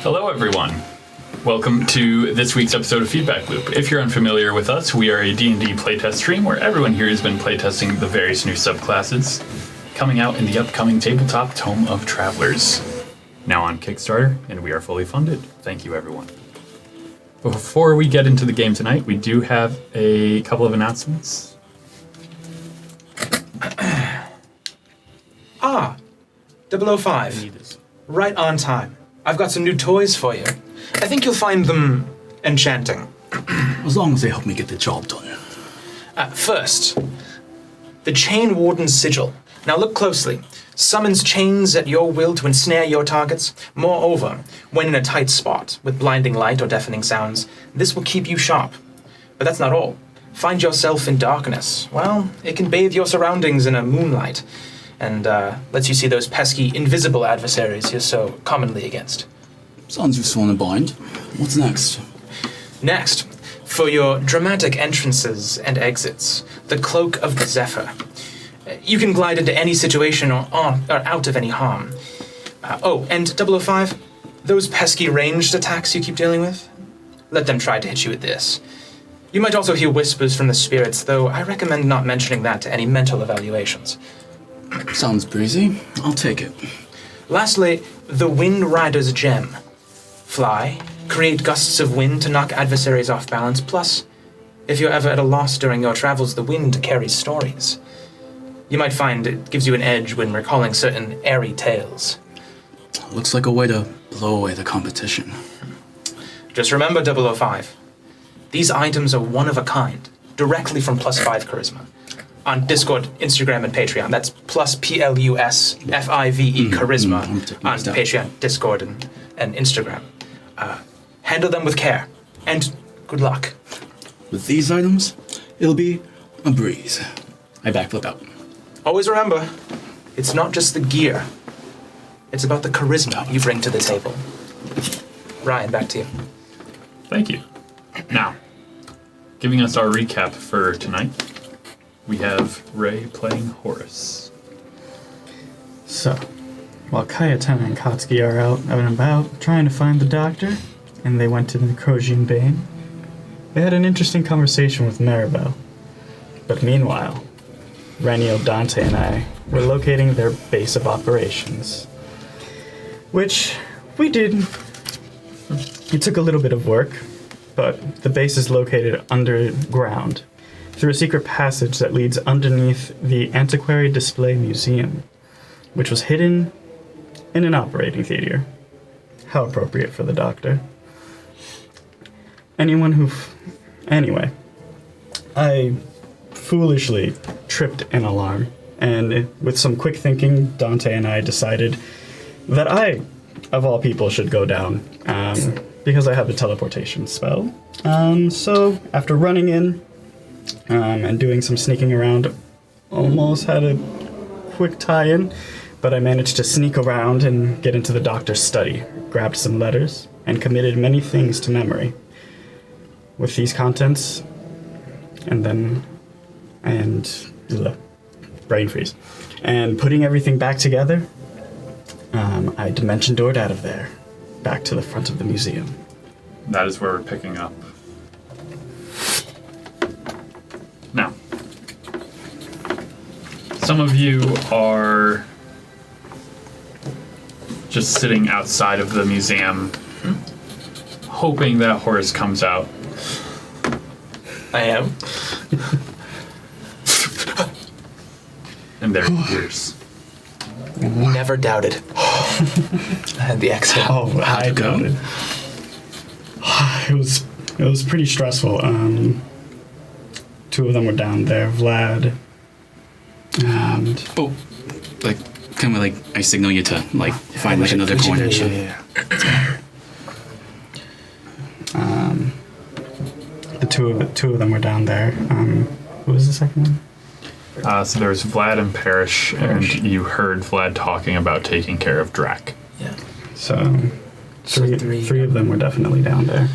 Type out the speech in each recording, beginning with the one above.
Hello, everyone. Welcome to this week's episode of Feedback Loop. If you're unfamiliar with us, we are a D&D playtest stream where everyone here has been playtesting the various new subclasses coming out in the upcoming Tabletop Tome of Travelers. Now on Kickstarter, and we are fully funded. Thank you, everyone. Before we get into the game tonight, we do have a couple of announcements. 005. Right on time. I've got some new toys for you. I think you'll find them enchanting. As long as they help me get the job done. First, the Chain Warden's Sigil. Now look closely. Summons chains at your will to ensnare your targets. Moreover, when in a tight spot, with blinding light or deafening sounds, this will keep you sharp. But that's not all. Find yourself in darkness. Well, it can bathe your surroundings in a moonlight, and lets you see those pesky, invisible adversaries you're so commonly against. Sounds useful in a bind. What's next? Next, for your dramatic entrances and exits, the Cloak of the Zephyr. You can glide into any situation or out of any harm. And 005, those pesky ranged attacks you keep dealing with, let them try to hit you with this. You might also hear whispers from the spirits, though I recommend not mentioning that to any mental evaluations. Sounds breezy. I'll take it. Lastly, the Wind Rider's Gem. Fly, create gusts of wind to knock adversaries off balance, plus, if you're ever at a loss during your travels, the wind carries stories. You might find it gives you an edge when recalling certain airy tales. Looks like a way to blow away the competition. Just remember, 005, these items are one of a kind, directly from +5 Charisma. On Discord, Instagram, and Patreon. That's plus +PLUSFIVE Charisma on Patreon, Discord, and Instagram. Handle them with care, and good luck. With these items, it'll be a breeze. I backflip out. Always remember, it's not just the gear. It's about the charisma you bring to the table. Ryan, back to you. Thank you. Now, giving us our recap for tonight, we have Ray playing Horus. So, while Cayatana and Kościuszko are out and about trying to find the doctor, and they went to the Necromancy Bane, they had an interesting conversation with Maribel. But meanwhile, Reniel, Dante, and I were locating their base of operations. Which we did. It took a little bit of work, but the base is located underground, through a secret passage that leads underneath the Antiquary Display Museum, which was hidden in an operating theater. How appropriate for the doctor. Anyway, I foolishly tripped an alarm, and with some quick thinking, Dante and I decided that I, of all people, should go down, because I have the teleportation spell. So, after running in, and doing some sneaking around, almost had a quick tie-in, but I managed to sneak around and get into the doctor's study, grabbed some letters, and committed many things to memory. With these contents, brain freeze, and putting everything back together, I dimension doored out of there, back to the front of the museum. That is where we're picking up. Now, some of you are just sitting outside of the museum, hoping that Horus comes out. I am. And there he appears. Never doubted. I had the exhale. Oh, I doubted. It was pretty stressful. Two of them were down there, Vlad. And Can we I signal you to find another corner? Yeah. The two of them were down there. Who was the second one? So there's Vlad and Parrish, and you heard Vlad talking about taking care of Drac. Yeah. So three of them were definitely down there.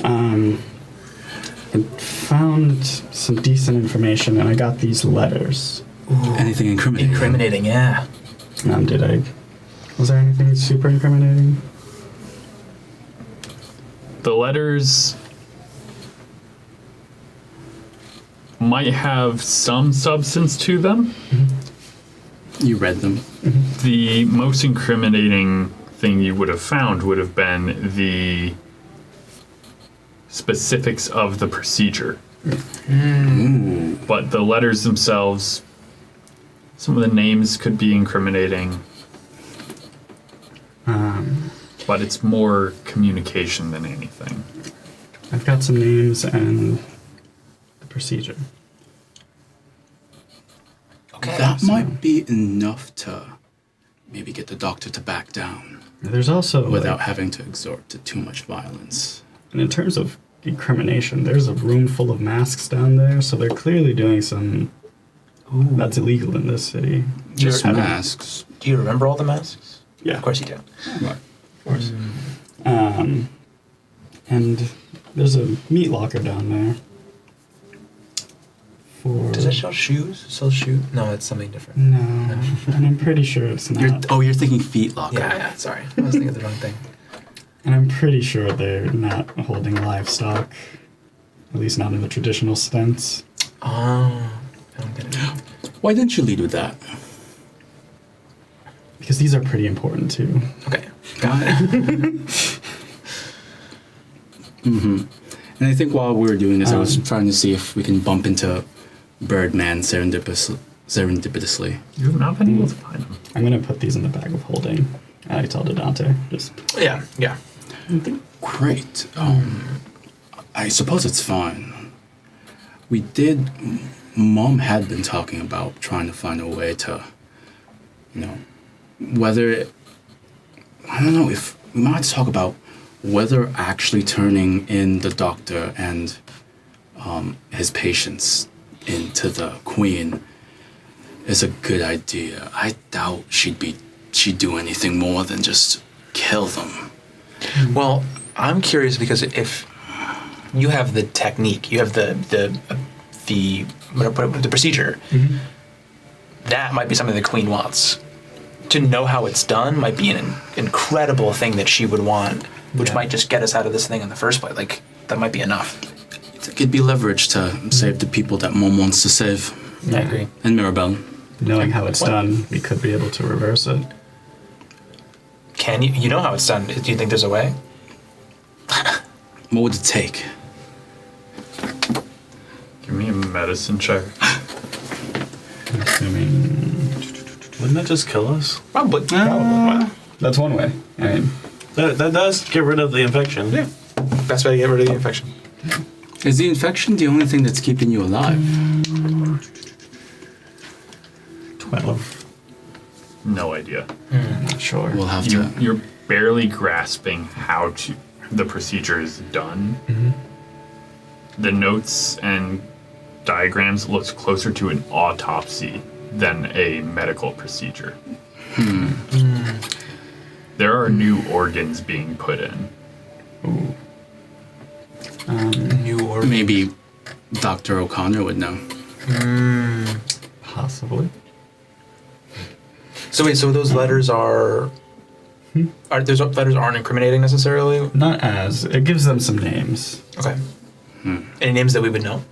I found some decent information, and I got these letters. Ooh. Anything incriminating? Incriminating, yeah. Was there anything super incriminating? The letters might have some substance to them. You read them. The most incriminating thing you would have found would have been the specifics of the procedure. But the letters themselves, some of the names could be incriminating. But it's more communication than anything. I've got some names and the procedure. Okay. That might be enough to maybe get the doctor to back down There's also without having to exhort to too much violence. and in terms of incrimination, there's a room full of masks down there, so they're clearly doing some that's illegal in this city. Just You're- masks. Do you remember all the masks? Yeah. Of course you do. Right. Of course. And there's a meat locker down there. For Does that sell shoes? Sell shoes? No, it's something different. No, and I'm pretty sure it's not. You're thinking feet locker. Yeah, sorry. I was thinking of the wrong thing. And I'm pretty sure they're not holding livestock, at least not in the traditional sense. Oh, I don't get it. Why didn't you lead with that? Because these are pretty important too. Okay, got it. And I think while we were doing this, I was trying to see if we can bump into Birdman serendipitously. You have not been able to find them. I'm gonna put these in the bag of holding. I tell Dante, just Yeah. Great. I suppose it's fine. Mom had been talking about trying to find a way to, whether, I don't know if we might have to talk about whether actually turning in the doctor and his patients into the queen is a good idea. I doubt she'd do anything more than just kill them. Well, I'm curious because if you have the technique, you have the procedure, that might be something the queen wants. To know how it's done might be an incredible thing that she would want, which might just get us out of this thing in the first place. Like, that might be enough. It could be leverage to save the people that Mom wants to save. I agree. And Mirabelle. knowing how it's done, we could be able to reverse it. Can you? You know how it's done. Do you think there's a way? What would it take? Give me a medicine check. Assuming Wouldn't that just kill us? Probably. that's one way. I mean, That does get rid of the infection. Yeah. Best way to get rid of the infection. Is the infection the only thing that's keeping you alive? 12. No idea. Sure. We'll have to. You're barely grasping how the procedure is done. The notes and diagrams looks closer to an autopsy than a medical procedure. There are new organs being put in. Ooh. New order. Maybe Dr. O'Connor would know. Possibly. So wait, so those letters are those letters aren't incriminating necessarily? Not as. It gives them some names. Okay. Any names that we would know?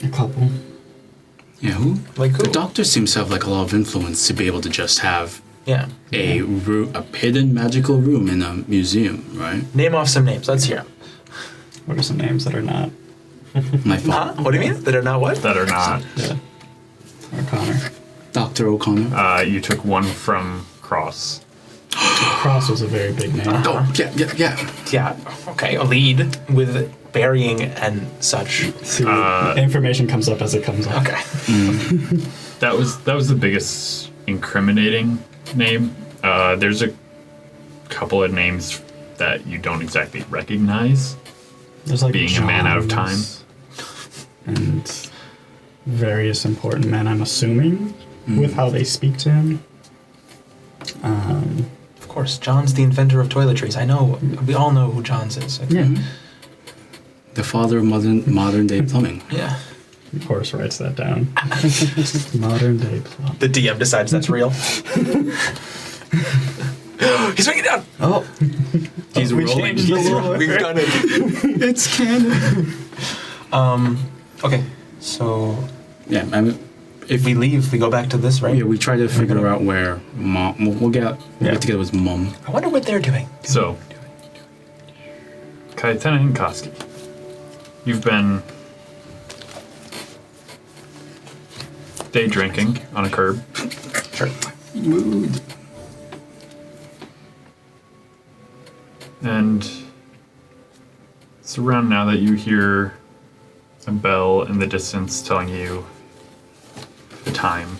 A couple. Yeah, who? Like who? The doctor seems to have like a lot of influence to be able to just have Yeah. a hidden magical room in a museum, right? Name off some names. Let's hear 'em. What are some names that are not? My fault. Huh? What do you mean? That are not what? That are not. Yeah. O'Connor. Dr. O'Connor. You took one from Cross. Cross was a very big name. Oh, yeah. Yeah. Okay. A lead with burying and such. See, information comes up as it comes up. Okay. That was the biggest incriminating name. There's a couple of names that you don't exactly recognize. There's like Being a man out of time. Johns and various important men, I'm assuming, with how they speak to him. Of course, John's the inventor of toiletries. I know. We all know who John's is. Yeah. The father of modern day plumbing. Yeah. Horus writes that down. Modern day plum. The DM decides that's real. He's bringing it down. Oh. Do He's we rolling. changed the lore. We've done it. It's canon. Okay, so Yeah, I mean, if we leave, we go back to this, right? yeah, we try to figure out where mom. We'll get together with mom. I wonder what they're doing. So, Cayatana and Kościuszko, you've been day drinking on a curb. Sure. Mood. And it's around now that you hear a bell in the distance telling you the time.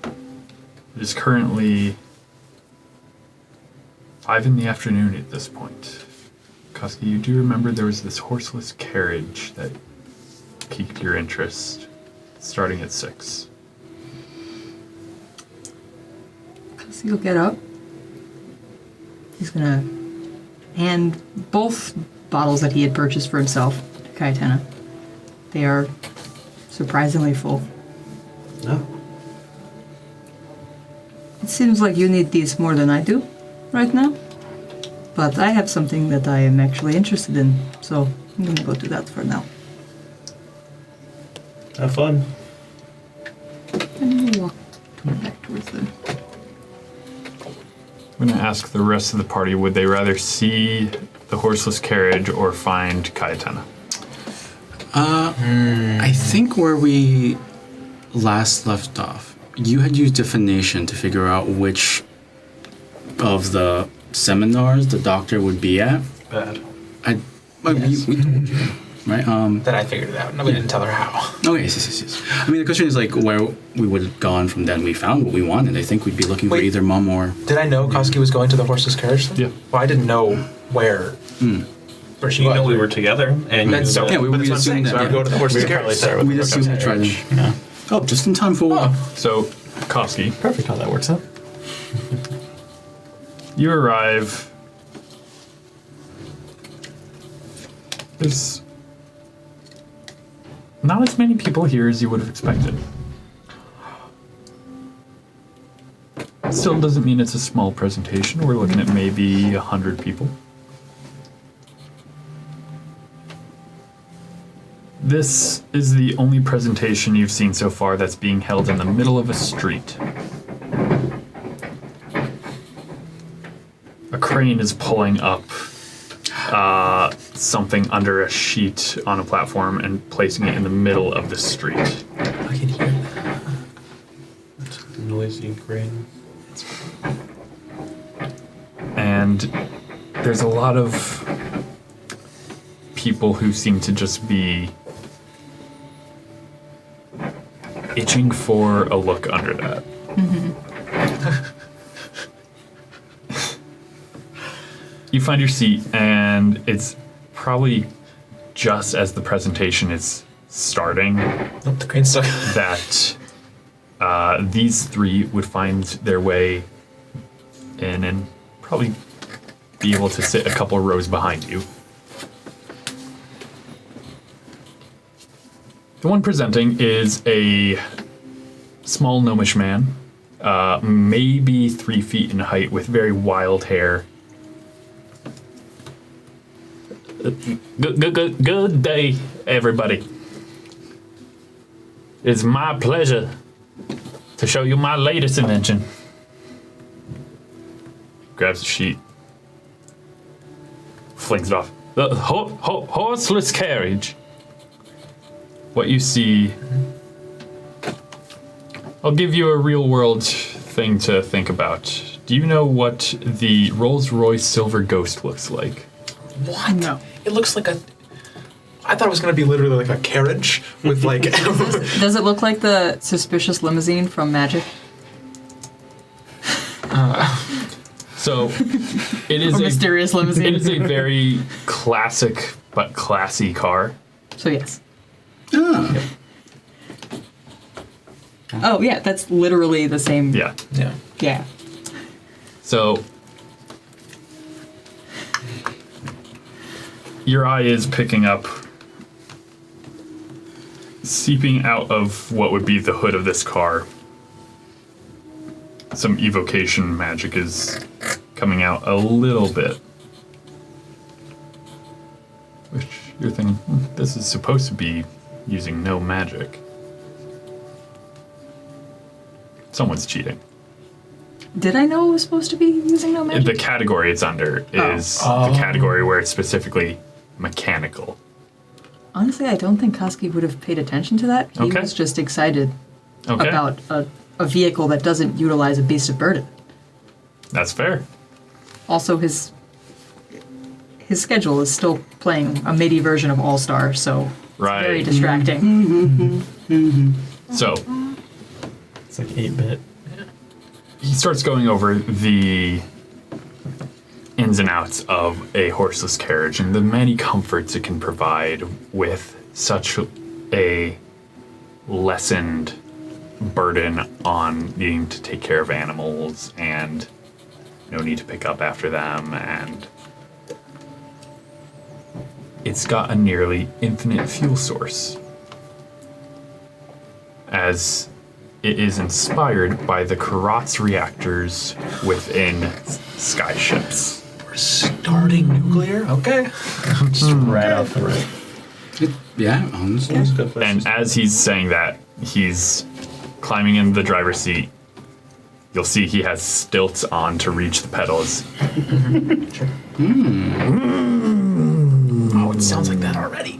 It is currently 5 in the afternoon at this point. Kościuszko, you do remember there was this horseless carriage that piqued your interest, starting at 6. So he'll get up. He's gonna hand both bottles that he had purchased for himself to Cayatana. They are surprisingly full. No. It seems like you need these more than I do right now. But I have something that I am actually interested in, so I'm gonna go do that for now. Have fun. And we'll walk back towards them. I'm going to ask the rest of the party, would they rather see the horseless carriage or find Cayatana? I think where we last left off, you had used divination to figure out which of the seminars the doctor would be at. Bad. We told you, right? Then I figured it out. No, we didn't tell her how. Okay, yes. I mean, the question is like where we would have gone from then. We found what we wanted. I think we'd be looking for Wait. either mom or. Did I know Kościuszko was going to the horseless carriage thing? Yeah. Well, I didn't know where. Where she You was. know we were together, and That's so. Yeah, we but that's what I'm assumed saying. that, So I would yeah. go to the horseless We'd probably carriage. start with We assumed we tried to. Oh, just in time for. So, Kościuszko, Perfect how that works out. you arrive. There's not as many people here as you would have expected. Still doesn't mean it's a small presentation. We're looking at maybe 100 people. This is the only presentation you've seen so far that's being held in the middle of a street. A crane is pulling up something under a sheet on a platform and placing it in the middle of the street. I can hear that. noisy crane. And there's a lot of people who seem to just be itching for a look under that. You find your seat, and it's probably just as the presentation is starting Nope, the crane's stuck. that these three would find their way in and probably be able to sit a couple rows behind you. The one presenting is a small gnomish man, maybe 3 feet in height, with very wild hair. Good day, everybody. It's my pleasure to show you my latest invention. Grabs a sheet, flings it off. The horseless carriage. What you see, I'll give you a real world thing to think about. Do you know what the Rolls-Royce Silver Ghost looks like? What? No. It looks like a. I thought it was going to be literally like a carriage with like. Does it look like the suspicious limousine from Magic? So, it is Or mysterious limousine? It is a very classic but classy car. So yes. Ah, Oh yeah, that's literally the same. Yeah. Yeah. Yeah. So, your eye is picking up, seeping out of what would be the hood of this car. Some evocation magic is coming out a little bit. Which you're thinking, this is supposed to be using no magic. Someone's cheating. Did I know it was supposed to be using no magic? The category it's under is the category where it's specifically mechanical. Honestly, I don't think Koski would have paid attention to that. He Okay. was just excited Okay, about a vehicle that doesn't utilize a beast of burden. that's fair. Also, his schedule is still playing a MIDI version of All Star, so Right. very distracting. So It's like 8-bit. he starts going over the ins and outs of a horseless carriage and the many comforts it can provide with such a lessened burden on needing to take care of animals and no need to pick up after them, and it's got a nearly infinite fuel source, as it is inspired by the Karat's reactors within skyships. We're starting nuclear? Okay. Just right off the rip. Yeah, honestly. It's a good place And to as he's saying that, he's climbing into the driver's seat. You'll see he has stilts on to reach the pedals. Oh, it sounds like that already.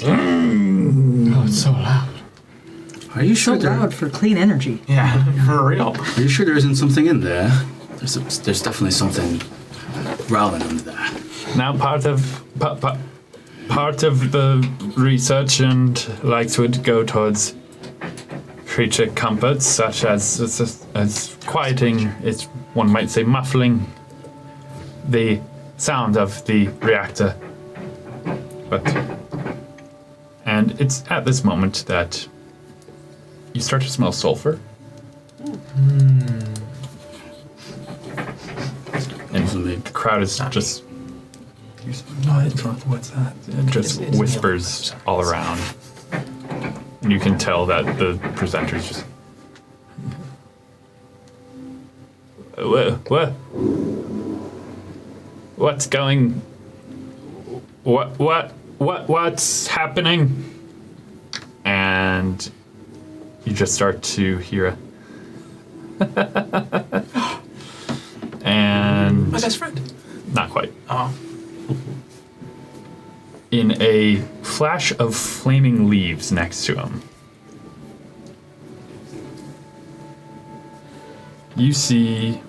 Oh, it's so loud. Are you So sure there? loud for clean energy. Yeah, for real. Are you sure there isn't something in there? There's definitely something growling under there. Now part of the research and likes would go towards creature comforts such as quieting, it's, one might say, muffling the sound of the reactor. And it's at this moment that you start to smell sulfur. And the crowd is just what's that? It just It's whispers all around. And you can tell that the presenter's just what's going what's happening? And you just start to hear and My best friend. not quite. Oh. In a flash of flaming leaves next to him, you see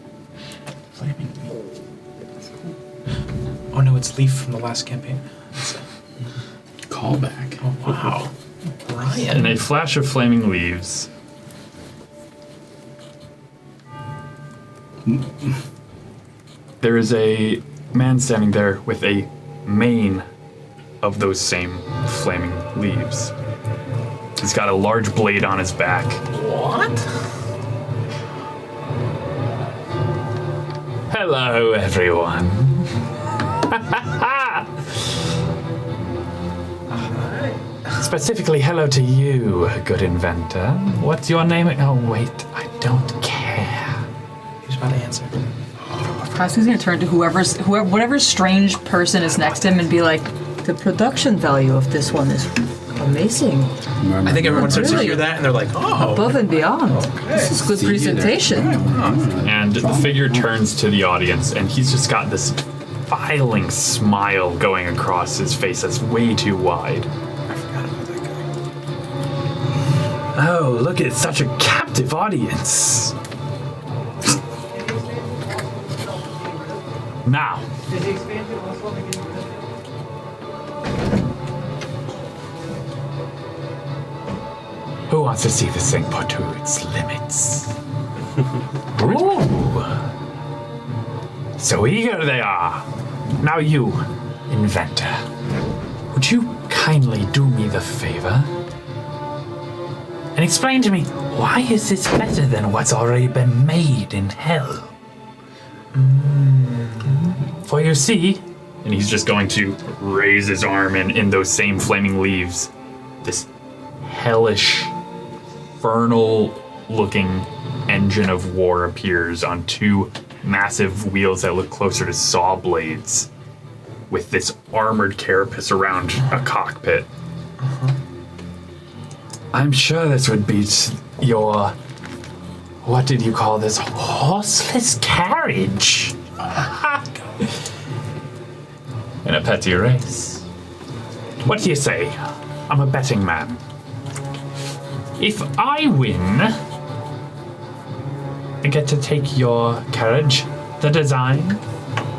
Oh no, it's Leaf from the last campaign. Callback. Oh wow. in Brian. a flash of flaming leaves, there is a man standing there with a mane of those same flaming leaves. He's got a large blade on his back. What? Hello, everyone. Specifically, hello to you, good inventor. What's your name? Oh, wait, I don't care. Who's about to answer? Koski's gonna turn to whatever strange person is next to him and be like, the production value of this one is amazing. I think everyone starts to Really? hear that and they're like, oh. Above and beyond. This is good See you there. presentation. And the figure turns to the audience, and he's just got this filing smile going across his face that's way too wide. I forgot about that guy. Oh, look at such a captive audience. Now, who wants to see this thing put to its limits? Ooh. So eager they are. Now you, inventor, would you kindly do me the favor and explain to me, why is this better than what's already been made in hell? For you see, and he's just going to raise his arm, and in those same flaming leaves, this hellish, infernal-looking engine of war appears on two massive wheels that look closer to saw blades with this armored carapace around a cockpit. I'm sure this would be your, what did you call this? Horseless carriage. In a petty race. What do you say? I'm a betting man. If I win, I get to take your carriage, the design,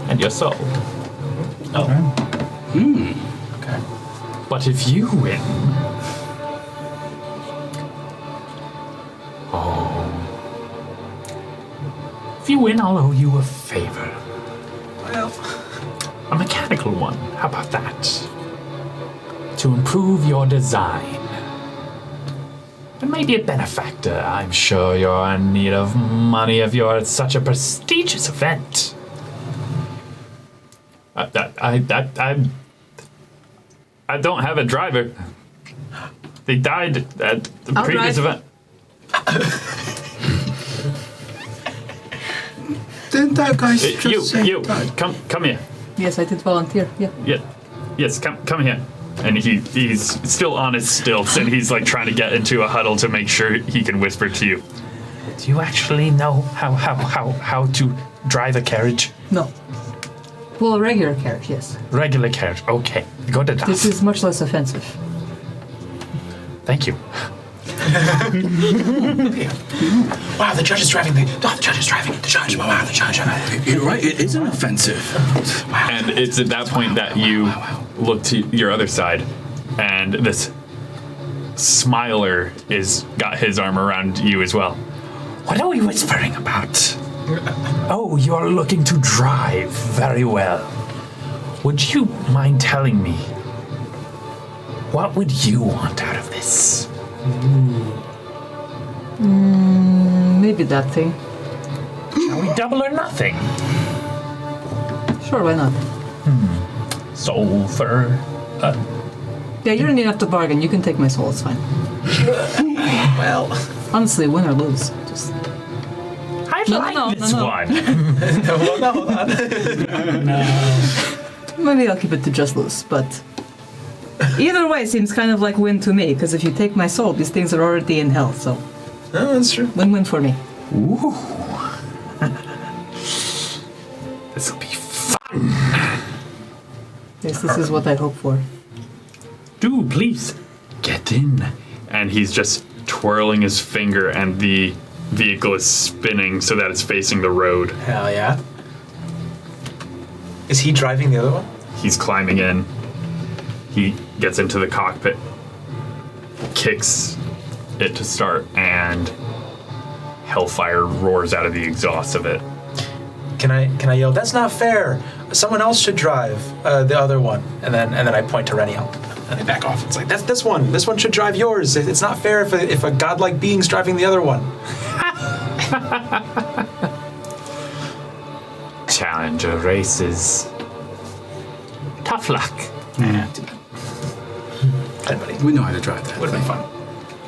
and your soul. Oh. Okay. But if you win, if you win, I'll owe you a favor. Well, A mechanical one. How about that? To improve your design. And maybe a benefactor. I'm sure you're in need of money if you're at such a prestigious event. I don't have a driver. They died at the I'll previous drive. event. Didn't that guy just You, come here. Yes, I did volunteer. Yeah. Yeah, yes, come here. And he's still on his stilts, and he's like trying to get into a huddle to make sure he can whisper to you. Do you actually know how to drive a carriage? No. Well, a regular carriage, yes. Regular carriage. Okay, good enough. This is much less offensive. Thank you. wow, the judge is driving the judge is driving. The judge. Wow, the judge. You're right, it isn't offensive. Wow. And it's at that point that you look to your other side, and this Smiler is got his arm around you as well. What are we whispering about? Oh, you are looking to drive. Very well. Would you mind telling me, what would you want out of this? Maybe that thing. Shall we double or nothing? Sure, why not? Soul for... Yeah, you don't even have to bargain. You can take my soul. It's fine. Well, Honestly, win or lose. Just I like this no. one. no, hold on. maybe I'll keep it to just lose, but either way seems kind of like win to me, because if you take my soul, these things are already in hell, so No, that's true. win-win for me. Ooh. This'll be fun. Yes, this is what I hope for. Do please get in. And he's just twirling his finger, and the vehicle is spinning so that it's facing the road. Hell yeah. Is he driving the other one? He's climbing in. He gets into the cockpit, kicks it to start, and hellfire roars out of the exhaust of it. Can I yell? That's not fair. Someone else should drive the other one. And then I point to Reniel, and they back off. It's like that's this one. This one should drive yours. It's not fair if a godlike being's driving the other one. Challenger races. Tough luck. Anybody? We know how to drive that. Would have been fun.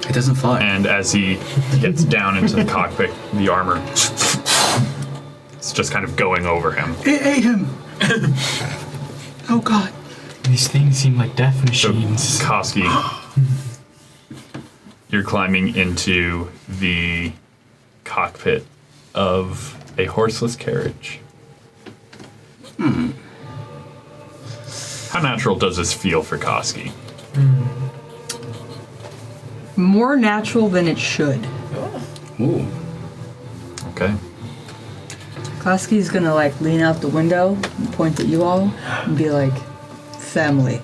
It doesn't fly. And as he gets down into the cockpit, the armor it's just kind of going over him. It ate him. Oh God. These things seem like death So, machines. Koski, you're climbing into the cockpit of a horseless carriage. How natural does this feel for Koski? More natural than it should. Ooh. Okay. Koski's gonna like lean out the window and point at you all and be like, family.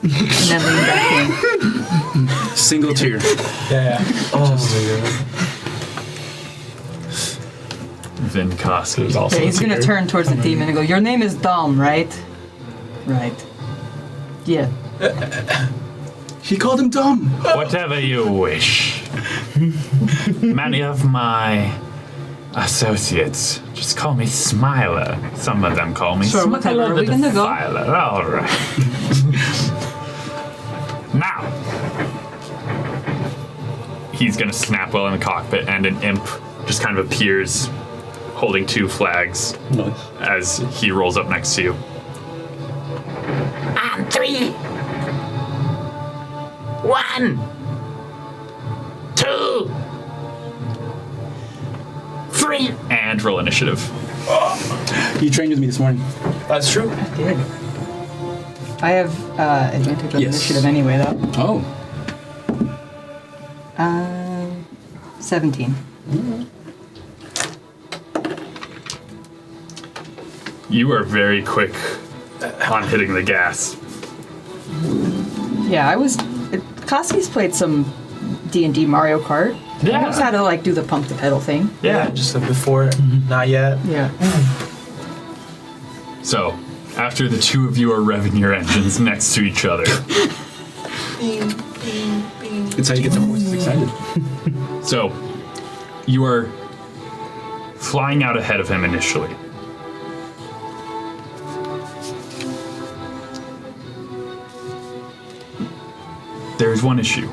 And then lean back in. Single tear. Yeah. Oh Then Koski. Okay, he's gonna turn towards the demon and go, your name is Dom, right? Right. Yeah. He called him dumb. Whatever you wish. Many of my associates just call me Smiler. Some of them call me Sure, Smiler whatever. Are we the gonna go? Defiler. All right. Now, he's gonna snap while in the cockpit, and an imp just kind of appears, holding 2 flags Nice. as he rolls up next to you. On 3. 1. 2. 3. And roll initiative. You trained with me this morning. That's true. I did. I have advantage on Yes. initiative anyway, though. Oh. 17. You are very quick on hitting the gas. Yeah, I was. Koski's played some D&D Mario Kart. He knows how to like do the pump the pedal thing. Yeah. Just before, not yet. Yeah. So, after the 2 of you are revving your engines next to each other, It's how you get the horses excited. so you are flying out ahead of him initially. There's one issue.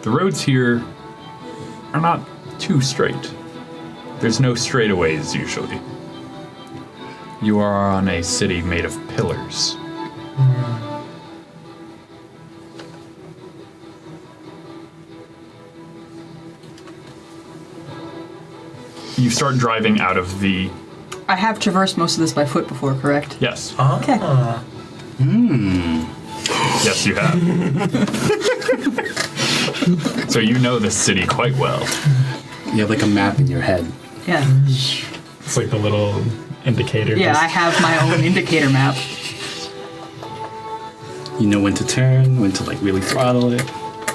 The roads here are not too straight. There's no straightaways usually. You are on a city made of pillars. You start driving out of the... I have traversed most of this by foot before, correct? Yes. Okay. Yes, you have. So you know this city quite well. You have like a map in your head. Yeah. It's like the little indicator. Yeah, just- I have my own indicator map. You know when to turn, when to like really throttle it.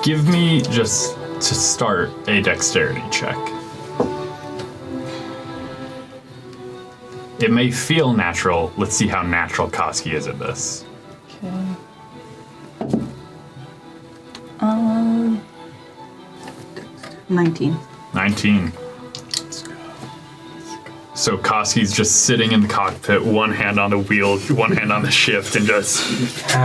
Give me, just to start, a dexterity check. It may feel natural. Let's see how natural Koski is at this. Okay. 19. 19. So Koski's just sitting in the cockpit, one hand on the wheel, one hand on the shift, and just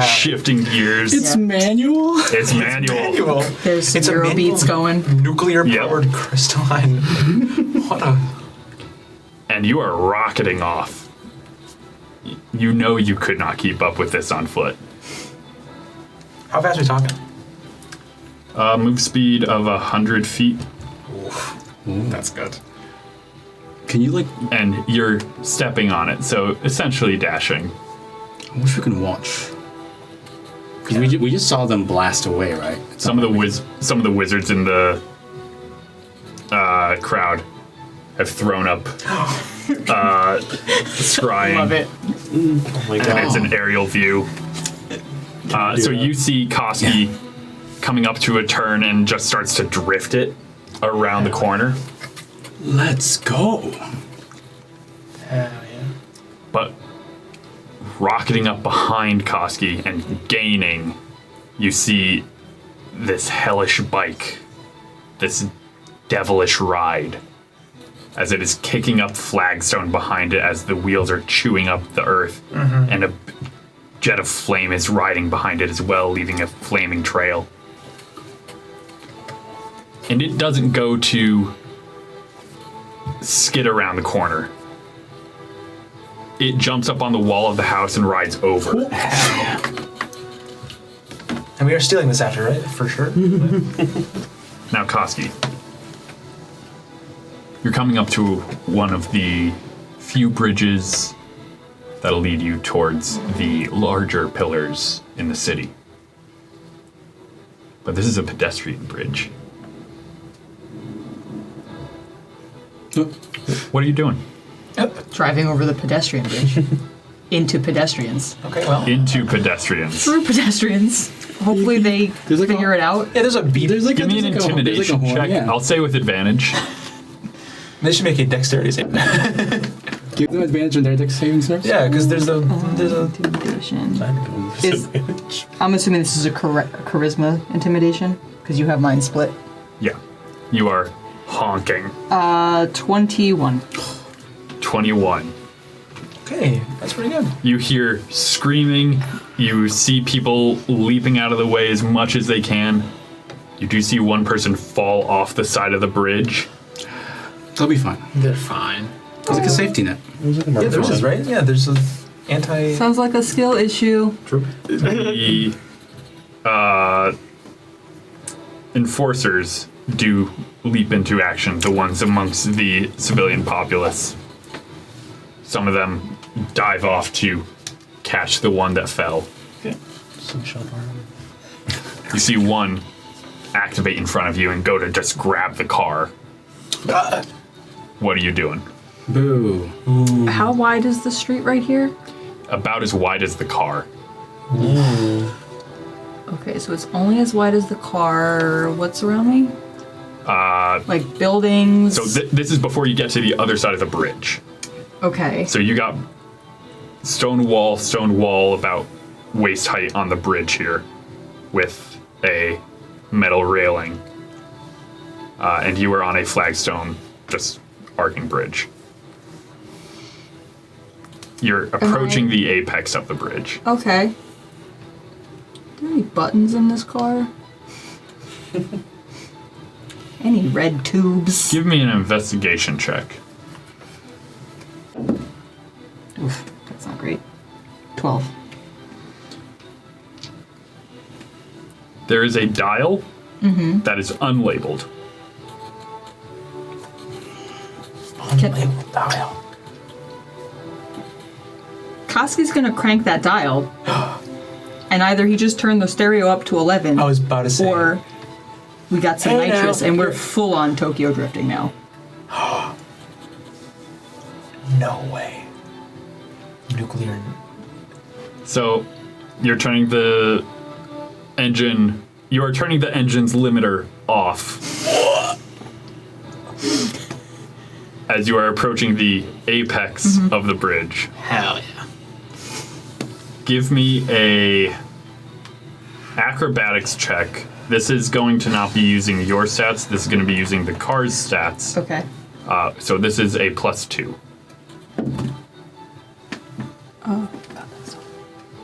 shifting gears. It's manual. It's manual. Manual. There's It's a zero manual beats going. Nuclear-powered crystalline. What a... And you are rocketing off. You know you could not keep up with this on foot. How fast are we talking? Move speed of 100 feet. That's good. Can you like? And you're stepping on it, so essentially dashing. I wish we can watch. Because we just saw them blast away, right? Some of the wizards in the crowd have thrown up scrying. Love it. Oh my And god. it's an aerial view. So you see Koski coming up to a turn and just starts to drift it around the corner. Let's go. Hell yeah. But rocketing up behind Koski and gaining, you see this hellish bike, this devilish ride, as it is kicking up flagstone behind it as the wheels are chewing up the earth, and a jet of flame is riding behind it as well, leaving a flaming trail. And it doesn't go to skid around the corner. It jumps up on the wall of the house and rides over. And we are stealing this after, right? For sure. Now, Koski, you're coming up to one of the few bridges that'll lead you towards the larger pillars in the city. But this is a pedestrian bridge. What are you doing? Driving over the pedestrian bridge. Into pedestrians. Okay, well. Into pedestrians. Through pedestrians. Hopefully they There's like figure it out. Yeah, there's a beep. There's like Give me an there's like intimidation horn, check. yeah. I'll say with advantage. They should make a dexterity save. Give them advantage on their dex saving throws. Yeah, because there's a... Intimidation. I'm assuming this is a charisma intimidation, because you have mine split. Yeah. You are honking. 21. 21. Okay, that's pretty good. You hear screaming. You see people leaping out of the way as much as they can. You do see one person fall off the side of the bridge. They'll be fine. They're fine. It's like a safety net. Yeah, there is, right? Yeah, there's a anti... Sounds like a skill issue. True. The enforcers do leap into action, the ones amongst the civilian populace. Some of them dive off to catch the one that fell. Some shot arm. You see one activate in front of you and go to just grab the car. What are you doing? Boo. How wide is the street right here? About as wide as the car. Okay, so it's only as wide as the car. What's around me? Like buildings. So this is before you get to the other side of the bridge. Okay. So you got stone wall about waist height on the bridge here with a metal railing. And you are on a flagstone, just arcing bridge. You're approaching the apex of the bridge. Okay. Are there any buttons in this car? Any red tubes? Give me an investigation check. Oof, that's not great. 12. There is a dial that is unlabeled. Unlabeled dial. Koski's gonna crank that dial, and either he just turned the stereo up to 11, I was about to say. or we got some Hey, nitrous now. and we're full on Tokyo drifting now. No way. Nuclear. So you're turning the engine. You are turning the engine's limiter off as you are approaching the apex of the bridge. Hell yeah. Give me a acrobatics check. This is going to not be using your stats. This is going to be using the car's stats. Okay. So this is a +2.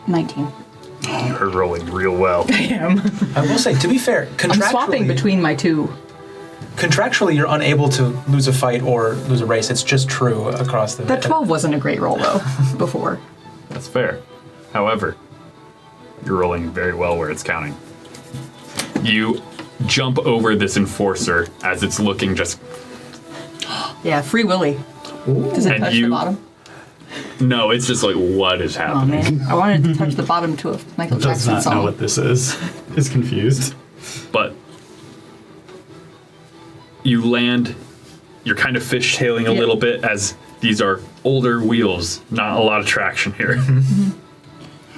19. You're rolling real well. I am. I will say, to be fair, I'm swapping between my two. Contractually, you're unable to lose a fight or lose a race. It's just true across the... That 12 wasn't a great roll, though, before. That's fair. However, you're rolling very well where it's counting. You jump over this enforcer as it's looking just... Yeah, Free Willy. Does it And touch you- the bottom? No, it's just like, what is Oh, happening? man. I wanted to touch the bottom to a Michael Does Jackson not know song. what this is. Is confused. But you land, you're kind of fishtailing a Yeah. little bit as these are older wheels, not a lot of traction here.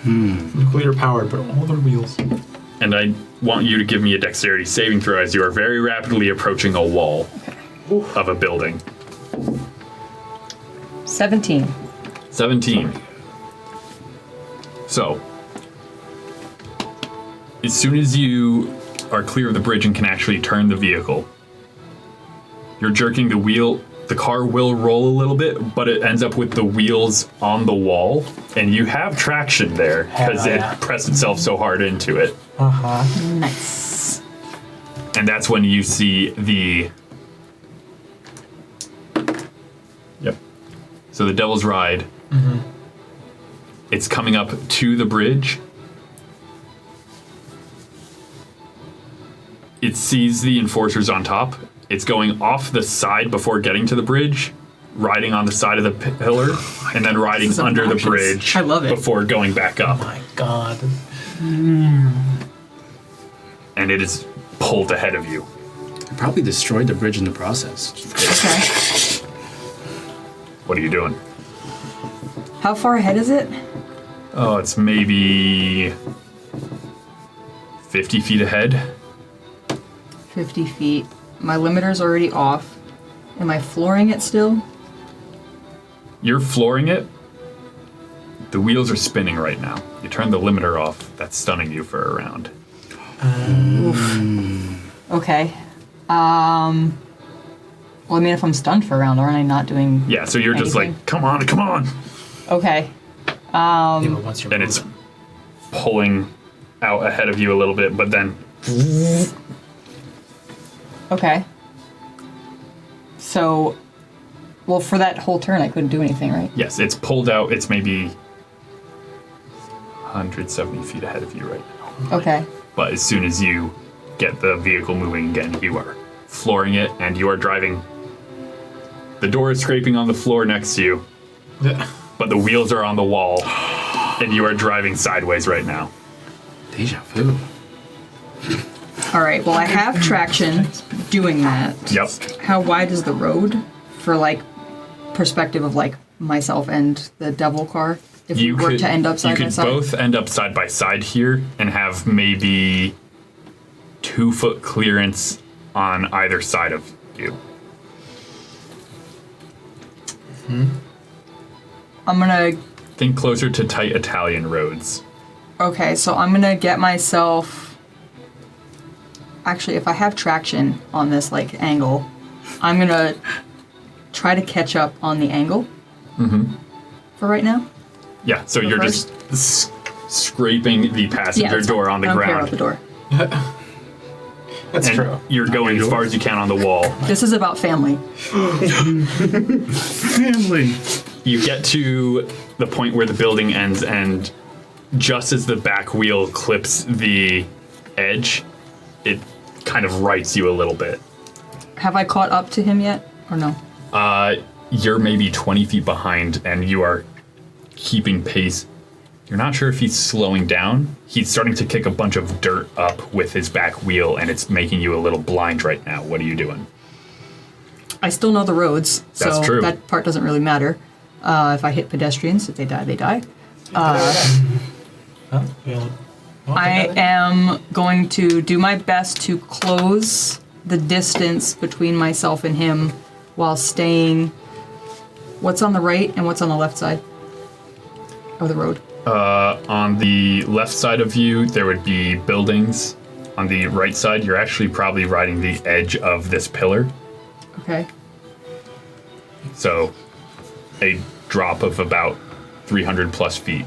Nuclear powered, but all the wheels. And I want you to give me a dexterity saving throw as you are very rapidly approaching a wall of a building. 17. 17. So, as soon as you are clear of the bridge and can actually turn the vehicle, you're jerking the wheel. The car will roll a little bit, but it ends up with the wheels on the wall, and you have traction there because Hell yeah. it pressed itself so hard into it. Nice. And that's when you see the... Yep. So the Devil's Ride. It's coming up to the bridge. It sees the enforcers on top. It's going off the side before getting to the bridge, riding on the side of the pillar, and then riding This is under the obnoxious. bridge I love it. before going back up. My God. And it is pulled ahead of you. I probably destroyed the bridge in the process. Okay. What are you doing? How far ahead is it? Oh, it's maybe 50 feet ahead. 50 feet. My limiter's already off. Am I flooring it still? You're flooring it. The wheels are spinning right now. You turn the limiter off. That's stunning you for a round. Okay. Well, I mean, if I'm stunned for a round, aren't I not doing... Yeah, so you're just anything? like, come on, come on. Okay. Yeah, but once you're And it's moving. pulling out ahead of you a little bit, but then Okay. So, Well, for that whole turn, I couldn't do anything, right? Yes, it's pulled out. It's maybe 170 feet ahead of you right now. Okay. But as soon as you get the vehicle moving again, you are flooring it, and you are driving. The door is scraping on the floor next to you, but the wheels are on the wall, and you are driving sideways right now. Deja vu. All right. Well, I have traction doing that. Yep. How wide is the road for like perspective of like myself and the devil car? If we were to end up side by side. You could both end up side by side here and have maybe 2 foot clearance on either side of you. I'm gonna. Think closer to tight Italian roads. Okay, so I'm gonna get myself. Actually, if I have traction on this like angle, I'm gonna try to catch up on the angle. For right now. Yeah, so Go you're first? just scraping the passenger that's door fine. on the I don't care ground. about the door. That's And true. you're going as far as you can on the wall. This is about family. Family. You get to the point where the building ends, and just as the back wheel clips the edge, it kind of rights you a little bit. Have I caught up to him yet, or no? You're maybe 20 feet behind, and you are keeping pace. You're not sure if he's slowing down. He's starting to kick a bunch of dirt up with his back wheel, and it's making you a little blind right now. What are you doing? I still know the roads, so That's true. that part doesn't really matter. If I hit pedestrians, if they die, they die. I am going to do my best to close the distance between myself and him while staying. What's on the right and what's on the left side of the road? On the left side of you, there would be buildings. On the right side, you're actually probably riding the edge of this pillar. Okay. So, a drop of about 300 plus feet.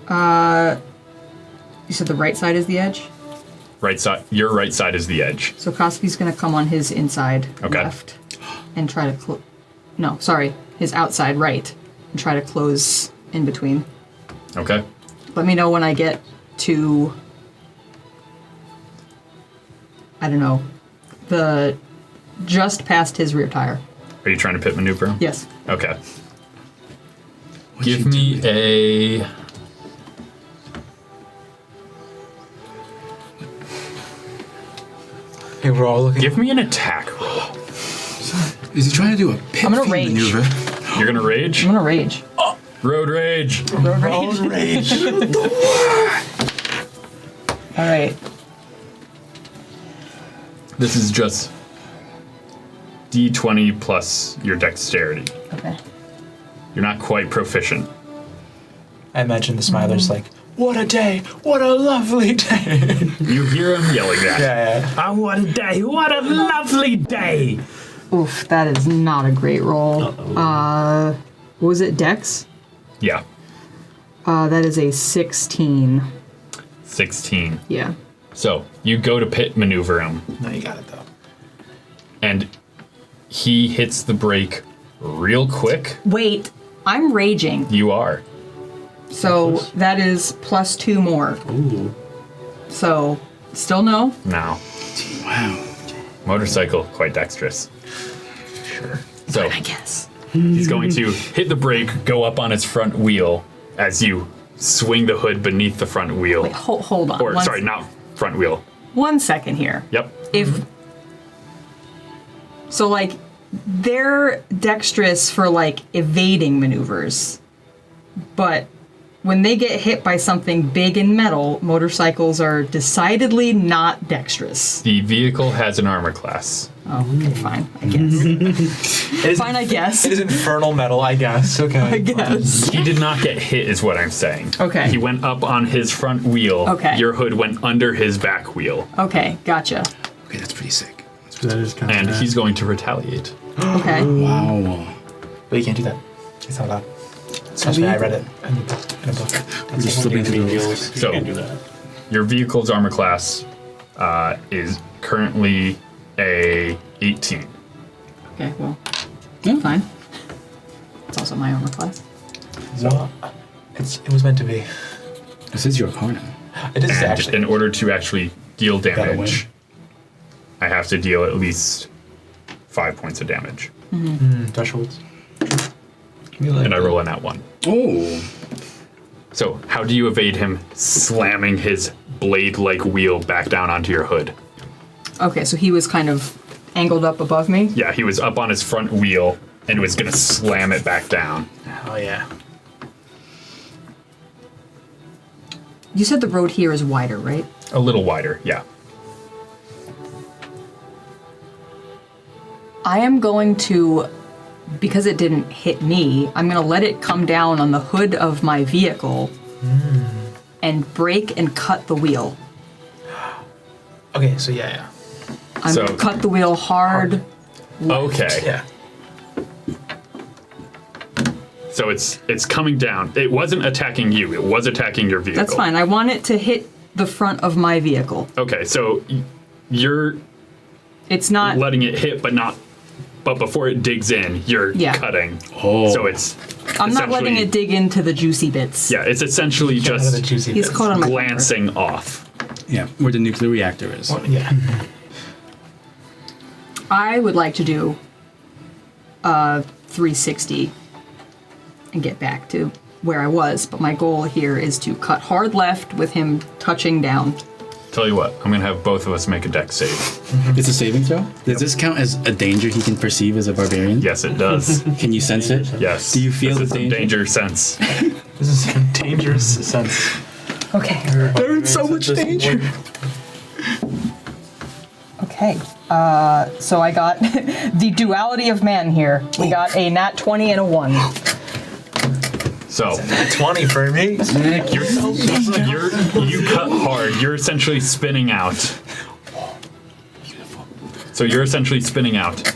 You said the right side is the edge? Right side, your right side is the edge. So Koski's going to come on his inside Okay. left and try to no, sorry, his outside right and try to close in between. Okay. Let me know when I get to, I don't know, the just past his rear tire. Are you trying to pit maneuver him? Yes. Okay. Give me a. Hey, we're all looking. Give me an attack roll. Is he trying to do a pit I'm gonna feed rage. maneuver? You're gonna rage? I'm gonna rage. Road rage. Road rage. All right. This is just D20 plus your dexterity. Okay. You're not quite proficient. I imagine the Smiler's like, what a day! What a lovely day! You hear him yelling that. Yeah. Oh, what a day! What a lovely day! Oof, that is not a great roll. What was it, Dex? Yeah. That is a 16. 16. Yeah. So you go to pit maneuver him, No, you got it though. and he hits the brake real quick. Wait, I'm raging. You are. So that is +2 more. Ooh. So still no. Now, Wow. motorcycle, quite dexterous. Sure. So I guess. he's going to hit the brake, go up on his front wheel as you swing the hood beneath the front wheel. Wait, hold on. Or, One sorry, not front wheel. 1 second here. Yep. If so, like they're dexterous for like evading maneuvers, but when they get hit by something big and metal, motorcycles are decidedly not dexterous. The vehicle has an armor class. Oh, okay, fine. I guess. It is, Fine, I guess. It is infernal metal, I guess. Okay. I guess. He did not get hit, is what I'm saying. Okay. He went up on his front wheel. Okay. Your hood went under his back wheel. Okay, gotcha. Okay, that's pretty sick. That is kind And of he's going to retaliate. Okay. Wow. But you can't do that. It's not allowed. Trust me, I read it in a book. We're just flipping through those. deals. You So- can't do that. Your vehicle's armor class is currently a 18. Okay, well, Yeah. fine. It's also my armor class. So, it was meant to be. This is your Arcana. It is And actually. in order to actually deal damage, I have to deal at least 5 points of damage. Thresholds. And I roll a nat 1. Oh. So, how do you evade him slamming his blade-like wheel back down onto your hood? Okay, so he was kind of angled up above me. Yeah, he was up on his front wheel and was gonna slam it back down. Oh, yeah. You said the road here is wider, right? A little wider, yeah. I am going to, because it didn't hit me, I'm going to let it come down on the hood of my vehicle and break and cut the wheel. Okay, so yeah. I'm So- going to cut the wheel hard. Okay. Yeah. So it's coming down. It wasn't attacking you. It was attacking your vehicle. That's fine. I want it to hit the front of my vehicle. Okay, so you're It's not. letting it hit, but before it digs in, you're Yeah. cutting. Oh. So it's I'm not letting essentially- it dig into the juicy bits. Yeah, it's essentially Another just juicy He's bits. caught on my glancing off. Yeah, where the nuclear reactor is. Well, yeah. I would like to do 360 and get back to where I was, but my goal here is to cut hard left with him touching down. Tell you what, I'm gonna have both of us make a dex save. It's a saving throw? Does this count as a danger he can perceive as a barbarian? Yes, it does. Can you sense it? Yes. Do you feel this the is a danger? danger sense? This is a dangerous sense. Okay. They're in so much danger. Okay. So I got the duality of man here. We got a nat 20 and a 1. So 20 for me. you cut hard. You're essentially spinning out. So you're essentially spinning out.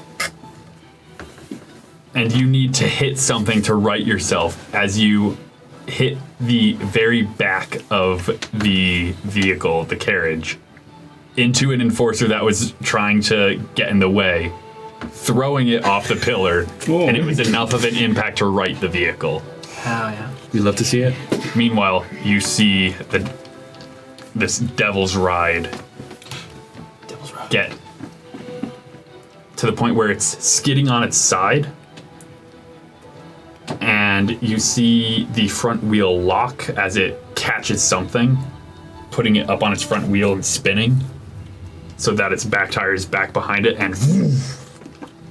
And you need to hit something to right yourself as you hit the very back of the vehicle, the carriage, into an enforcer that was trying to get in the way, throwing it off the pillar, and it was enough of an impact to right the vehicle. Oh, yeah. We love to see it. Meanwhile, you see this devil's ride get to the point where it's skidding on its side, and you see the front wheel lock as it catches something, putting it up on its front wheel and spinning, so that its back tire is back behind it, and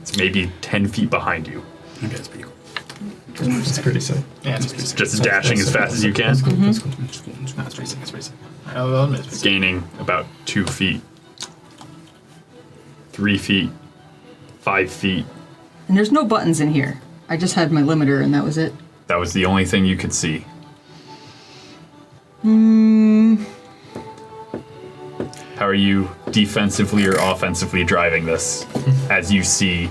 it's maybe 10 feet behind you. Okay, that's pretty cool. It's pretty sick. Yeah, it's pretty sick. Just dashing as fast as you can. That's cool. No, it's pretty sick. It's pretty sick. I'll admit it's pretty sick. Gaining about 2 feet, 3 feet, 5 feet. And there's no buttons in here. I just had my limiter and that was it. That was the only thing you could see. How are you defensively or offensively driving this as you see,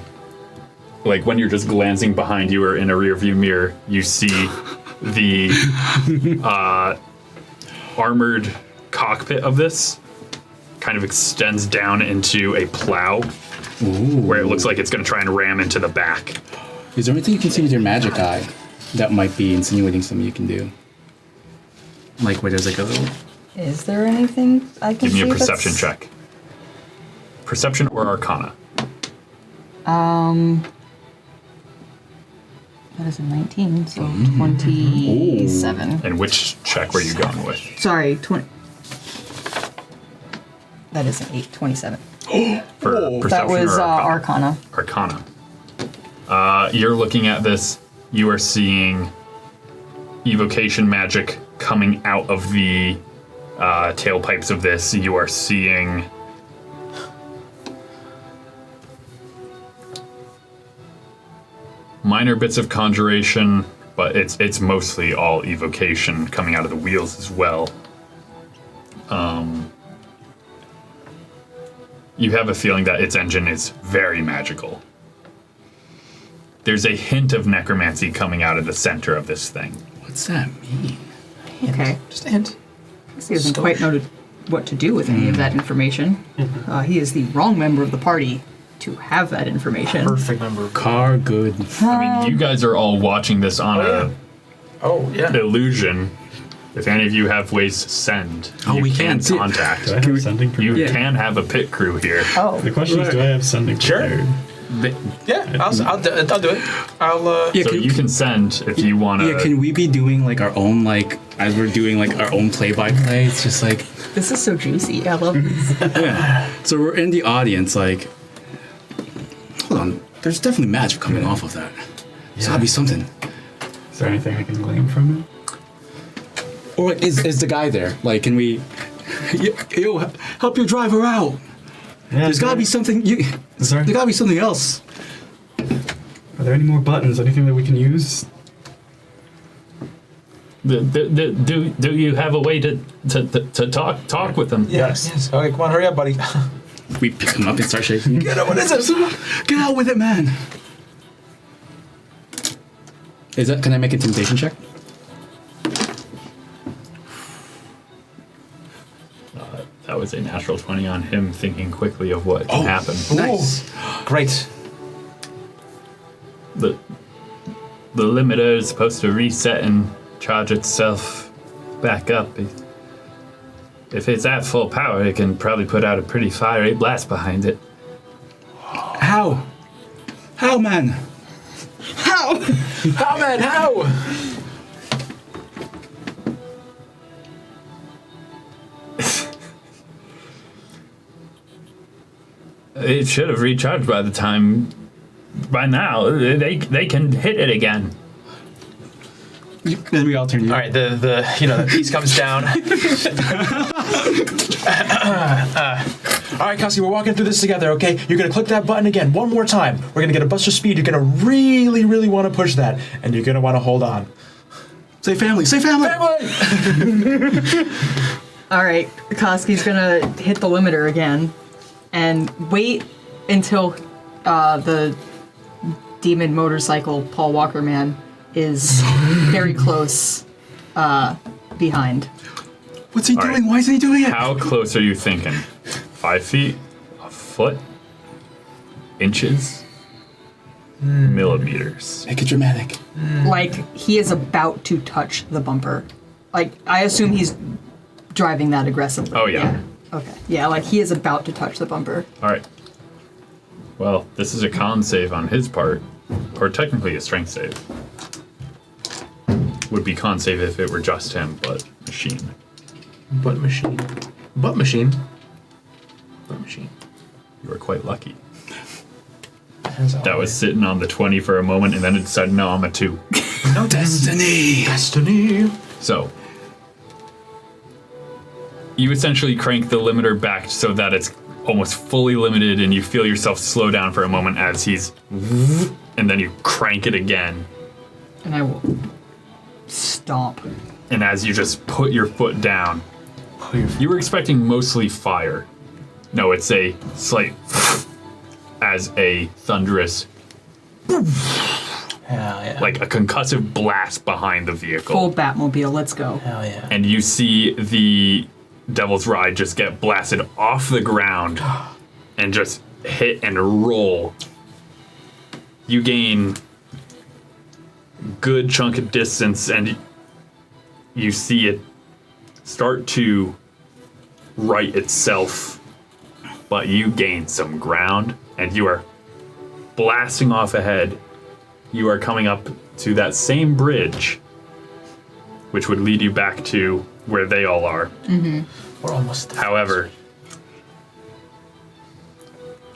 like when you're just glancing behind you or in a rear view mirror, you see the armored cockpit of this kind of extends down into a plow where it looks like it's going to try and ram into the back. Is there anything you can see with your magic eye that might be insinuating something you can do? Like where there's like a little... Is there anything I can Give me see a perception that's- check. Perception or Arcana? That is a 19, so 27. And which check were you going with? Sorry, 20. That is an 8, 27. For perception That was or Arcana? Arcana. Arcana. You're looking at this. You are seeing evocation magic coming out of the tailpipes of this. You are seeing minor bits of conjuration, but it's mostly all evocation coming out of the wheels as well. You have a feeling that its engine is very magical. There's a hint of necromancy coming out of the center of this thing. What's that mean? Okay. Just a hint. He hasn't quite noted what to do with any of that information. He is the wrong member of the party to have that information. Perfect number. Car good. I mean, you guys are all watching this on Oh, yeah. a illusion. If any of you have ways to send, you we can can too. contact. Do I have sending You prepared? can have a pit crew here. Oh. The question is, do I have sending Sure. prepared? Yeah, I'll do it. Yeah, So you can send if you want to. Yeah, can we be doing like our own as we're doing like our own play-by-play? It's just like This is so juicy. I love this. yeah. So we're in the audience like. Hold on, there's definitely magic coming off of that. There's gotta be something. Is there anything I can glean from it? Or like, is the guy there? Like, can we? Yo, help your driver out. Yeah, There's gotta be something. Sorry? There gotta be something else. Are there any more buttons? Anything that we can use? Do you have a way to talk with them? Yes. Okay, come on, hurry up, buddy. We pick him up and start shaking him. Get up, what is this? Get out with it, man. Can I make an intimidation check? That was a natural 20 on him thinking quickly of what can happen. Nice. Great. The limiter is supposed to reset and charge itself back up. If it's at full power, it can probably put out a pretty fiery blast behind it. How? How, man? How? How, man, how? It should have recharged by now. They can hit it again. Then we all turn. All right, the piece comes down. All right, Kasi, we're walking through this together, okay? You're gonna click that button again one more time. We're gonna get a buster speed. You're gonna really, really want to push that, and you're gonna want to hold on. Say family. Say family. Family! All right, Koski's gonna hit the limiter again, and wait until the demon motorcycle Paul Walker man is very close behind. What's he All doing? right. Why isn't he doing it? How close are you thinking? 5 feet? A foot? Inches? Millimeters? Make it dramatic. Like he is about to touch the bumper. Like I assume he's driving that aggressively. Oh, yeah. Okay. Yeah, like he is about to touch the bumper. All right. Well, this is a con save on his part, or technically a strength save. Would be con save if it were just him, but machine. Butt machine. Butt machine. Butt machine. You were quite lucky. That was sitting on the 20 for a moment, and then it decided, no, I'm a 2. No destiny. Destiny. So, you essentially crank the limiter back so that it's almost fully limited, and you feel yourself slow down for a moment as he's, and then you crank it again. And I will stomp. And as you just put your foot down, you were expecting mostly fire. No, it's a slight as a thunderous, Hell yeah. like a concussive blast behind the vehicle. Full Batmobile, let's go. Hell yeah. And you see the Devil's Ride just get blasted off the ground and just hit and roll. You gain good chunk of distance, and you see it start to right itself, but you gain some ground, and you are blasting off ahead. You are coming up to that same bridge, which would lead you back to where they all are. We're almost there. However,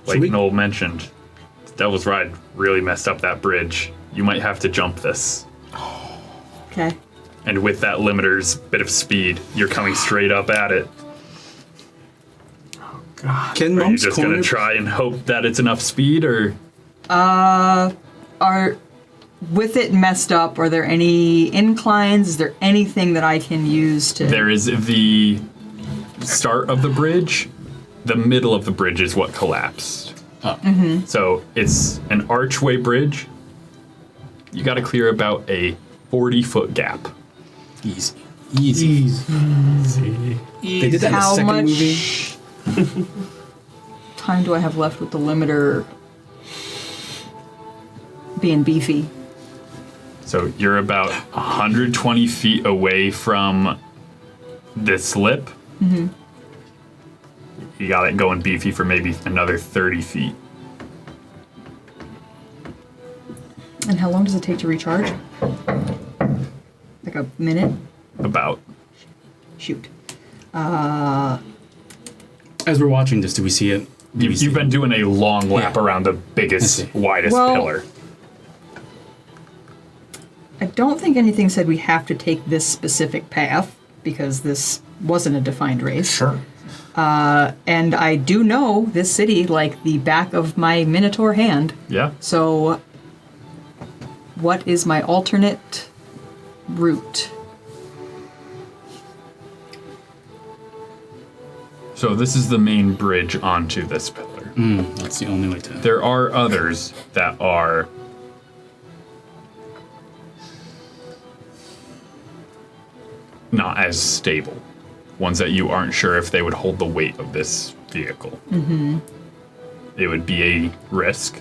like Noel mentioned, Devil's Ride really messed up that bridge. You might have to jump this. Okay. And with that limiter's bit of speed, you're coming straight up at it. Can Are you Mom's just corner? gonna try and hope that it's enough speed, or Are with it messed up, are there any inclines? Is there anything that I can use to there is the start of the bridge, the middle of the bridge is what collapsed. So it's an archway bridge. You gotta clear about a 40-foot gap. Easy. Easy. They did that in the How second much movie. time do I have left with the limiter being beefy? So you're about 120 feet away from this lip. Mm-hmm. You got it going beefy for maybe another 30 feet. And how long does it take to recharge? Like a minute? About. Shoot. As we're watching this, do we see it? You've been doing a long lap around the biggest, widest pillar. I don't think anything said we have to take this specific path, because this wasn't a defined race. Sure. And I do know this city like the back of my Minotaur hand. Yeah. So, what is my alternate route? So this is the main bridge onto this pillar. That's the only way to. There are others that are not as stable. Ones that you aren't sure if they would hold the weight of this vehicle. Mm-hmm. It would be a risk.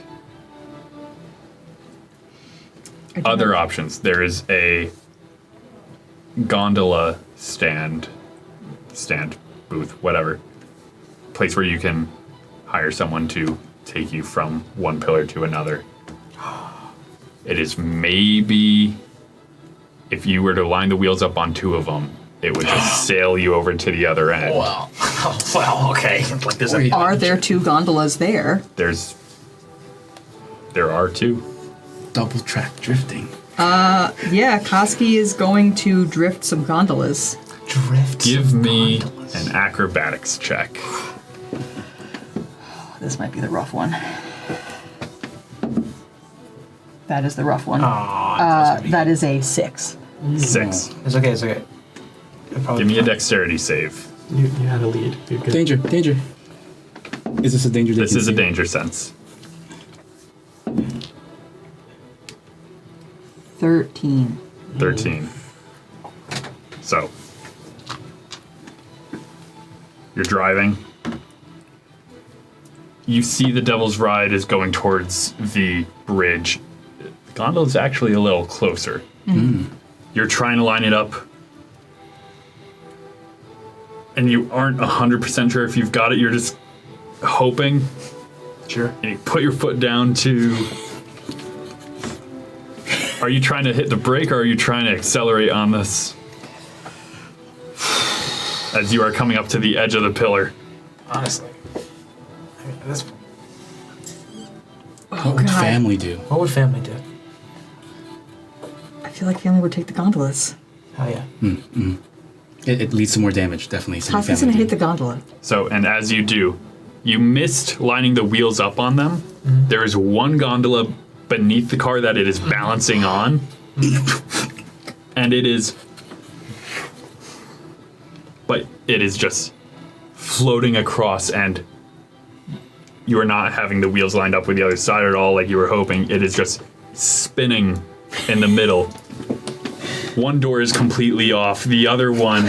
Other options. There is a gondola stand, booth, whatever. Place where you can hire someone to take you from one pillar to another. It is maybe, if you were to line the wheels up on two of them, it would just sail you over to the other end. Well, okay. Like there's Are there two gondolas there? There are two. Double track drifting. Yeah, Koski is going to drift some gondolas. Give me an acrobatics check. This might be the rough one. That is the rough one. That is a 6. 6. It's okay, it's okay. Give me a dexterity save. You had a lead. You're good. Danger. Is this a danger? This is a danger sense. 13. 13. So, you're driving. You see the Devil's Ride is going towards the bridge. The gondola is actually a little closer. You're trying to line it up, and you aren't 100% sure if you've got it. You're just hoping. Sure. And you put your foot down to... Are you trying to hit the brake, or are you trying to accelerate on this? As you are coming up to the edge of the pillar. Honestly. I mean, this, What would family do? what would family do? I feel like family would take the gondolas. Hell yeah. It leads to more damage, definitely. So Koski's gonna hit the gondola. So, and as you do, you missed lining the wheels up on them. There is one gondola beneath the car that it is balancing on. And it is... But it is just floating across, and you are not having the wheels lined up with the other side at all like you were hoping. It is just spinning in the middle. One door is completely off. The other one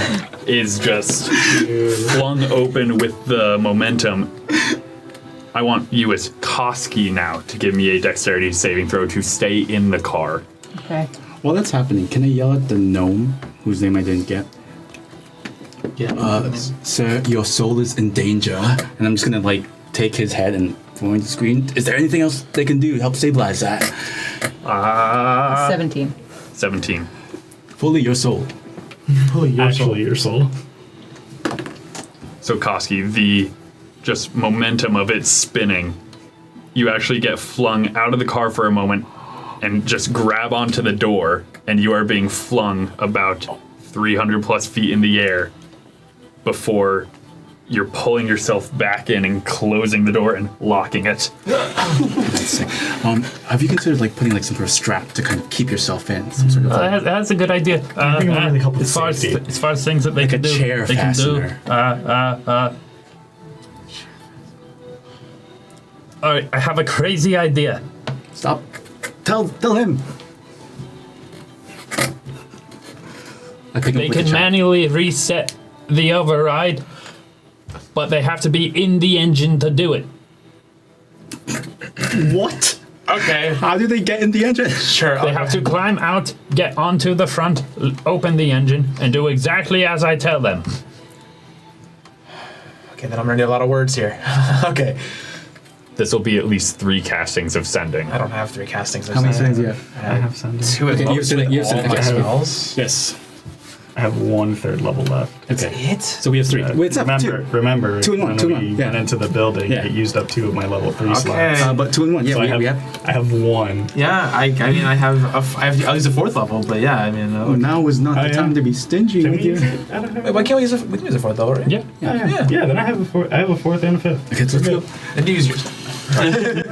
is just flung open with the momentum. I want you as Koski now to give me a dexterity saving throw to stay in the car. Okay. While that's happening, can I yell at the gnome, whose name I didn't get? Yeah. Sir, your soul is in danger. And I'm just gonna like take his head and point the screen. Is there anything else they can do to help stabilize that? 17. 17. Fully your soul. Actually, your soul. So Koski, the just momentum of it spinning, you actually get flung out of the car for a moment and just grab onto the door, and you are being flung about 300 plus feet in the air before you're pulling yourself back in and closing the door and locking it. That's sick. Have you considered like putting like some sort of strap to kind of keep yourself in? Some sort of like, That's a good idea. I think it would really help with as far safety. as far as things that they like can a do, chair they fastener. can do. All right, I have a crazy idea. Stop. Tell him. I pick They up with can the manually reset the override, but they have to be in the engine to do it. What? Okay. How do they get in the engine? Sure. They have to climb out, get onto the front, open the engine, and do exactly as I tell them. Okay, then I'm gonna need a lot of words here. Okay. This will be at least 3 castings of sending. I don't have 3 castings. How many things do you have? I have sending. 2 at Okay, most you have with sending, all my okay. spells. Yes. I have 1 third level left. Okay. It? So we have 3. Wait, it's up Remember, 2. remember, 2 and 1, when 2 and we 1, yeah. went into the building, Yeah. it used up 2 of my level 3 Okay. slots. But 2 and 1. Yeah, So we I have. have 1. Yeah, I mean, I'll use a 4th level, but yeah, I mean, Oh, now is not Oh, the yeah. time to be stingy Can with we use you. it? I don't know. Wait, why can't we use we can use a 4th level, right? Yeah. Yeah, then I have a 4th and a 5th. Okay, let's go. Then use yours.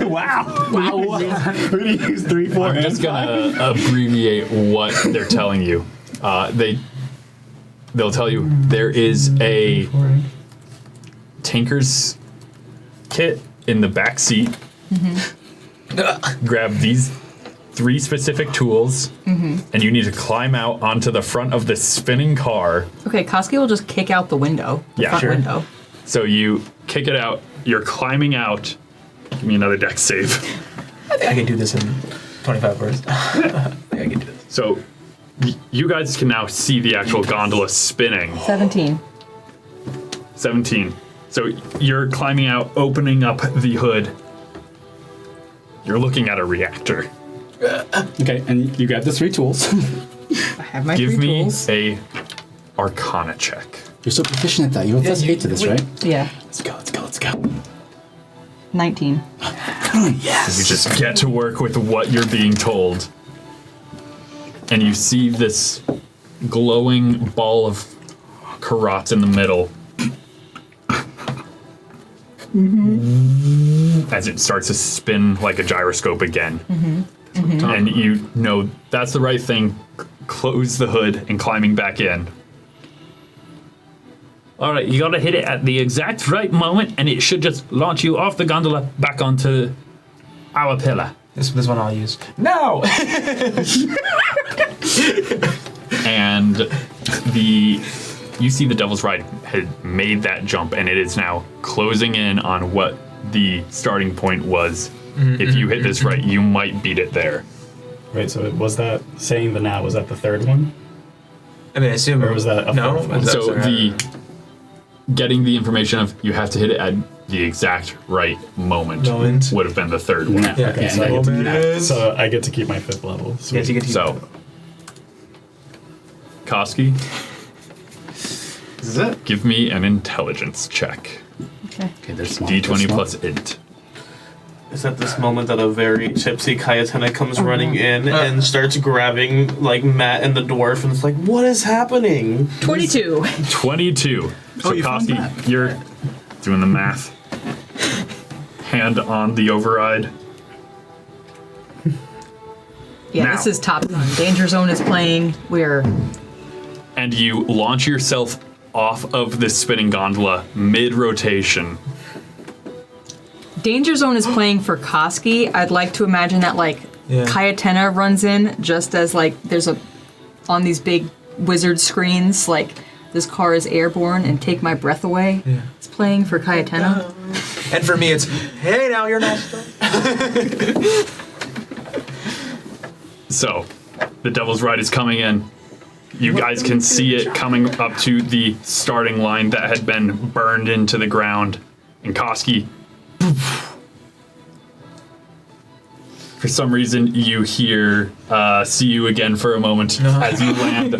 Wow. We're gonna use 3, 4, I'm and just 5. gonna abbreviate what they're telling you. They'll tell you there is a Tinker's kit in the back seat. Grab these 3 specific tools, and you need to climb out onto the front of this spinning car. Okay, Koski will just kick out the window. The Yeah, front sure. window. So you kick it out. You're climbing out. Give me another dex save. I think I can do this in 25 words. I think I can do this. So you guys can now see the actual gondola spinning. 17. 17. So you're climbing out, opening up the hood. You're looking at a reactor. Okay, and you grab the 3 tools. I have my Give 3 me tools. a Arcana check. You're so proficient at that. You have plus 8 to this, right? Yeah, Let's go, let's go, let's go. 19. You just get to work with what you're being told. And you see this glowing ball of karats in the middle. As it starts to spin like a gyroscope again. And you know that's the right thing. Close the hood and climbing back in. All right, you gotta hit it at the exact right moment, and it should just launch you off the gondola back onto our pillar. This one I'll use. No! And you see the Devil's Ride had made that jump, and it is now closing in on what the starting point was. If you hit this right, you might beat it there. Wait, so was that saying the now, was that the 3rd one? I mean, I assume. Or was that a no? 4th one? That's So all right. getting the information of you have to hit it at the exact right moment would have been the 3rd one. Yeah. Yeah. Okay, And so I, then get to Moment. keep, so I get to keep my 5th level. Yes, Sweet. you get to So, Koski, this is it. give me an intelligence check. Okay. Okay, there's small. D20 there's small. plus int. It's at this moment that a very tipsy Cayatana comes running in and starts grabbing like Matt and the dwarf, and it's like, what is happening? 22. 22. So you found Koski, that. you're doing the math. Hand on the override. Yeah, Now. this is top gun. Danger Zone is playing. We're And you launch yourself off of this spinning gondola mid-rotation. Danger Zone is playing for Koski. I'd like to imagine that like Yeah. Cayatana runs in just as like there's a on these big wizard screens like this car is airborne and take my breath away. Yeah. It's playing for Cayatana. And for me, it's, hey, now you're not. So, the Devil's Ride is coming in. You guys can see it coming up to the starting line that had been burned into the ground. And Koski, for some reason, you hear "see you again" for a moment as you land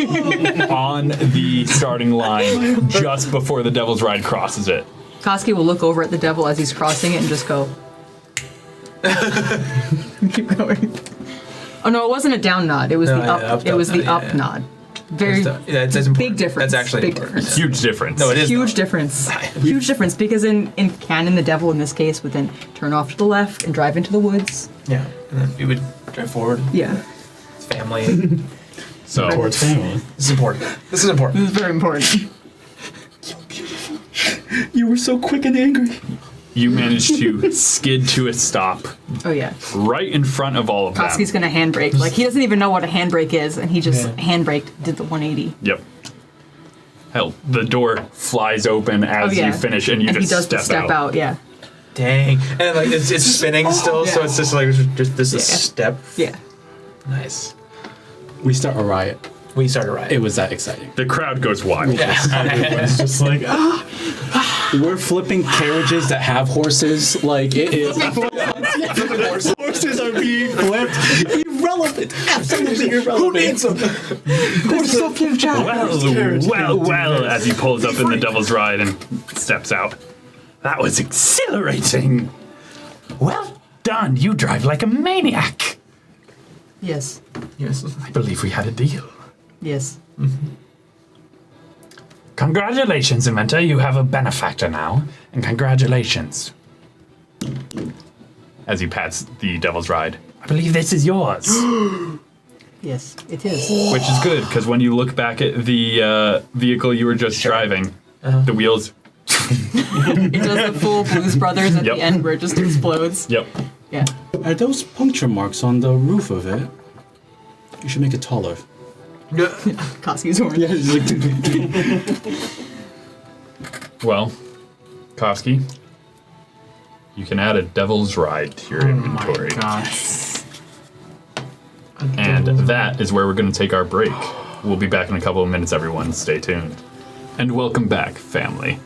on the starting line just before the Devil's Ride crosses it. Koski will look over at the devil as he's crossing it and just go. Keep going. Oh no, it wasn't a down nod. It was No, the yeah, up. up, It was up, the yeah, up yeah. nod. Very Yeah, it's important. big difference. That's actually big important. difference. Huge difference. No, it is. Huge difference. Huge difference because in canon, the devil in this case would then turn off to the left and drive into the woods. Yeah. And then we would drive forward. Yeah, It's family. So, Towards family. This is important. This is important. this is very important. You were so quick and angry. you manage to skid to a stop Oh yeah. right in front of all of them. Koski's gonna handbrake. Like he doesn't even know what a handbrake is, and he just handbraked, did the 180. Yep. Hell, the door flies open as Oh yeah. you finish, and you and just he does the step out. Yeah. Dang. And like it's spinning still, so it's just like just this is step. Yeah. Nice. We start a riot. We started right. It was that exciting. The crowd goes wild. Everyone's just like, We're flipping carriages that have horses. Like, it is. Horses are being flipped. Irrelevant. Absolutely irrelevant. Who needs them? Horses don't give jobs. Well, as he pulls up in the Devil's Ride and steps out. That was exhilarating. Well done. You drive like a maniac. Yes. Yes. I believe we had a deal. Yes. Congratulations, Inventor. You have a benefactor now. And congratulations. As he pats the Devil's Ride. I believe this is yours. Yes, it is. Which is good, because when you look back at the vehicle you were just driving, the wheels... It does the full Blues Brothers at Yep. the end where it just explodes. Yep. Yeah. Are those puncture marks on the roof of it? You should make it taller. Koski's horn. Well, Koski, you can add a Devil's Ride to your inventory. And that is where we're going to take our break. We'll be back in a couple of minutes, everyone. Stay tuned. And welcome back, family.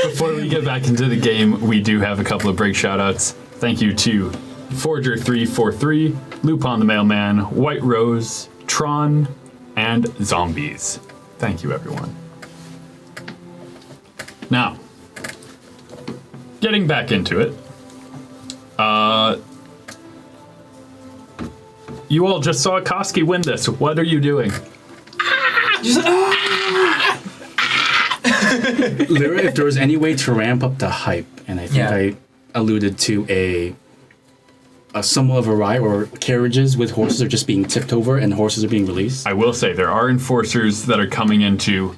Before we get back into the game, we do have a couple of break shoutouts. Thank you to Forger343, Lupin the Mailman, White Rose, Tron, and Zombies. Thank you, everyone. Now, getting back into it. You all just saw Koski win this. What are you doing? Lyra, if there was any way to ramp up the hype, and I think I alluded to a somewhat of a riot or carriages with horses are just being tipped over and horses are being released. I will say there are enforcers that are coming in to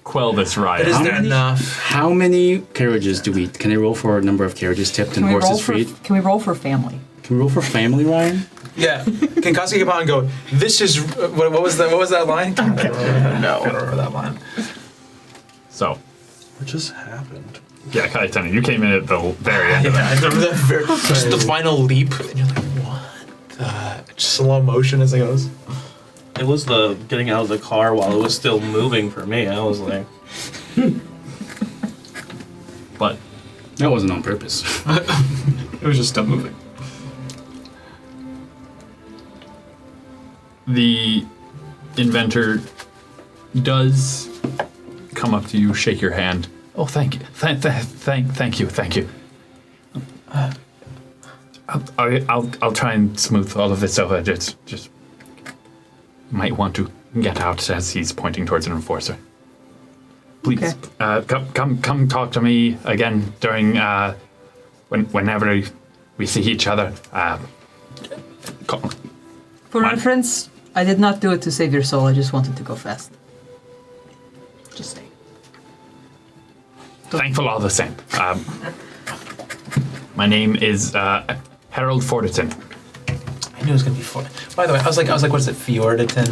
quell this riot. But is there enough? How many carriages can I roll for a number of carriages tipped and horses freed? Can we roll for family? Can we roll for family, Ryan? Yeah. Can Koski come out and go, this is... What was that line? I can't remember that line. So, What just happened? yeah, Cayatana, you came in at the very end of Yeah, that. just the final leap, and you're like, what? Just slow motion as it goes. It was the getting out of the car while it was still moving for me. I was like, But That wasn't on purpose. It was just still moving. the Inventor does come up to you, shake your hand. Oh, thank you. Thank you. I'll try and smooth all of this over. Just might want to get out as he's pointing towards an enforcer. Please, come talk to me again during whenever we see each other. For reference, I did not do it to save your soul. I just wanted to go fast. Just saying. Thankful all the same. My name is Harold Fortiton. I knew it was gonna be fun. By the way, I was like, what is it? Fjorditon,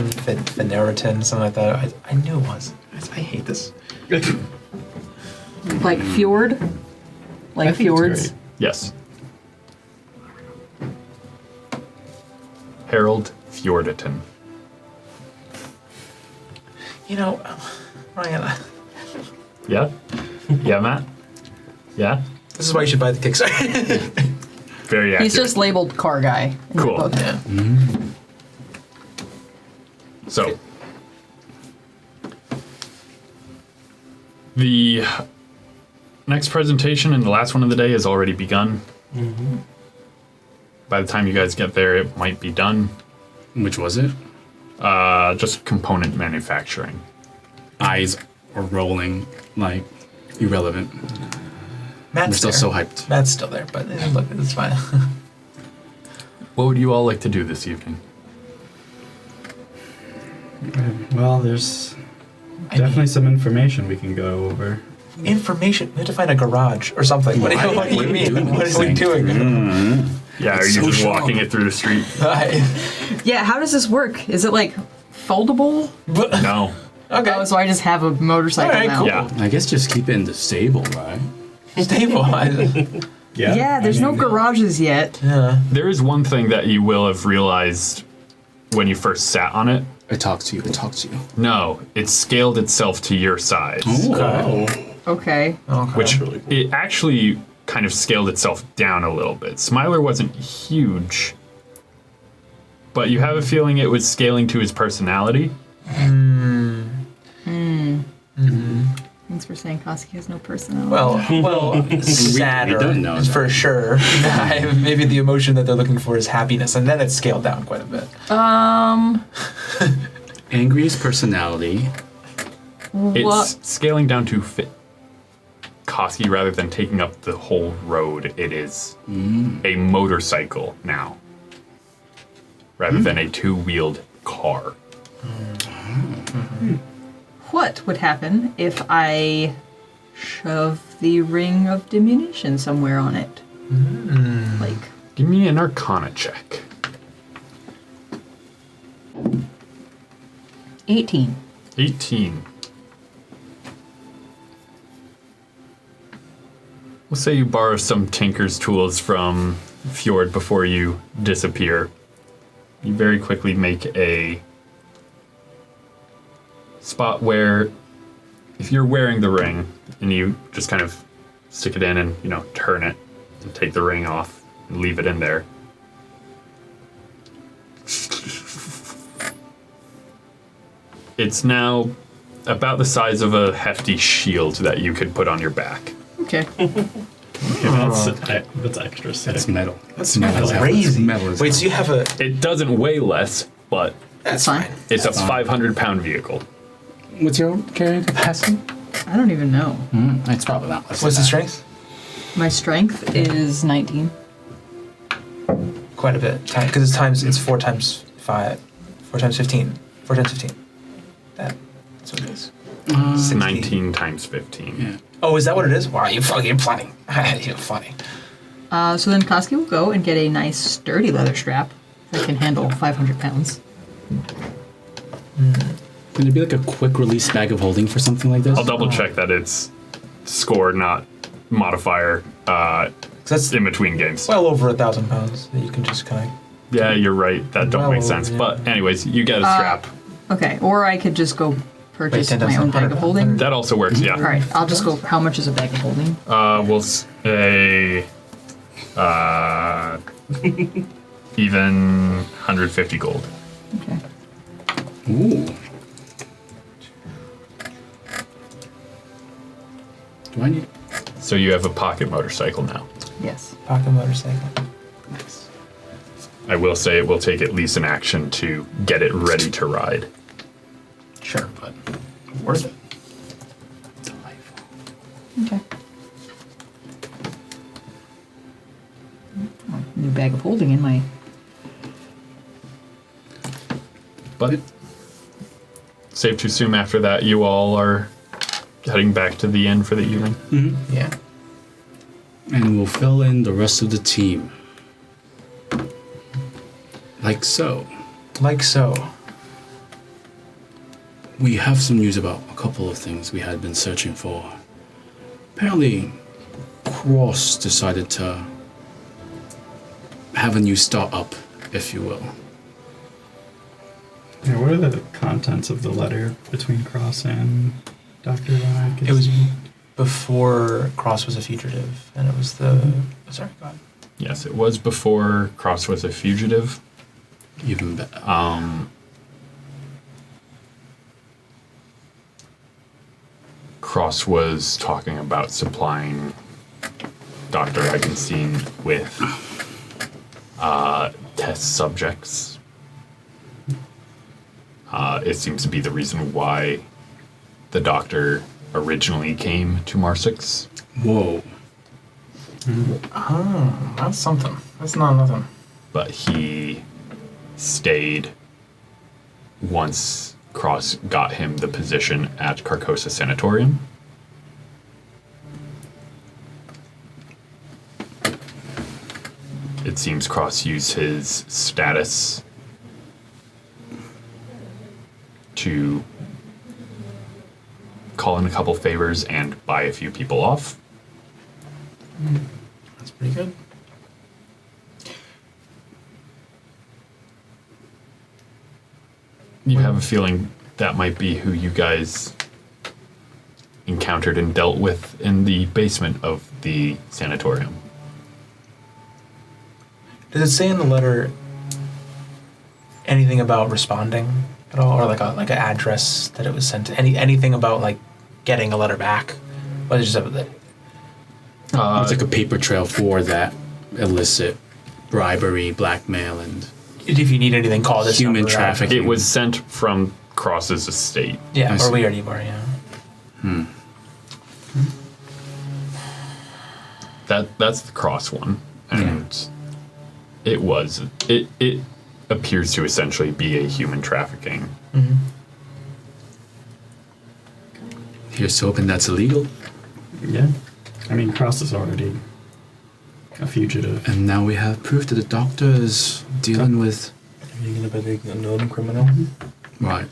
Veneriton, something like that. I knew it was. I hate this. Like fjord? Like fjords? Yes. Harold Fjorditon. You know, Ryan, Yeah? Yeah, Matt? Yeah? this is why you should buy the Kickstarter. Very accurate. He's just labeled car guy. in the Cool. book. Yeah. So, the next presentation and the last one of the day has already begun. By the time you guys get there, it might be done. Which was it? Just component manufacturing. Eyes are rolling like irrelevant. Matt's We're still there. so hyped. Matt's still there, but look, it's fine. What would you all like to do this evening? well, there's definitely some information we can go over. Information. We have to find a garage or something. What do you mean? What are we doing? Yeah, are you just walking it through the street? Yeah, how does this work? Is it like foldable? No. Okay. Oh, so I just have a motorcycle Alright, now. cool. Yeah. I guess just keep it in the stable, right? stable. Yeah, there's no garages yet. Yeah. There is one thing that you will have realized when you first sat on it. It talks to you. It talks to you. No, it scaled itself to your size. Okay. Which it actually kind of scaled itself down a little bit. Smiler wasn't huge, but you have a feeling it was scaling to his personality. Thanks for saying Koski has no personality. Well, sadder don't know that. for sure. Maybe the emotion that they're looking for is happiness, and then it's scaled down quite a bit. Angry's personality. It's What? scaling down to fit Koski rather than taking up the whole road. It is a motorcycle now, rather than a two-wheeled car. What would happen if I shove the ring of diminution somewhere on it? Like, Give me an Arcana check. 18. 18. We'll say you borrow some tinker's tools from Fjord before you disappear. You very quickly make a spot where if you're wearing the ring and you just kind of stick it in and, turn it and take the ring off and leave it in there. It's now about the size of a hefty shield that you could put on your back. Okay. That's extra sick. That's metal. That's metal. crazy. Metal is Wait, so you have a... It doesn't weigh less, but That's fine. fine. it's a 500-pound vehicle. What's your carrying capacity? I don't even know. It's probably not less. What's the than strength? My strength is 19. Quite a bit. Because it's 4 times 5. 4 times 15. 4 times 15. That's what it is. 60. 19 times 15. Yeah. Oh, is that what it is? Wow, you're funny. You're funny. So then Koski will go and get a nice sturdy leather strap that can handle 500 pounds. Can there be like a quick release bag of holding for something like this? I'll double check that it's score, not modifier, That's in between games. well over 1,000 pounds that you can just kind of... Yeah, you're right. That don't Well, make sense. yeah. But anyways, you get a strap. Okay, or I could just go purchase Wait, 10 my own bag of holding. That also works, yeah. All right, I'll just go. How much is a bag of holding? We'll say even 150 gold. Okay. Ooh. Do I need? So you have a pocket motorcycle now. Yes. Pocket motorcycle. Nice. I will say it will take at least an action to get it ready to ride. Sure, but worth it. Delightful. Okay. Oh, new bag of holding in my. But safe to assume after that you all are heading back to the inn for the evening. Yeah. And we'll fill in the rest of the team. Like so. Like so. We have some news about a couple of things we had been searching for. Apparently, Cross decided to have a new startup, if you will. Yeah, what are the contents of the letter between Cross and Dr. Vanek? It was before Cross was a fugitive, and it was the... Sorry, go ahead. Yes, it was before Cross was a fugitive. Even better. Cross was talking about supplying Dr. Eigenstein with test subjects. It seems to be the reason why the doctor originally came to Marsix. Whoa. Oh, that's something. That's not nothing. But he stayed once Cross got him the position at Carcosa Sanatorium. It seems Cross used his status to call in a couple favors and buy a few people off. That's pretty good. You have a feeling that might be who you guys encountered and dealt with in the basement of the sanatorium. Does it say in the letter anything about responding at all, or like an address that it was sent to? Anything about like getting a letter back? Or is it just It's like a paper trail for that illicit bribery, blackmail, and if you need anything, call this human number, trafficking. It was sent from Cross's estate. Yeah, I or see. we already were. Yeah. That's the Cross one, and it appears to essentially be a human trafficking. Here's hoping that's illegal. Yeah. I mean, Cross is already a fugitive. And now we have proof that the doctor is dealing with. Are you gonna be a known criminal? Right.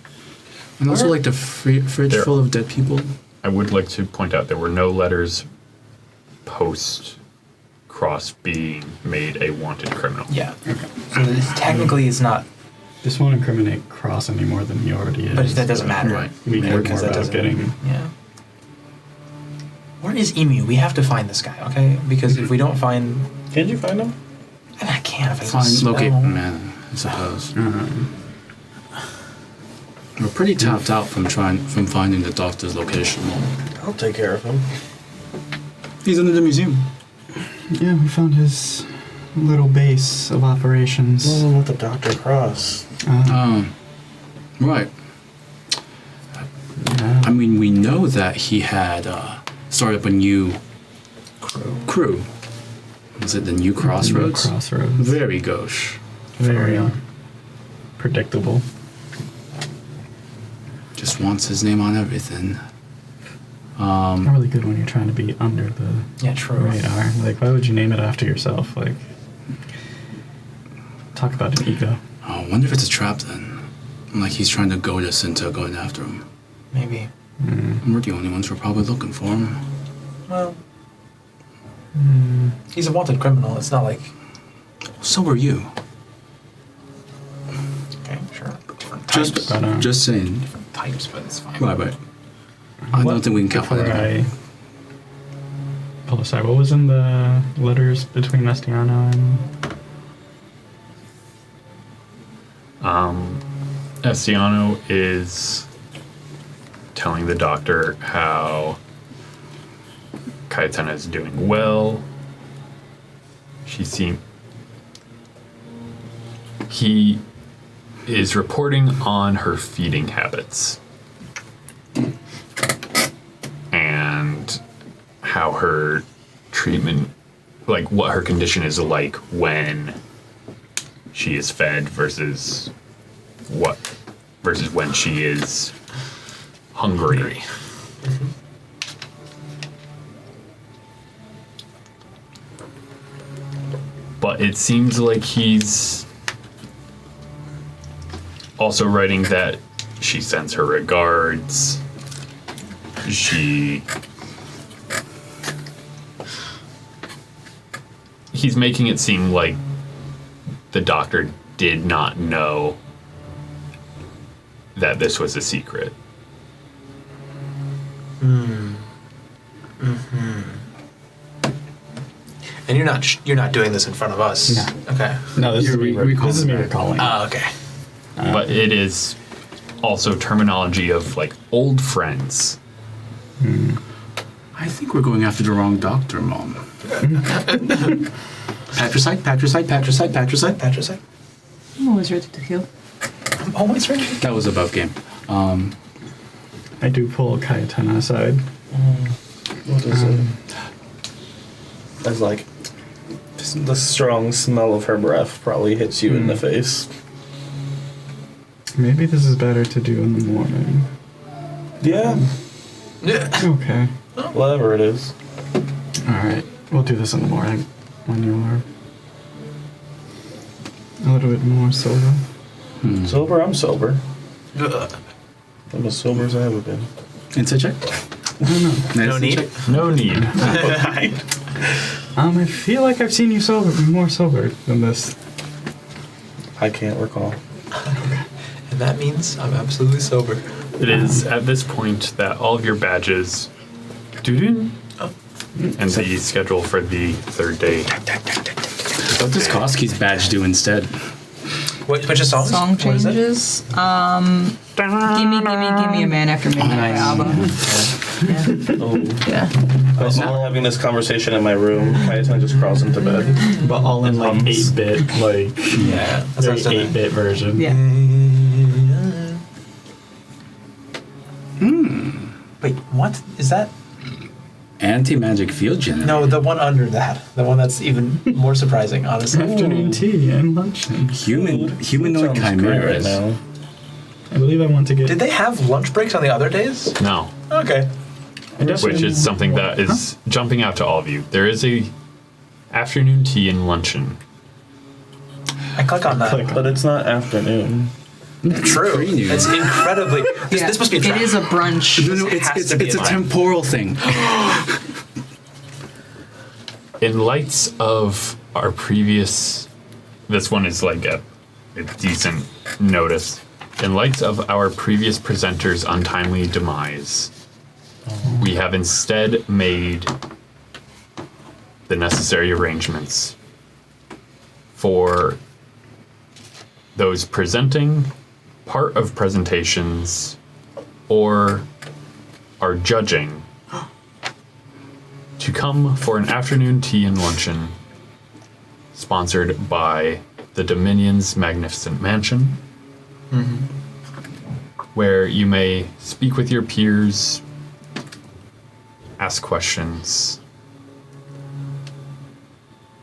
And also, like, the fridge There- full of dead people. I would like to point out there were no letters post Cross being made a wanted criminal. Yeah. So this technically is not, This won't incriminate Cross any more than he already is. but that doesn't matter. Right. We Yeah, care because more that about doesn't- getting. Yeah. Where is Emu? We have to find this guy, okay? Because if we don't find, Can't you find him? I can't. If I Find, locate, spell. man, I suppose. We're pretty tapped out from finding the doctor's location. I'll take care of him. He's under the museum. Yeah, we found his little base of operations. Well, with the Dr. Cross. Right. I mean, we know that he had started up a new crew. Was it the New Crossroads? Crossroads. Very gauche. Very predictable. Just wants his name on everything. Not really good when you're trying to be under the Yeah, true. radar. Like, why would you name it after yourself? Like, talk about an ego. Oh, I wonder if it's a trap then. Like he's trying to goad us into going after him. Maybe. And we're the only ones who are probably looking for him. Well, he's a wanted criminal. It's not like, So are you. okay, sure. Different types. Just saying. Different types, but it's fine. Right. I don't think we can count Before that. I pull aside, what was in the letters between Mestiano and... Asano is telling the doctor how Cayatana is doing well. He is reporting on her feeding habits and how her treatment, like what her condition is like when she is fed versus when she is hungry. But it seems like he's also writing that she sends her regards. He's making it seem like the doctor did not know that this was a secret. And you're not doing this in front of us. No. Okay. No, this is me recalling that. recalling. Oh, okay. But it is also terminology of like old friends. I think we're going after the wrong doctor, Mom. Patricide, patricide, patricide, patricide. Patricide. I'm always ready to kill. I'm always ready. That was above game. I do pull Cayatana aside. What is it? It's like the strong smell of her breath probably hits you in the face. Maybe this is better to do in the morning. Yeah, Okay. whatever it is. Alright. We'll do this in the morning when you're a little bit more sober. Sober, I'm sober. I'm as sober as I ever been. Inside check? I don't know. No need. No need. I feel like I've seen you more sober than this. I can't recall. And that means I'm absolutely sober. It is at this point that all of your badges and the schedule for the third day. What does Koski's badge do instead? Which is songs? Song What is it? changes. Gimme a man after midnight, ABBA. Oh. Yeah. While we're having this conversation in my room, Cayatana just crawls into bed. But all in like 8-bit, like Yeah. That's very what I was 8-bit version. Yeah. Wait, what? Is that? Anti-magic field generator. No, the one under that. The one that's even more surprising, honestly. Afternoon tea and luncheon. Humanoid Sounds great right chimeras. now. I believe I want to get. Did they have lunch breaks on the other days? No, Okay. which is something that is jumping out to all of you. There is a afternoon tea and luncheon. I click on that. Click. But it's not afternoon. True. Pre-noon. It's incredibly. This must be a trap. It is a brunch. No, It has to be it's a in line. temporal thing. In lights of our previous, this one is like a decent notice. In lights of our previous presenter's untimely demise, we have instead made the necessary arrangements for those presenting part of presentations or are judging to come for an afternoon tea and luncheon sponsored by the Dominion's Magnificent Mansion, where you may speak with your peers, ask questions,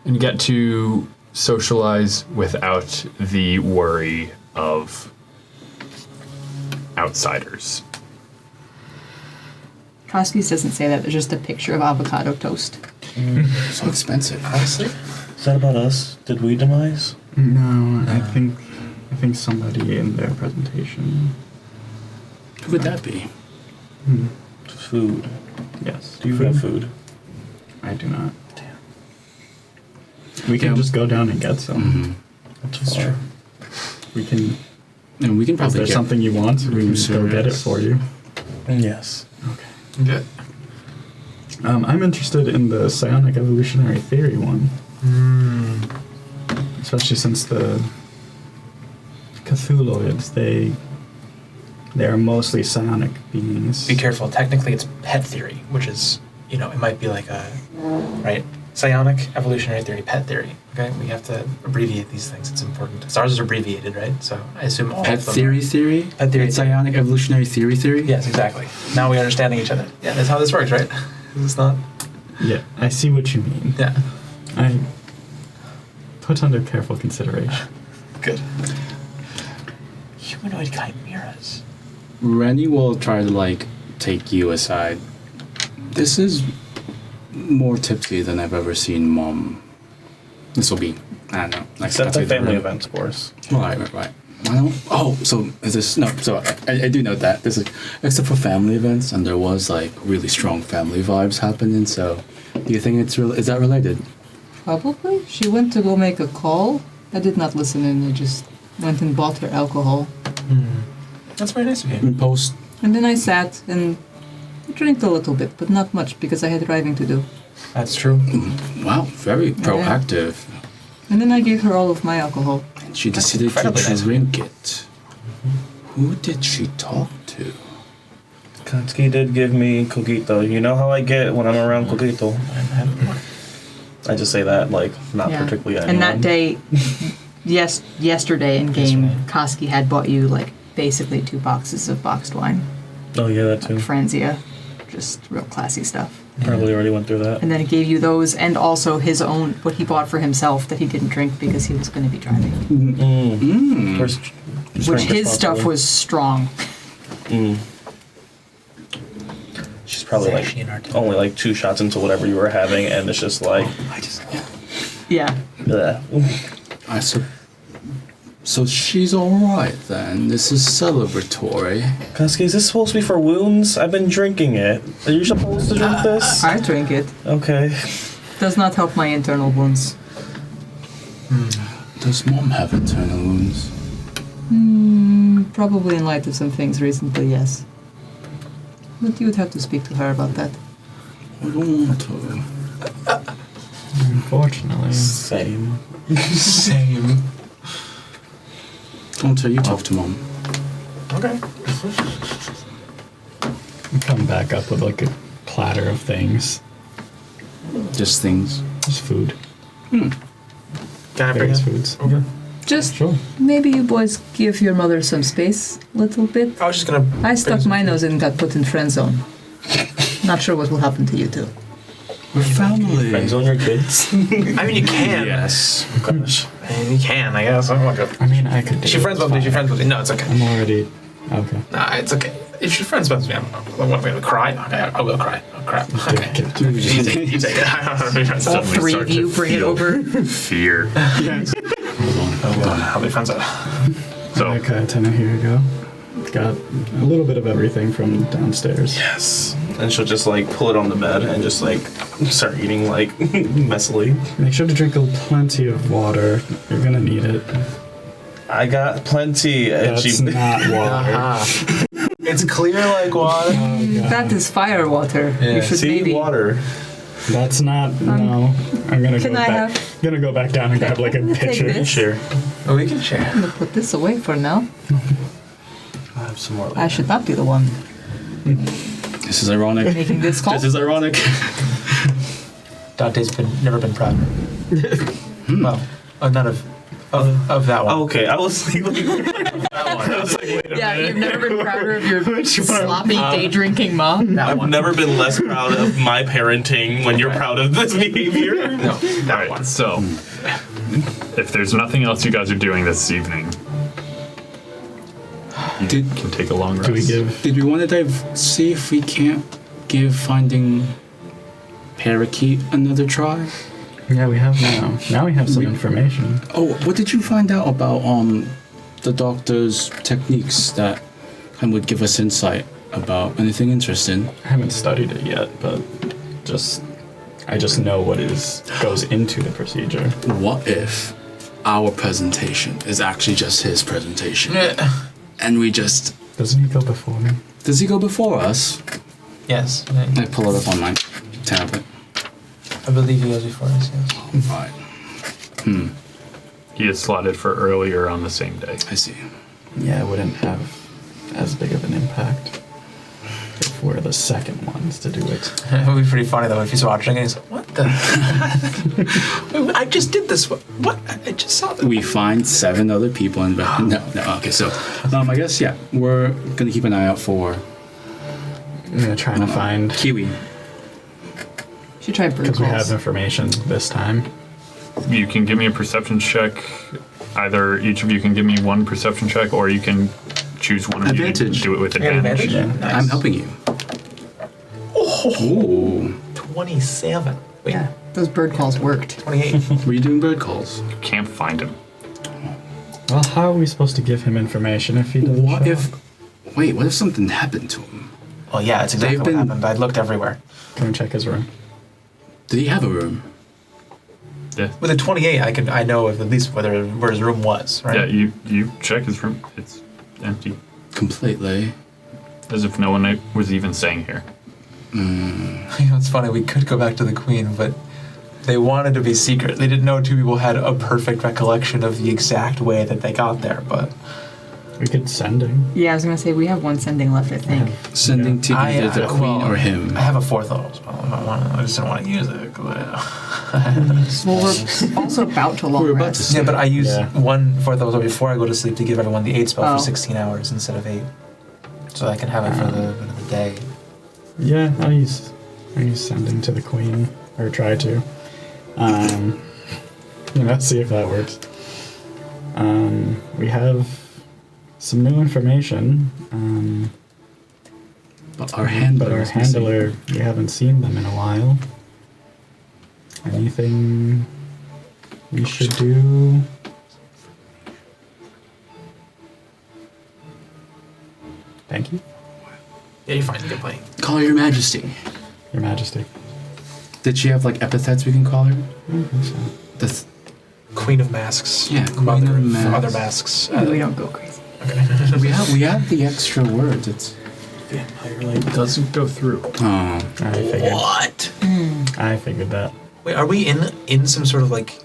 and get to socialize without the worry of outsiders. Koski's doesn't say that. There's just a picture of avocado toast. So expensive. Honestly? Is that about us? Did we demise? No, I think somebody in their presentation. Who would that be? Food. Yes. Do you have food? I do not. We can just go down and get some. That's far. We can. And we can If probably there's get something you want, we can just go get it for you. Yes. Okay. I'm interested in the psionic evolutionary theory one. Especially since the Cthulhuids, they are mostly psionic beings. Be careful. Technically, it's pet theory, which is, it might be like a, right? Psionic evolutionary theory, pet theory. Okay, we have to abbreviate these things. It's important. Ours is abbreviated, right? So I assume all pet of them theory are- theory? Pet theory. Psionic evolutionary theory? Yes, exactly. Now we're understanding each other. Yeah, that's how this works, right? Is this not? Yeah, I see what you mean. Yeah. I put under careful consideration. Good. Humanoid chimeras. Rennie will try to take you aside. This is more tipsy than I've ever seen Mom. This will be, I don't know. Except the family events, of course. Right. I don't. Oh, so is this no? So I do note that this is except for family events, and there was really strong family vibes happening. So, do you think is that related? Probably. She went to go make a call. I did not listen in. I just went and bought her alcohol. That's very nice of you. In post. And then I sat and drank a little bit, but not much because I had driving to do. That's true. Wow, very proactive. And then I gave her all of my alcohol. And she decided to incredibly nice of you. drink it. Who did she talk to? Katsuki did give me Coquito. You know how I get when I'm around Coquito. I just say that, not particularly anyone. And that day, yesterday in game, Yesterday. Koski had bought you basically 2 boxes of boxed wine. Oh, yeah, that too. Franzia. Just real classy stuff. Probably already went through that. And then it gave you those and also his own, what he bought for himself that he didn't drink because he was going to be driving. Which his stuff was strong. She's probably only 2 shots into whatever you were having, and it's just Yeah. bleh. So she's alright then. This is celebratory. Katsuki, is this supposed to be for wounds? I've been drinking it. Are you supposed to drink this? I drink it. Okay. Does not help my internal wounds. Does Mom have internal wounds? Probably in light of some things recently, yes. But you would have to speak to her about that. I don't want to. Unfortunately. Same. Same. Don't tell you talk to Mom. Okay. We come back up with like a platter of things. Just things. Just food. Can I bring Various it? foods. Yeah, Just sure. maybe you boys give your mother some space, little bit. I was just gonna. I stuck bring my some- nose in and got put in friend zone. Not sure what will happen to you two. We're family. Friends on your kids. I mean, you can. Yes. Gosh. I mean, you can. I guess. I'm like a. I mean, I could. She friends with me. She friends with me. No, it's okay. I'm already. Okay. Nah, it's okay. If she friends with me, I'm gonna cry. Okay, I will cry. I'll cry. Okay. You take it. All Suddenly three start of you to bring it feel over. Fear. I'll be friends with her. So, Okay, Tenna, here you go. Got a little bit of everything from downstairs. Yes. And she'll just like pull it on the bed and just like start eating like messily. Make sure to drink plenty of water. You're gonna need it. I got plenty. And That's she not water. Uh-huh. It's clear like water. That is fire water. Yeah. You should see maybe. water. That's not. No. I'm gonna Can go I back. have- Gonna go back down and grab like a Take pitcher. this. Sure. Oh, we can share. I'm gonna put this away for now. I have some more. I should not be the one This is ironic. making this call. This is ironic. Dante's never been proud. Well, none of that one. Oh, okay, I was like, Yeah, you've never been prouder of your sloppy day drinking mom. That I've one. never been less proud of my parenting when you're proud of this behavior. No, that alright, one. so if there's nothing else you guys are doing this evening, you Did- can take a long rest. Do we give? Did we want to see if we can't give finding Parakeet another try? Yeah, we have now. Now we have some information. Oh, what did you find out about the doctor's techniques that would give us insight about anything interesting? I haven't studied it yet, but I just know what goes into the procedure. What if our presentation is actually just his presentation? Yeah. And we just... Doesn't he go before me? Does he go before us? Yes, I pull it up on my tablet. I believe he goes before us. Yes. Right. He is slotted for earlier on the same day. I see. Yeah, it wouldn't have as big of an impact if we're the second ones to do it. It would be pretty funny though if he's watching and he's like, "What the? Wait, I just did this. What? I just saw that." We find 7 other people in... No. Okay, so... I guess, yeah, we're going to keep an eye out for... I'm gonna try to find, Kiwi. Should try bird because we have calls. information this time. You can give me a perception check. Either each of you can give me one perception check, or you can choose one of Advantage. you to do it with You got advantage. advantage? Nice. I'm helping you. Ooh. 27. Wait, Yeah, those bird calls worked. 28. Were you doing bird calls? You can't find him. Well, how are we supposed to give him information if he doesn't What show if... up? Wait, what if something happened to him? Well, yeah, that's exactly They've what been- happened. I looked everywhere. Can we check his room? Did he have a room? Yeah. With a 28, I know of at least where his room was, right? Yeah, you check his room. It's empty. Completely. As if no one was even staying here. You know, it's funny. We could go back to the Queen, but they wanted to be secret. They didn't know 2 people had a perfect recollection of the exact way that they got there. But We could send him. Yeah, I was gonna say we have one sending left, I think. Sending to either the queen or him. I have a 4th of those. I just didn't want to use it. 'Cause Well, we're also about to long We're about rest. to yeah, but I use Yeah. 1/4 of those before I go to sleep to give everyone the 8 spell Oh. for 16 hours instead of 8, so I can have it for the day. Yeah, I'll use sending to the queen, or try to. See if that works. We have some new information, But our handler. but our is missing. handler, we haven't seen them in a while. Anything we should do? Thank you, Yeah, you're fine. You can play. Call your majesty. Your Majesty. Did she have like epithets we can call her? The Queen of Masks. Yeah, Queen Mother of Masks. Other masks. We don't go crazy. we have the extra words. It's It doesn't go through. oh. I figured. What? I figured that. Wait, are we in some sort of like?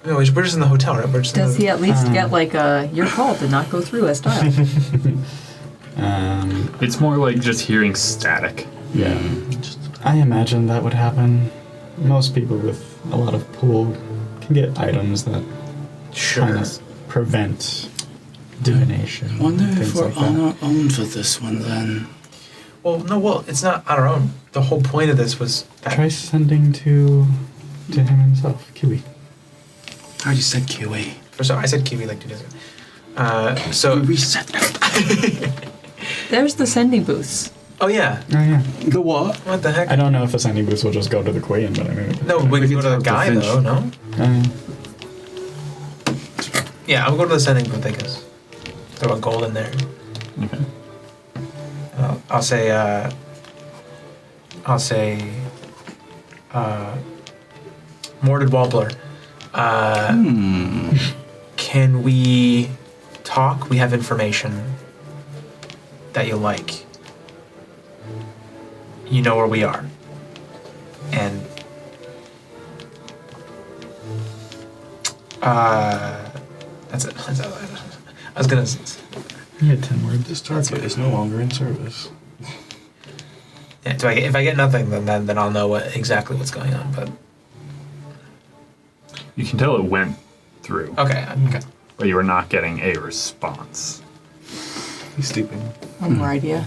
No, we're just in the hotel, right? We're just Does in he at least get like a your call did not go through as style? It's more like just hearing static. Yeah. I imagine that would happen. Most people with a lot of pool can get items that Sure. kind of prevent divination. Wonder if things we're like on that. our own for this one then. Well, it's not on our own. The whole point of this was that Try sending to him himself, Kiwi. I already said Kiwi. So I said Kiwi like 2 days ago. So We reset that. There's the sending booths. oh yeah, Oh yeah. The what? what the heck? I don't know if the sending booths will just go to the queen, but I mean. we can No, try. we can can go to the talk to guy Finch. though. No. Uh, Yeah, I'll go to the sending booth. I guess. Throw a gold in there. Okay. I'll say. Mordred Wobbler. Can we talk? We have information that you like. You know where we are. And that's it. I was gonna. he had 10 words. This target is no longer in service. Yeah. If I get nothing, then I'll know exactly what's going on. But You can tell it went through, okay. but you were not getting a response. He's sleeping. One more idea.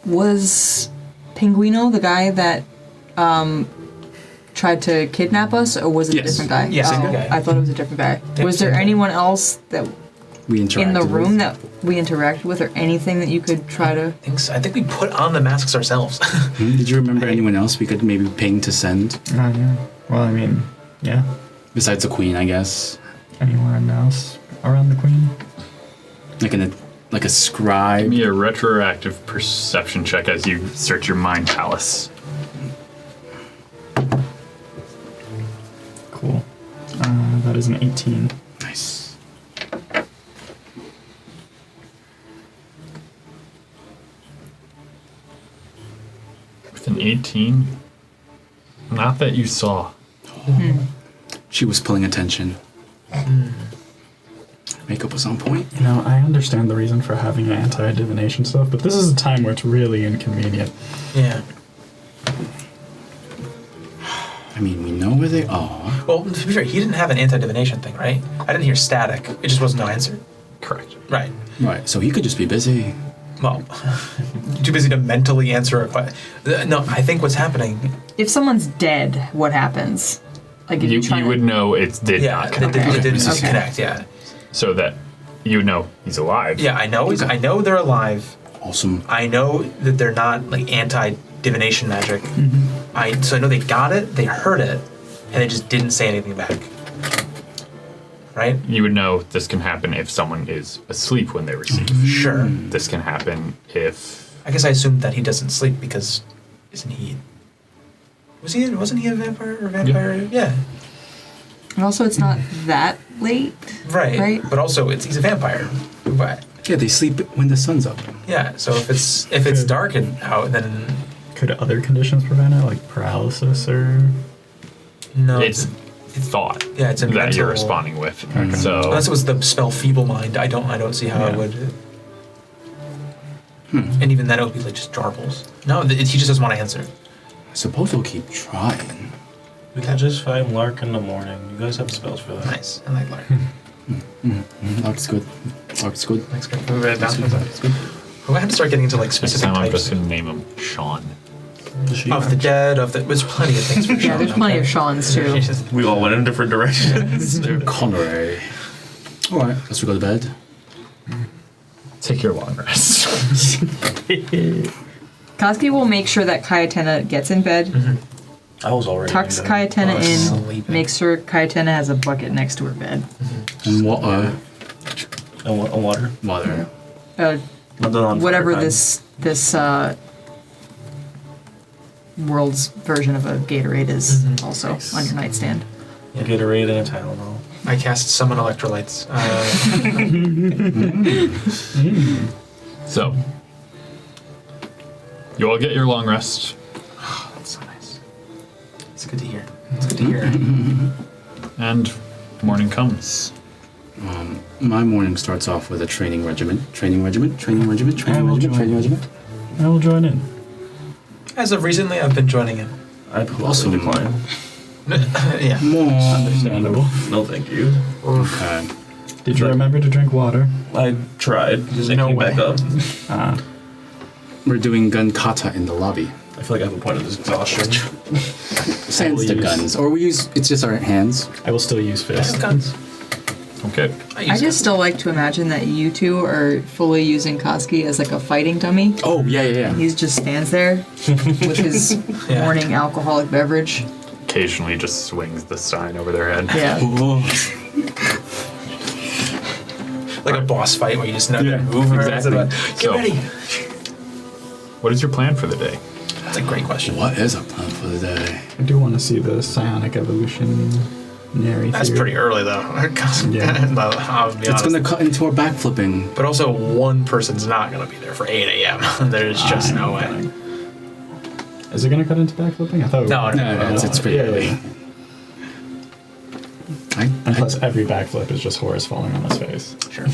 Was Pinguino the guy that tried to kidnap us, or was it Yes. a different guy? Yeah, same Oh, guy. I thought it was a different guy. Yeah, Was there same guy. anyone else that We interacted in the room with. that we interacted with, or anything that you could try to? I think we put on the masks ourselves. Did you remember anyone else we could maybe ping to send? Yeah. Well, I mean, yeah. Besides the queen, I guess. Anyone else around the queen? Like a scribe. Give me a retroactive perception check as you search your mind palace. Cool. That is an 18. Nice. With an 18, not that you saw. She was pulling attention. Makeup was on point. You know, I understand the reason for having anti-divination stuff, but this is a time where it's really inconvenient. Yeah. I mean, we know where they are. Well, to be fair, he didn't have an anti-divination thing, right? I didn't hear static. It just wasn't no answer. Correct. Right. Right, so he could just be busy. Well, too busy to mentally answer a question. No, I think what's happening. If someone's dead, what happens? Like if You, try you to- would know it did Yeah, not it connect. didn't Okay. connect. Yeah. So that you know he's alive. Yeah, I know. I know they're alive. Awesome. I know that they're not like anti-divination magic. So I know they got it, they heard it, and they just didn't say anything back. Right? You would know this can happen if someone is asleep when they receive. Sure. This can happen if I guess I assumed that he doesn't sleep because isn't he? Wasn't he a vampire or vampire? Yeah. And also, it's not that late. Right. Right. But also, he's a vampire. But Yeah, they sleep when the sun's up. yeah. So if it's dark and out, then Could other conditions prevent it, like paralysis or? no. it's thought yeah, it's a that mental, you're responding with. Unless So it was the spell Feeble Mind, I don't see how it Yeah. would. And even then, it would be like just jarbles. No, he just doesn't want to answer. I suppose we'll keep trying. We could just find Lark in the morning. You guys have spells for that. Nice. I like Lark. Lark's good. Lark's good. Thanks, good. Move it down. We're gonna have to start getting into like next specific time I'm types just gonna name him Sean. of the dead. There's plenty of things for Yeah, Sean, there's plenty okay? of Sean's too. Jesus. We all went in different directions. Connery. Alright, let's go to bed. Take your long rest. Kazuki will make sure that Cayatana gets in bed, I was already. tucks in bed. Cayatana in, sleeping. makes sure Cayatana has a bucket next to her bed. And water. And water. Water. Uh, Not the non-fire whatever kind. this world's version of a Gatorade is also on your nightstand. A Gatorade and a Tylenol. I cast summon electrolytes. So, you all get your long rest. That's so nice. It's good to hear. It's good to hear. And morning comes. My morning starts off with a training regimen. I will join in. As of recently, I've been joining in. I also decline. Yeah. Understandable. No, thank you. Okay. Did you remember to drink water? I tried. Just No came way. back up. We're doing gun kata in the lobby. I feel like I have a point of this exhaustion. Sans the guns. Or we use, it's just our hands. I will still use I have fist. guns. Okay. I just still like to imagine that you two are fully using Koski as like a fighting dummy. Oh, yeah. He just stands there with his Yeah. morning alcoholic beverage. Occasionally just swings the stein over their head. Yeah. Like a boss fight where you just know Yeah, to move. exactly. Get So- ready. What is your plan for the day? That's a great question. What is our plan for the day? I do want to see the psionic evolutionary That's theory. pretty early though. Yeah. No, I'll be It's honest. gonna cut into our backflipping. But also, one person's not going to be there for 8 a.m. There's just no way. Is it going to cut into backflipping? I thought it No, would. no. It's pretty early. And plus, every backflip is just Horus falling on his face. Sure.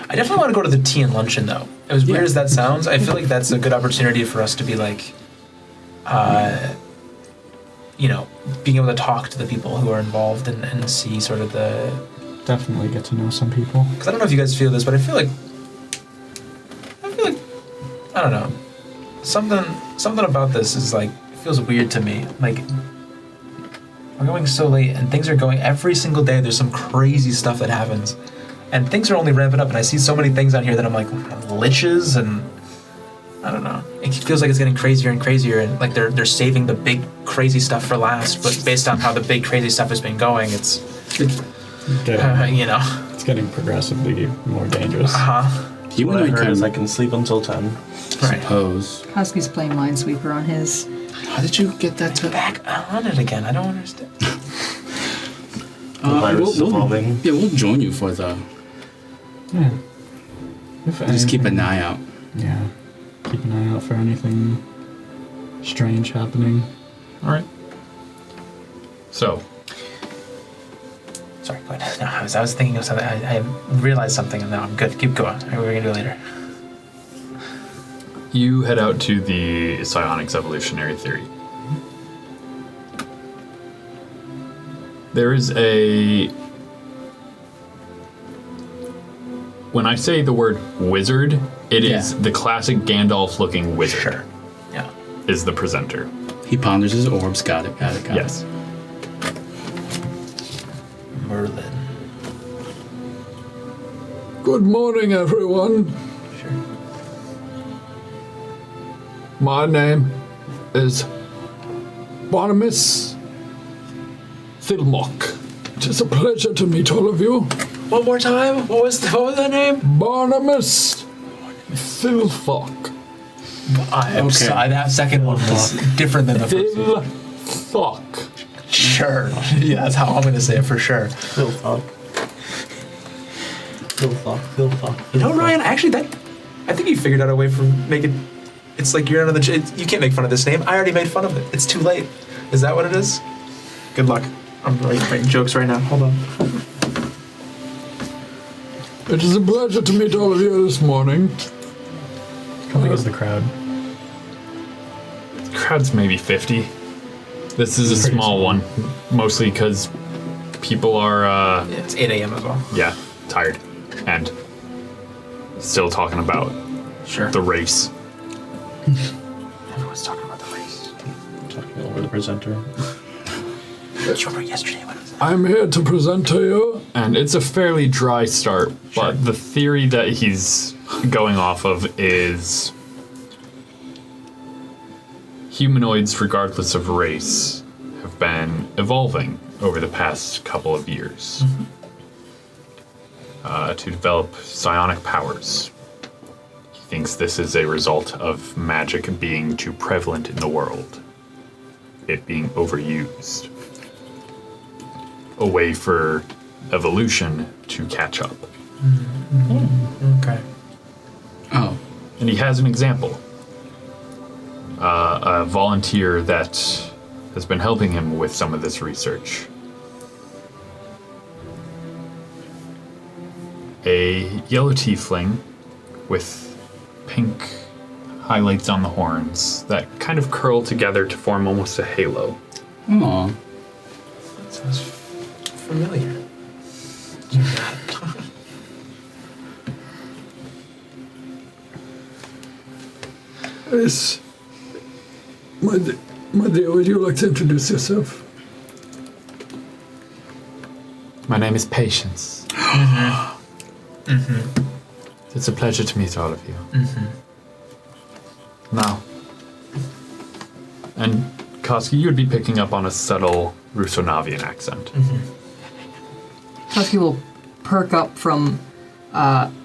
I definitely want to go to the tea and luncheon though. As weird as that sounds, I feel like that's a good opportunity for us to be like, being able to talk to the people who are involved and see sort of the. Definitely get to know some people. Because I don't know if you guys feel this, but I feel like I don't know. Something about this is like feels weird to me. Like we're going so late and things are going every single day. There's some crazy stuff that happens, and things are only ramping up. And I see so many things on here that I'm like liches and I don't know. It feels like it's getting crazier and crazier, and like they're saving the big crazy stuff for last. But based on how the big crazy stuff has been going, it's It's getting progressively more dangerous. You What and I I heard is I can can sleep until 10. suppose. Koski's playing Minesweeper on his. How did you get that to? back on it again. I don't understand. The virus is evolving. Yeah, we'll join you for the. Yeah. If Just keep anything- an eye out. Yeah. Keep an eye out for anything strange happening. All right. So, Sorry, go ahead. No, I was thinking of something. I realized something, and now I'm good. Keep going. We're gonna do it later. you head out to the psionics evolutionary theory. There is a... When I say the word wizard, it is the classic Gandalf-looking wizard. Sure. Yeah. Is the presenter. He ponders his orbs. Got it. Yes. Merlin. Good morning, everyone. Sure. My name is Barnabas Thilmock. It is a pleasure to meet all of you. One more time. What was the name? Barnabas Thilfock. I'm sorry. That second one was different than the first one. Thilfock. Sure. Yeah, that's how I'm gonna say it for sure. Phil fuck. You know, Ryan. Actually, I think you figured out a way for making. It's like you're another. You can't make fun of this name. I already made fun of it. It's too late. Is that what it is? Good luck. I'm writing jokes right now. Hold on. It is a pleasure to meet all of you this morning. How big is the crowd? Crowd's maybe 50. This is a Pretty small small. one, mostly because people are, Yeah, it's 8 a.m. as well. tired and still talking about Sure. the race. Everyone's talking about the race. Talking over the presenter. Do you remember yesterday when it was? I'm here to present to you. And it's a fairly dry start, but the theory that he's going off of is humanoids, regardless of race, have been evolving over the past couple of years to develop psionic powers. He thinks this is a result of magic being too prevalent in the world. It being overused. A way for evolution to catch up. Okay. Oh. And he has an example. A volunteer that has been helping him with some of this research. A yellow tiefling with pink highlights on the horns that kind of curl together to form almost a halo. Aw. Sounds familiar. Yes. My dear, would you like to introduce yourself? My name is Patience. It's a pleasure to meet all of you. Now, and Koski, you would be picking up on a subtle Rusonavian accent. Husky will perk up from,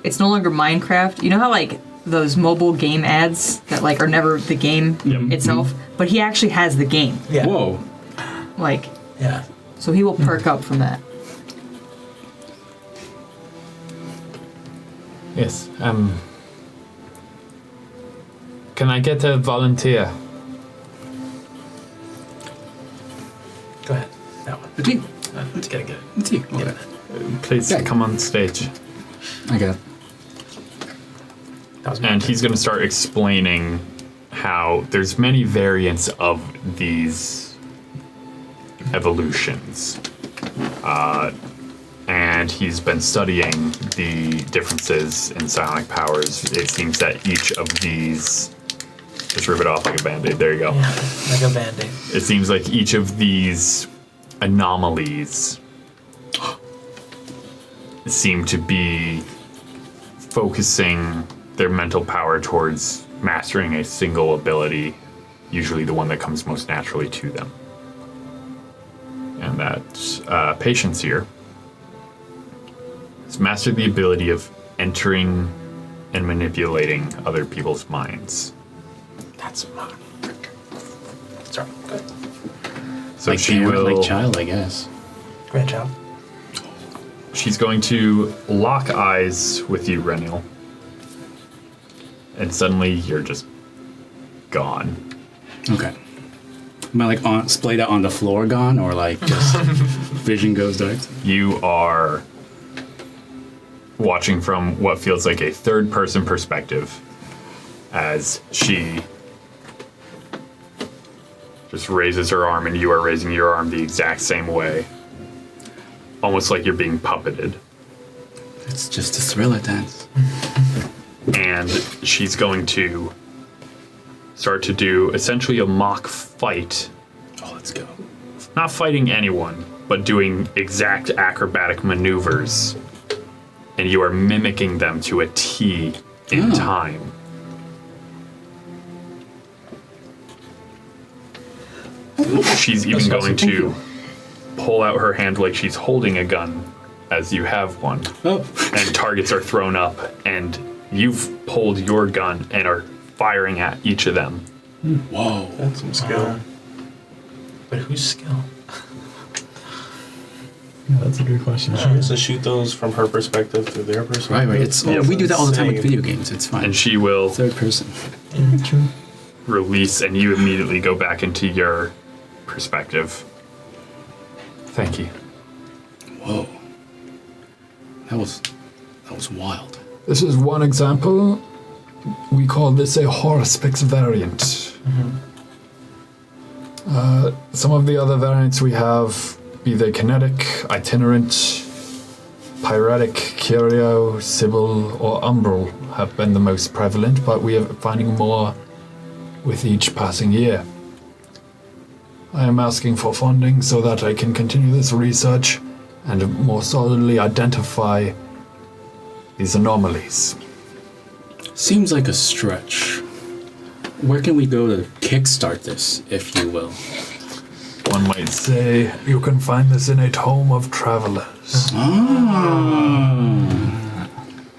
it's no longer Minecraft. You know how, like, those mobile game ads that, like, are never the game itself? But he actually has the game. Yeah. Whoa. Like, Yeah. so he will perk up from that. Yes, can I get a volunteer? Go ahead. That one. It's you. Let's get it. It's you. Get Okay. it. Please Yeah. come on stage. Okay. That was And he's going to start explaining how there's many variants of these evolutions. And he's been studying the differences in psionic powers. It seems that each of these... Just rip it off like a Band-Aid. There you go. Yeah, like a Band-Aid. It seems like each of these anomalies seem to be focusing their mental power towards mastering a single ability, usually the one that comes most naturally to them. And that Patience here has mastered the ability of entering and manipulating other people's minds. That's my... Sorry. Go ahead. So Like she parent, will... like child, I guess. Grandchild. She's going to lock eyes with you, Reniel. And suddenly you're just gone. Okay. Am I like on splayed out on the floor gone, or like just vision goes dark? You are watching from what feels like a third-person perspective as she just raises her arm and you are raising your arm the exact same way. Almost like you're being puppeted. It's just a thriller dance. And she's going to start to do essentially a mock fight. Oh, let's go. Not fighting anyone, but doing exact acrobatic maneuvers. And you are mimicking them to a T in time. She's even going to pull out her hand like she's holding a gun, as you have one. Oh. And targets are thrown up, and you've pulled your gun and are firing at each of them. Whoa. That's some skill. But whose skill? Yeah, that's a good question. She has to shoot those from her perspective through their perspective. Right. It's we do that all the time with video games. It's fine. And she will Third person. release, and you immediately go back into your perspective. Thank you. Whoa. That was wild. This is one example. We call this a Horus variant. Some of the other variants we have, be they kinetic, itinerant, pyretic, curio, sibyl, or umbral, have been the most prevalent, but we are finding more with each passing year. I am asking for funding so that I can continue this research and more solidly identify these anomalies. Seems like a stretch. Where can we go to kickstart this, if you will? One might say you can find this in a tome of travelers.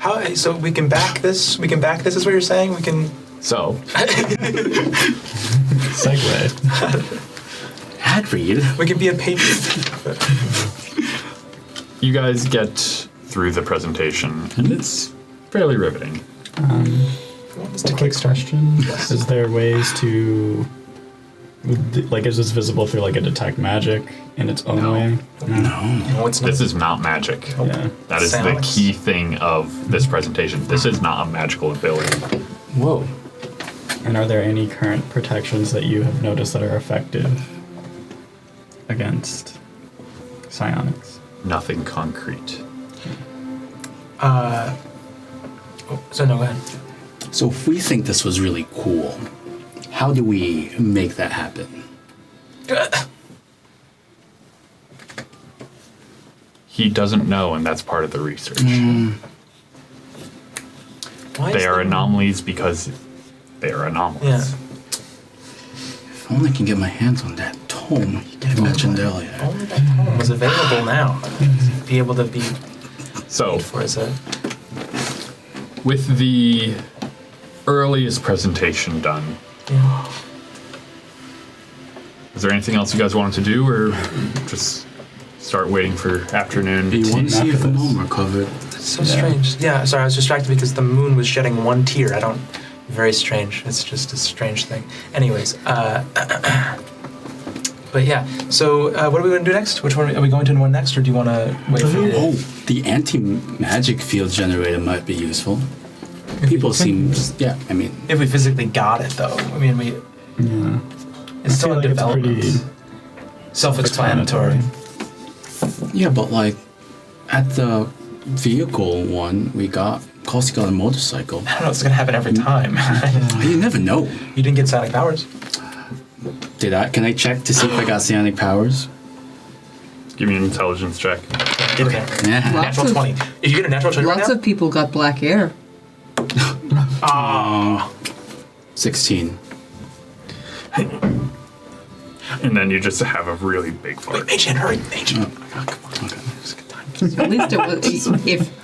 How? So we can back this. We can back this. Is what you're saying? We can. So, Segue. Ad read. We can be a patron. you guys get through the presentation, and it's fairly riveting. Quick question. Is there ways to, like, is this visible through, like, a detect magic in its own way? No, it's not. This is not magic. Yeah. That is the Psionics. key thing of this presentation. This is not a magical ability. Whoa. And are there any current protections that you have noticed that are effective against psionics? Nothing concrete. So no, go ahead. So if we think this was really cool, how do we make that happen? He doesn't know, and that's part of the research. Why is They are there- anomalies because they are anomalies. Yeah. If only I can get my hands on that tome you mentioned earlier. Only that home was available now. Be able to be So, for as a. with the earliest presentation done, Yeah. is there anything else you guys wanted to do, or just start waiting for afternoon Do you want tea? to see if the after this. mom recovered? That's so strange. Yeah, sorry, I was distracted because the moon was shedding one tear. Very strange. It's just a strange thing. Anyways, but yeah. So what are we going to do next? Which one are we going to one next, or do you want to wait for the? Oh, the anti-magic field generator might be useful. People seem, yeah, I mean, If we physically got it, though, I mean, Yeah. it's still I in feel like development. it's pretty Self-explanatory. yeah, but like at the vehicle one, we got Kosti got a motorcycle. I don't know. It's going to happen every time. You never know. You didn't get psionic powers. Did I? Can I check to see if I got psionic powers? Give me an intelligence check. Get there. Yeah. Natural Lots of- 20. If you get a natural 20 right Lots now, of people got black hair. 16. And then you just have a really big wait, fart. Mage Hand, hurry, Mage Hand. Oh, come on. Okay. It's a good time. At least it was,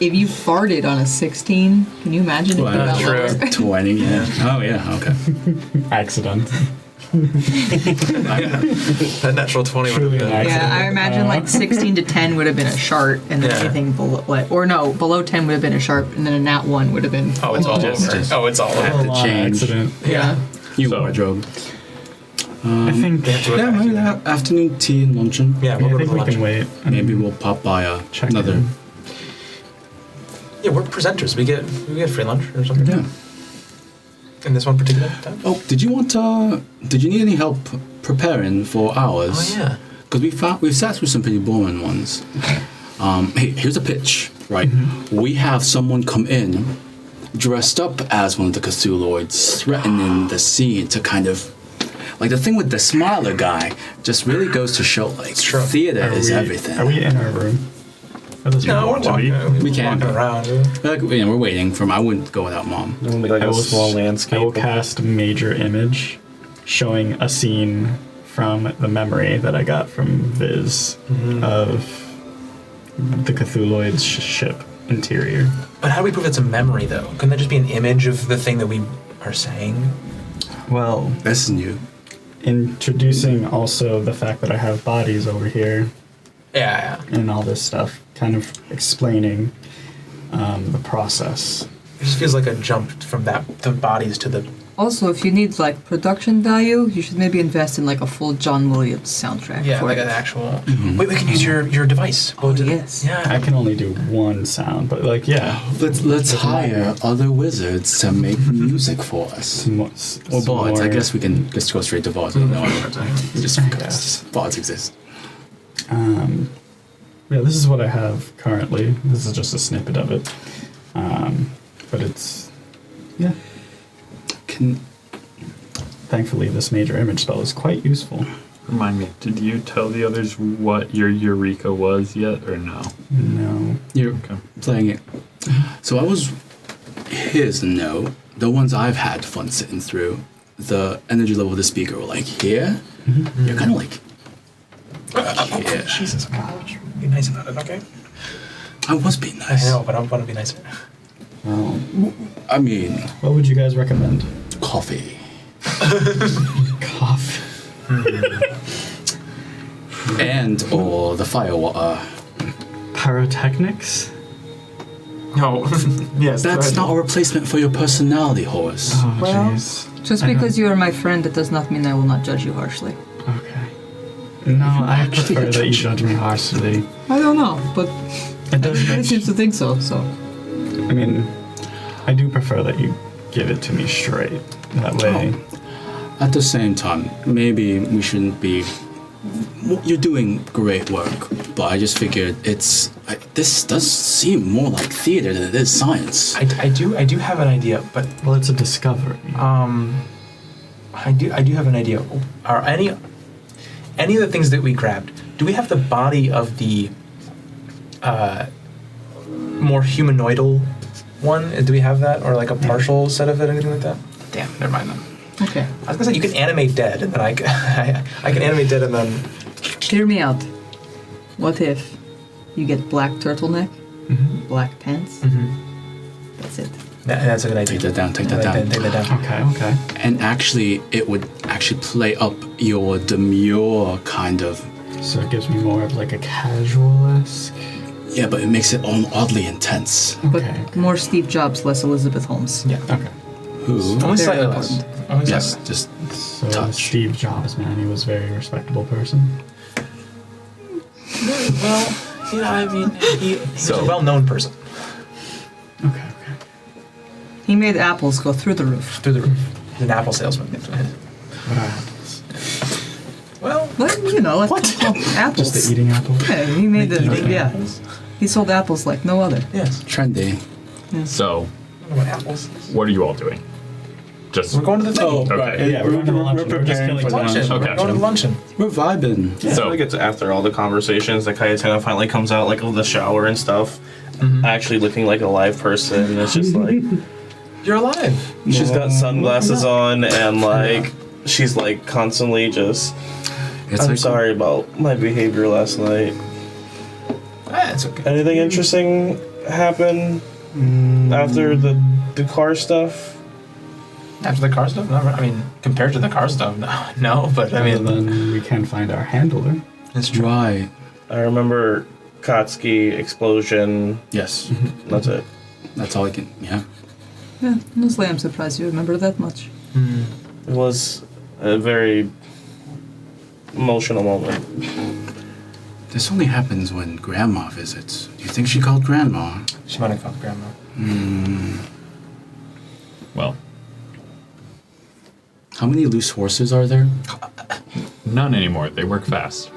if you farted on a 16, can you imagine if you Well, got true. lower? 20, yeah. Oh, yeah, okay. accident. That natural 20 would have Truly been. an accident. Yeah, I imagine like 16 to 10 would have been a sharp, and then Yeah. anything below, or no, below 10 would have been a sharp, and then a nat 1 would have been. Oh, it's all Just- over. just- Oh, it's all over. Had to Full-on change. accident. Yeah. You So- wardrobe. I think. They have to go Yeah, back maybe to- that afternoon tea and luncheon. Yeah, I we'll go to think the we lunch. can wait. and Maybe we'll pop by check another. in. Yeah, we're presenters. We get free lunch or something. Yeah. In this one particular time. Oh, did you need any help preparing for ours? Oh yeah. Because we've sat through some pretty boring ones. Hey, here's a pitch, right? We have someone come in dressed up as one of the Cthulhuids, threatening the scene to kind of, like the thing with the smiler guy, just really goes to show like true. theater Are is we- everything. Are we in our room? Or this No, room? we're want to be? walking. We can walking be. around. Like, we're waiting for him. I wouldn't go without mom. It's gonna be like I a will, small I landscape. will cast major image showing a scene from the memory that I got from Viz of the Cthulhuid's ship interior. But how do we prove it's a memory, though? Couldn't that just be an image of the thing that we are saying? Well, This is new. introducing also the fact that I have bodies over here Yeah. and all this stuff, kind of explaining the process. It just feels like a jump from the bodies to the. Also, if you need like production value, you should maybe invest in like a full John Williams soundtrack. Yeah, for like it. an actual. Wait, we can use your device. Oh, yes. Yeah. I can only do one sound, but like, yeah. Let's hire other wizards to make music for us. Or bards. I guess we can just go straight to bards. No, just because bards exist. Yeah, this is what I have currently. This is just a snippet of it. But it's, yeah. Thankfully, this major image spell is quite useful. Remind me, did you tell the others what your Eureka was yet, or no? No. You're Okay. playing it. So here's the note. The ones I've had fun sitting through, the energy level of the speaker were like here. You're kind of like here. Jesus, God. Be nice about it, okay? I was being nice. I know, but I want to be nicer. I mean, What would you guys recommend? coffee. Coffee. And or the fire water. Pyrotechnics? No. Yes. That's not a replacement for your personality, Horus. Oh, Well, jeez. Just because you are my friend, that does not mean I will not judge you harshly. Okay. No, I actually prefer that you judge- judge me harshly. I don't know, but It does everybody make seems to think so. So I mean, I do prefer that you give it to me straight. That way. At the same time, maybe we shouldn't be. You're doing great work, but I just figured this does seem more like theater than it is science. I do have an idea, but Well, it's a discovery. I do have an idea. Are any of the things that we grabbed? Do we have the body of the more humanoidal one? Do we have that, or like a partial set of it, or anything like that? Damn, never mind then. okay, I was gonna say you can animate dead, and then I can animate dead, and then hear me out. What if you get black turtleneck, black pants? That's it. that's a good idea. Take that down. Take that down. Take that down. Okay. And actually, it would actually play up your demure kind of. So it gives me more of like a casual-esque. Yeah, but it makes it all oddly intense. But Okay. more Steve Jobs, less Elizabeth Holmes. Yeah. Okay. Who? Only Very slightly less. important. Only Yes, slightly. just So touch. Steve Jobs, man, he was a very respectable person. Well, you know, I mean, he's a well-known person. Okay. He made apples go through the roof. Through the roof. He's an apple salesman. What are apples? Well, Well, you know, like apples. Just the eating apple? Yeah, he made the eating yeah. apples. He sold apples like no other. Yes. trendy. So, I don't know what apples. what are you all doing? Just We're going to the thing. okay. Yeah, we're going to luncheon. We're just preparing killing for time. Luncheon. Okay. We're going to the luncheon. We're vibing. I So- feel like it's after all the conversations that Cayatana finally comes out, like of the shower and stuff, actually looking like a live person. And it's just like You're alive. she's got sunglasses on and like she's like constantly just. It's I'm like, sorry about my behavior last night. It's okay. Anything interesting happen after the car stuff? After the car stuff? No, I mean, compared to the car stuff, no. But I Other mean, than we can find our handler. it's true. Right. I remember Kotsky explosion. Yes. That's it. That's all I can. Yeah. Yeah, honestly, I'm surprised you remember that much. It was a very emotional moment. This only happens when Grandma visits. Do you think she called Grandma? She might have called Grandma. Well, How many loose horses are there? none anymore. They work fast.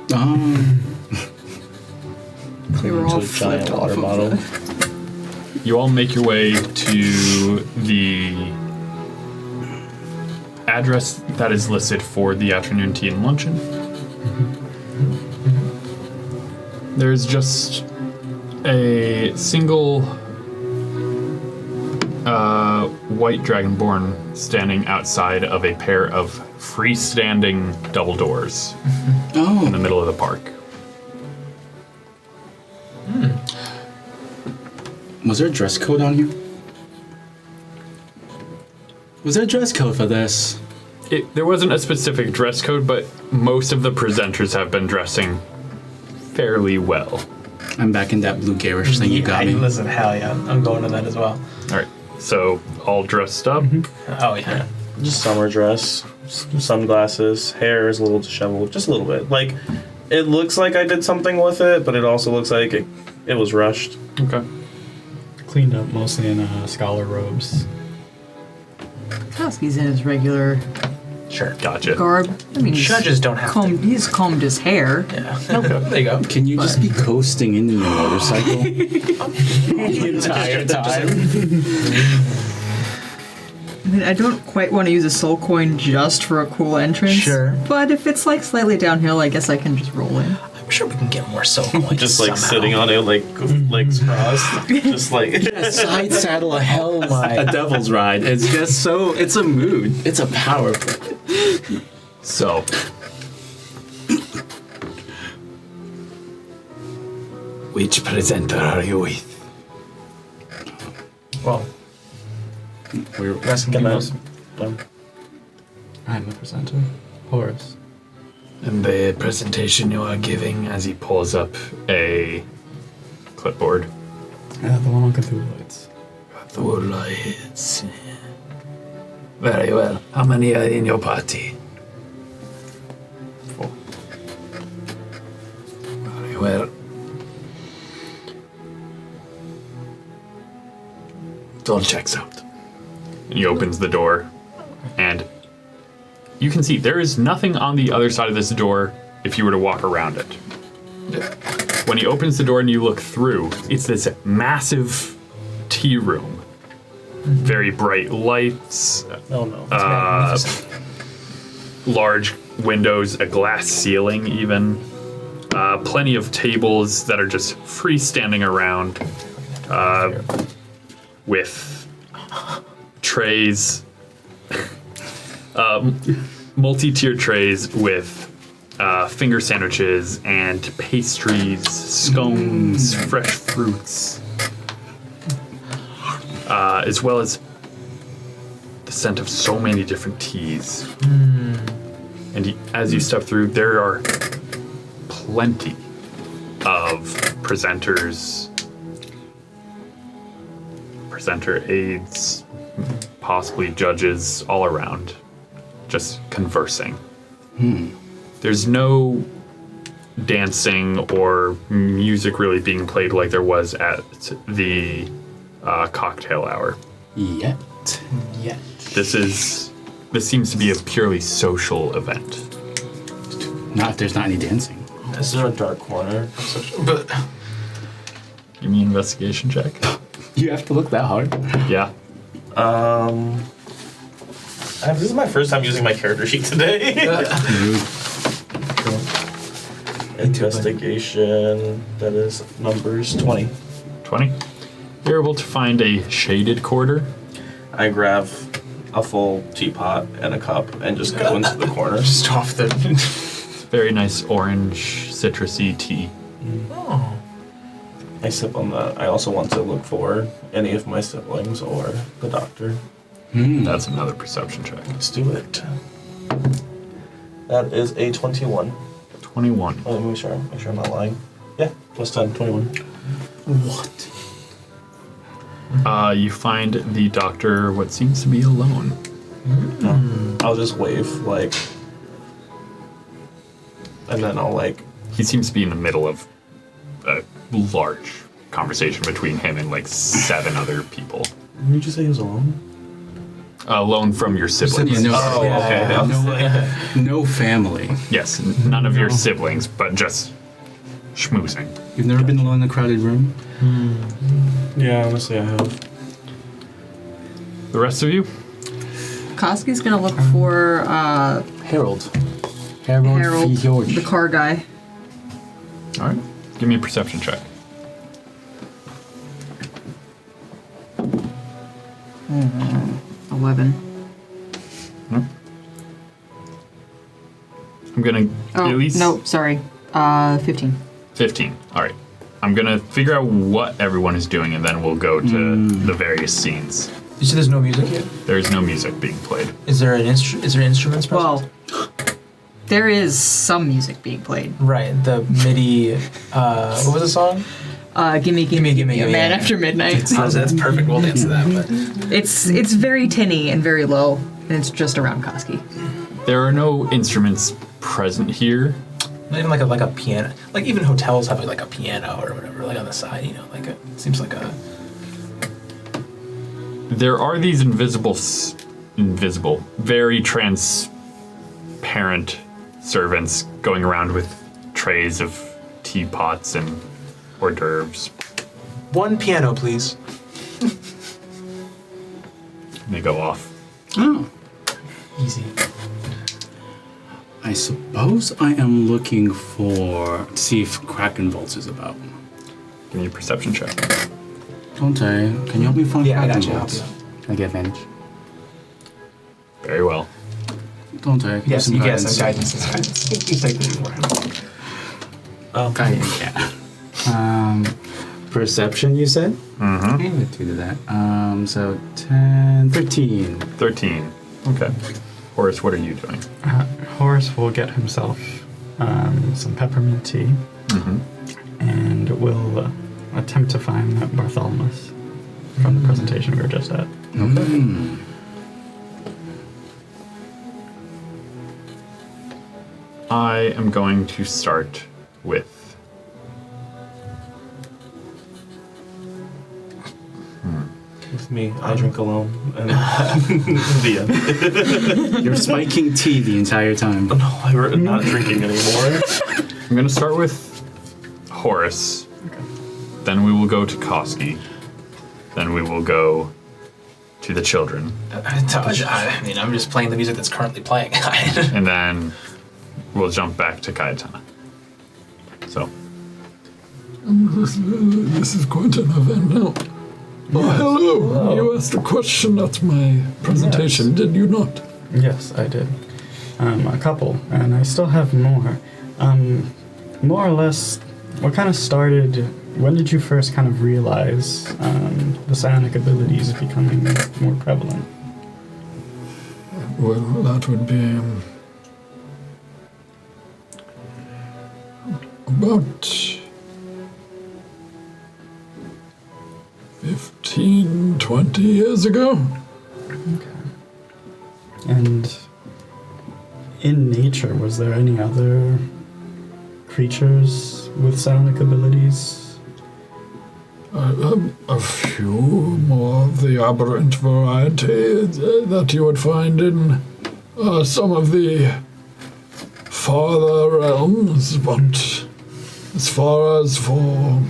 They were all Into a giant flipped off water of bottle. You all make your way to the address that is listed for the afternoon tea and luncheon. There's just a single white dragonborn standing outside of a pair of freestanding double doors in the middle of the park. Was there a dress code on here? Was there a dress code for this? There wasn't a specific dress code, but most of the presenters have been dressing fairly well. I'm back in that blue garish thing you got me. Listen, hell yeah. I'm going to that as well. All right, so all dressed up. Oh, yeah. Just summer dress, sunglasses, hair is a little disheveled, just a little bit. Like, it looks like I did something with it, but it also looks like it was rushed. Okay. Cleaned up mostly in scholar robes. Koski's in his regular Sure. Gotcha. garb. I mean, Judges don't have to. he's combed his hair. Yeah. There you go. Can you just be coasting into your motorcycle? The entire time. I mean, I don't quite want to use a soul coin just for a cool entrance. Sure. But if it's like slightly downhill, I guess I can just roll in. I'm sure we can get more soul coins. Just like somehow. sitting on it, like legs crossed. Just like. Side saddle a hell a devil's ride. It's just so. It's a mood. It's a power play. So, Which presenter are you with? Well, We're that's Can something I? else. I'm the presenter. Horus. And the presentation you are giving as he pulls up a clipboard. The one on Cthulhu Lights. The lights. Very well. How many are in your party? 4. Very well. It all checks out. And he opens the door, and you can see there is nothing on the other side of this door if you were to walk around it. When he opens the door and you look through, it's this massive tea room. Very bright lights, No, no. large windows, a glass ceiling even. Plenty of tables that are just freestanding around with trays, multi-tiered trays with finger sandwiches and pastries, scones, fresh fruits, as well as the scent of so many different teas. And as you step through, there are plenty of presenters, presenter aides, possibly judges all around, just conversing. There's no dancing or music really being played like there was at the cocktail hour. Yet. This seems to be a purely social event. Not if there's not any dancing. Is there a dark corner? But Give me an investigation check. You have to look that hard. Yeah. This is my first time using my character sheet today. Investigation. That is numbers 20. 20. You're able to find a shaded corridor. I grab a full teapot and a cup and just go into the corner. just off the. Very nice orange citrusy tea. Oh. I sip on that. I also want to look for any of my siblings or the doctor. That's another perception check. Let's do it. That is a 21. 21. Oh, let me make sure I'm not lying. Yeah, plus 10, 21. What? You find the doctor what seems to be alone. I'll just wave, like, and then I'll, like, He seems to be in the middle of a large conversation between him and like 7 other people. did you just say he was alone? Alone from your siblings. No, Oh, okay. I was like, no family. Yes, none of your siblings, but just schmoozing. You've never been alone in a crowded room? yeah, honestly, I have. The rest of you? Koski's gonna look for Harold. Harold, George. the car guy. All right. Give me a perception check. Mm, 11. I'm gonna Oh, at least no, sorry. 15. 15. All right. I'm gonna figure out what everyone is doing, and then we'll go to the various scenes. You said there's no music here. There is no music being played. Is there an Is there instruments present? Well, there is some music being played. Right. The MIDI. What was the song? Gimme, gimme, Gimme, a gimme, Man yeah. After Midnight. That's perfect. We'll dance to that. But It's very tinny and very low, and it's just around Koski. There are no instruments present here. not even like a piano. Like even hotels have like a piano or whatever, like on the side. You know, like it seems like a. There are these invisible, very transparent servants going around with trays of teapots and hors d'oeuvres. One piano, please. And they go off. Oh. Easy. I suppose I am looking to see if Kraken Vaults is about. Give me a perception check. Dante, can you help me find Yeah, I Kraken got you. Vaults? Can I get advantage? Very well. Dante, give Yes, some you get guidance. some guidance. Some guidance. You take this for him. Guidance, yeah. Perception, you said? Mm-hmm. Let's do that. So 10, 13. 13. Okay. Horus, what are you doing? Horus will get himself some peppermint tea and will attempt to find Bartholomew from the presentation we were just at. Okay. I am going to start with With me, I drink alone. And the end. You're spiking tea the entire time. No, I'm not drinking anymore. I'm going to start with Horus. Then we will go to Koski. Then we will go to the children. I mean, I'm just playing the music that's currently playing. And then we'll jump back to Cayatana. So. This is quite an event now. Oh, hello. You asked a question at my presentation, did you not? Yes, I did. A couple, and I still have more. More or less, what kind of started, when did you first kind of realize the psionic abilities becoming more prevalent? Well, that would be about 15, 20 years ago. Okay. And in nature, was there any other creatures with psionic abilities? A few more of the aberrant variety that you would find in some of the farther realms, but as far as for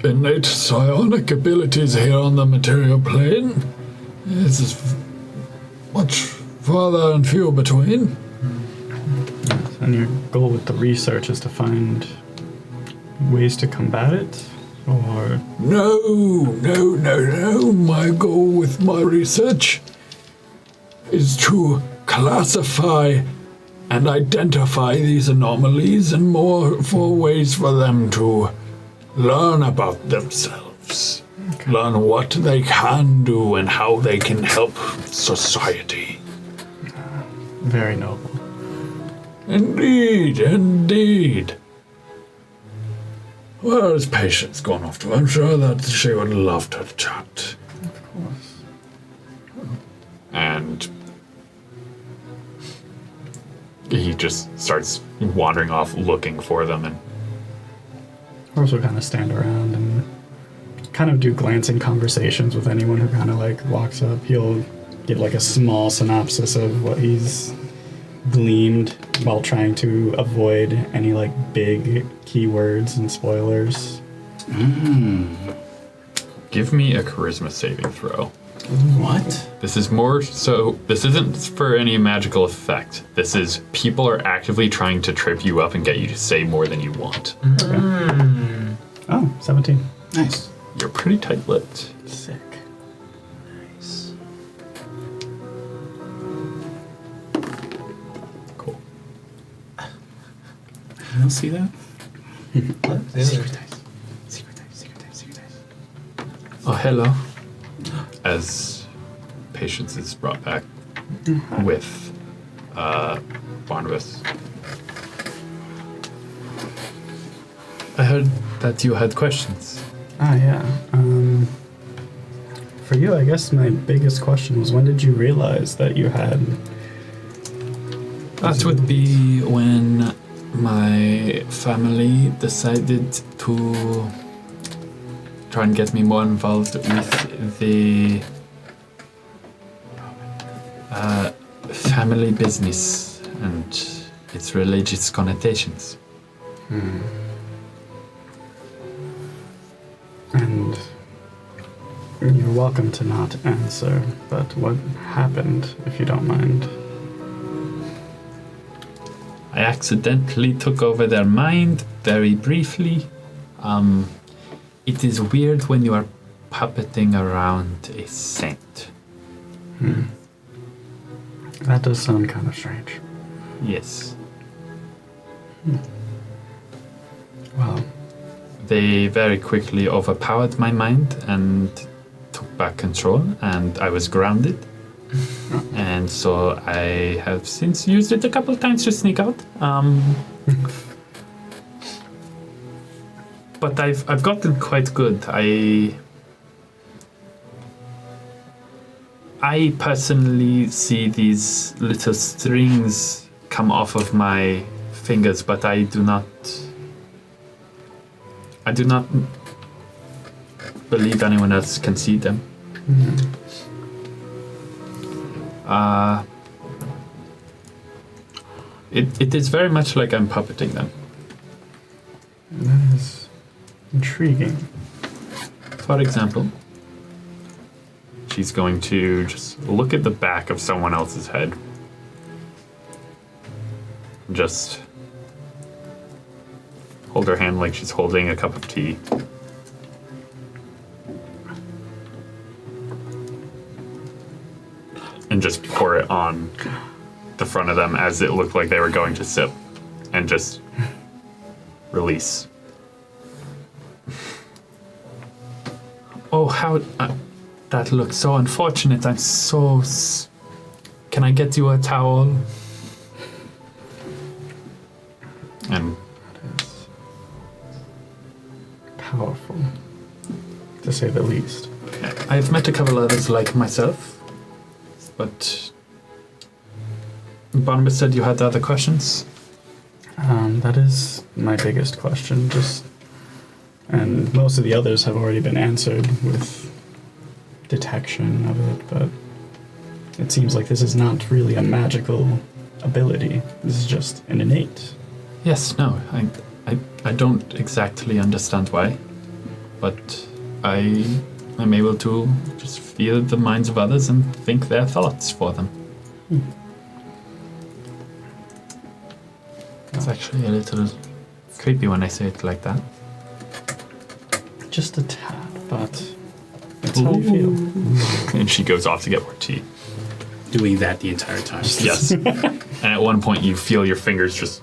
innate psionic abilities here on the material plane, it's much farther and few between. And your goal with the research is to find ways to combat it? Or... No. My goal with my research is to classify and identify these anomalies and more for ways for them to learn about themselves. Okay. Learn what they can do and how they can help society. Very noble. Indeed. Where is Patience gone off to? I'm sure that she would love to chat. Of course. And he just starts wandering off looking for them. And Horus will kind of stand around and kind of do glancing conversations with anyone who kind of like walks up. He'll give like a small synopsis of what he's gleamed while trying to avoid any like big keywords and spoilers. give me a charisma saving throw. What? This is more so, this isn't for any magical effect. This is people are actively trying to trip you up and get you to say more than you want. Okay. Oh, 17. Nice. You're pretty tight-lipped. Sick. Nice. Cool. You don't see that? What? Secret dice. Secret dice. Secret dice. Secret dice. Oh, hello. As Patience is brought back with Barnabas. I heard that you had questions. Ah, yeah. For you, I guess my biggest question was, when did you realize that you had... That would be when my family decided to try and get me more involved with the family business and its religious connotations. And you're welcome to not answer, but what happened, if you don't mind? I accidentally took over their mind very briefly. It is weird when you are puppeting around a saint. That does sound kind of strange. Yes. Well, they very quickly overpowered my mind and took back control, and I was grounded. And so I have since used it a couple of times to sneak out. But I've gotten quite good. I personally see these little strings come off of my fingers, but I do not believe anyone else can see them. It is very much like I'm puppeting them. That is intriguing. For example, she's going to just look at the back of someone else's head. Just hold her hand like she's holding a cup of tea. And just pour it on the front of them as it looked like they were going to sip. And just release. Oh, how... that looks so unfortunate. I'm so... Can I get you a towel? And... That is powerful, to say the least. I've met a couple others like myself, but Barnabas said you had other questions? That is my biggest question, and most of the others have already been answered with detection of it, but it seems like this is not really a magical ability. This is just an innate. Yes, no, I don't exactly understand why, but I am able to just feel the minds of others and think their thoughts for them. It's actually a little creepy when I say it like that. Just a tad, but that's how you feel. And she goes off to get more tea. Doing that the entire time. Yes. And at one point you feel your fingers just...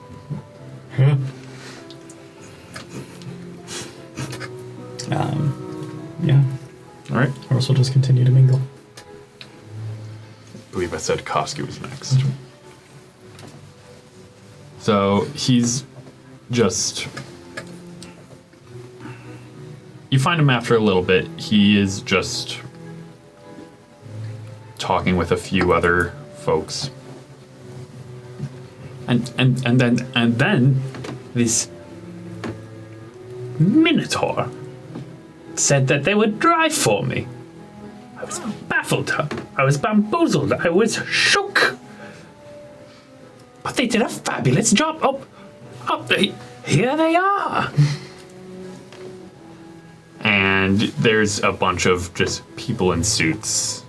Yeah. All right. Horus will just continue to mingle. I believe I said Koski was next. So he's just... You find him after a little bit. He is just talking with a few other folks. And then this Minotaur said that they would drive for me. I was baffled. I was bamboozled. I was shook. But they did a fabulous job. Here they are. And there's a bunch of just people in suits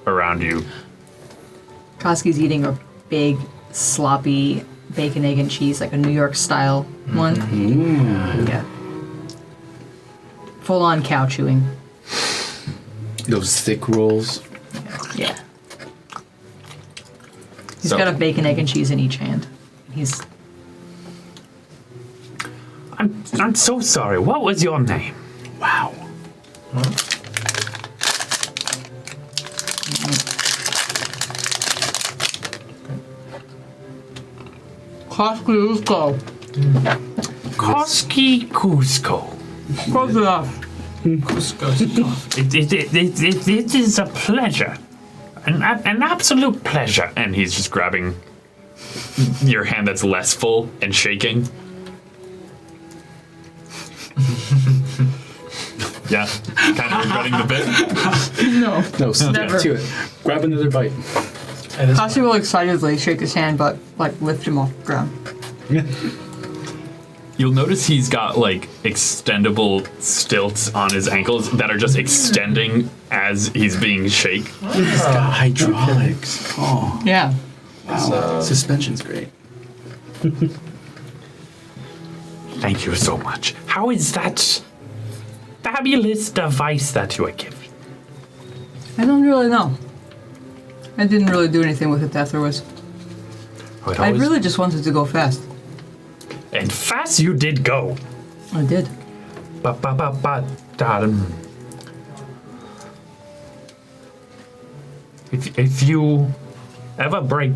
around you. Koski's eating a big, sloppy bacon, egg, and cheese, like a New York style one. Yeah. Full on cow chewing. Those thick rolls. Yeah. He's got a bacon, egg, and cheese in each hand. I'm so sorry. What was your name? Wow. Kościuszko. Kościuszko. Close enough. It is a pleasure. An absolute pleasure. And he's just grabbing your hand that's less full and shaking. Yeah, kind of regretting the bit. No, stick Never. to it. Grab another bite. Kosti will excitedly shake his hand, but lift him off the ground. You'll notice he's got like extendable stilts on his ankles that are just extending as he's being shaken. He's got hydraulics. Oh, Yeah. wow. Suspension's great. Thank you so much. How is that fabulous device that you are giving? I don't really know. I didn't really do anything with it afterwards. I really just wanted to go fast. And fast you did go. I did. If you ever break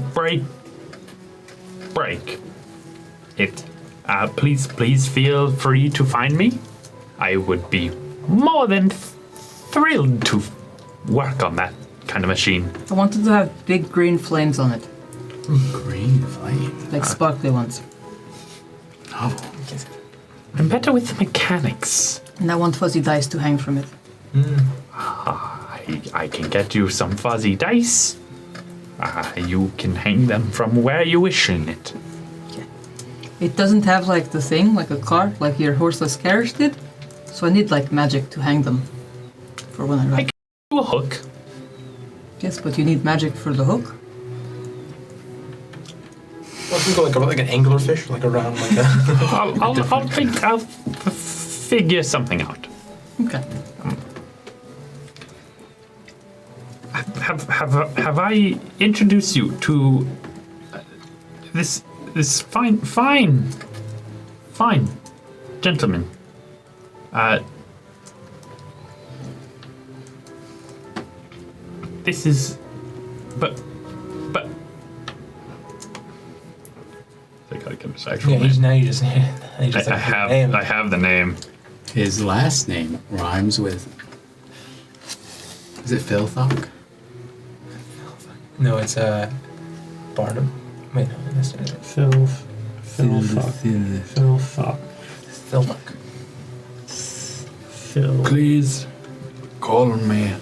it, please feel free to find me. I would be more than thrilled to work on that kind of machine. I wanted to have big green flames on it, Green flame. like sparkly ones. Oh. I'm better with the mechanics. And I want fuzzy dice to hang from it. I can get you some fuzzy dice. You can hang them from where you wish in it. It doesn't have like the thing, like a car, like your horseless carriage did. So I need like magic to hang them for when I ride. Do a hook. Yes, but you need magic for the hook. Well, we go like an angler fish, like around like a. I'll figure something out. Okay. Have I introduced you to this fine gentleman? This is, but. I gotta get his actual Yeah, name. now you just. I have the name. His last name rhymes with. Is it Philthok? No, it's Barnum. Wait, no, that's not it. Phil Please call me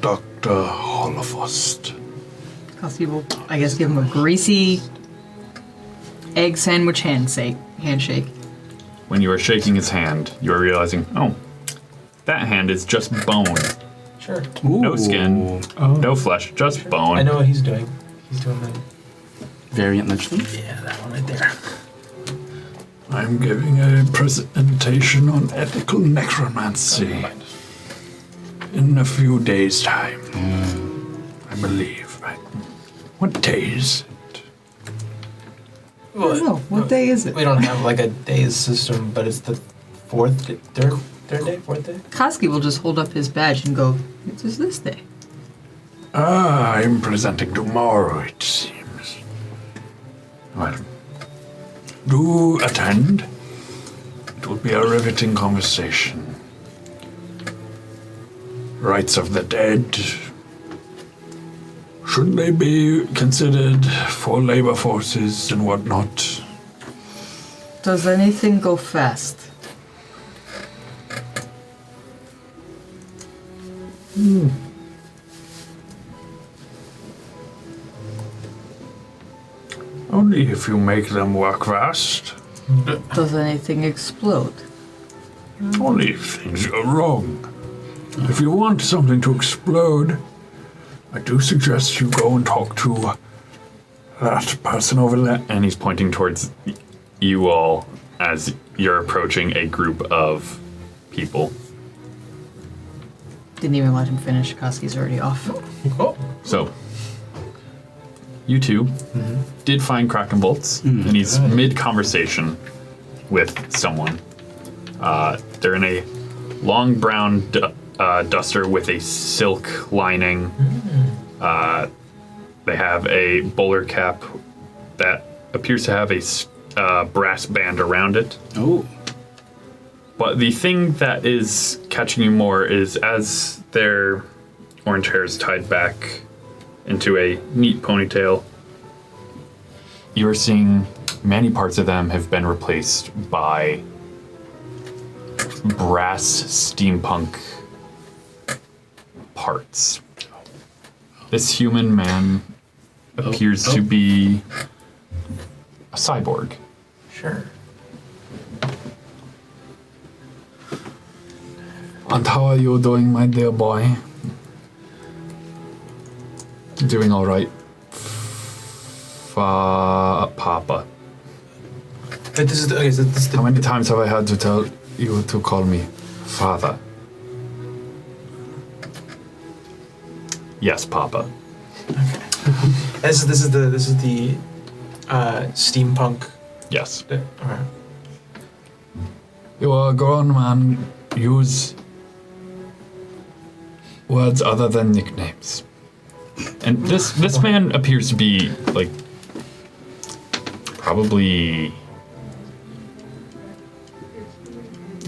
Dr. Holocaust. Kasi will, I guess, give him a greasy egg sandwich handshake. When you are shaking his hand, you are realizing, oh, that hand is just bone. Sure. No skin, no flesh, just bone. I know what he's doing. He's doing the. Variant Lynchman? Yeah, that one right there. I'm giving a presentation on ethical necromancy in a few days' time. I believe. Right? What day is it? I don't know. What day is it? We don't have like a days system, but it's the third day, fourth day. Koski will just hold up his badge and go, "It is this day." I'm presenting tomorrow, it seems. Well, do attend. It will be a riveting conversation. Rights of the dead. Should they be considered for labor forces and whatnot? Does anything go fast? Only if you make them work fast. Does anything explode? Only if things go wrong. If you want something to explode, I do suggest you go and talk to that person over there. And he's pointing towards you all as you're approaching a group of people. Didn't even let him finish. Koski's already off. Oh. So, you two did find Kraken bolts, and he's mid-conversation with someone. They're in a long brown duster with a silk lining. They have a bowler cap that appears to have a brass band around it. Oh. But the thing that is catching you more is as their orange hair is tied back into a neat ponytail, you're seeing many parts of them have been replaced by brass steampunk parts. This human man appears to be a cyborg. Sure. And how are you doing, my dear boy? Doing all right. Papa. But this is the, okay, so this is the. How many times have I had to tell you to call me father? Yes, Papa. This is the steampunk. Yes. Alright. You are a grown man use words other than nicknames. And this man appears to be like probably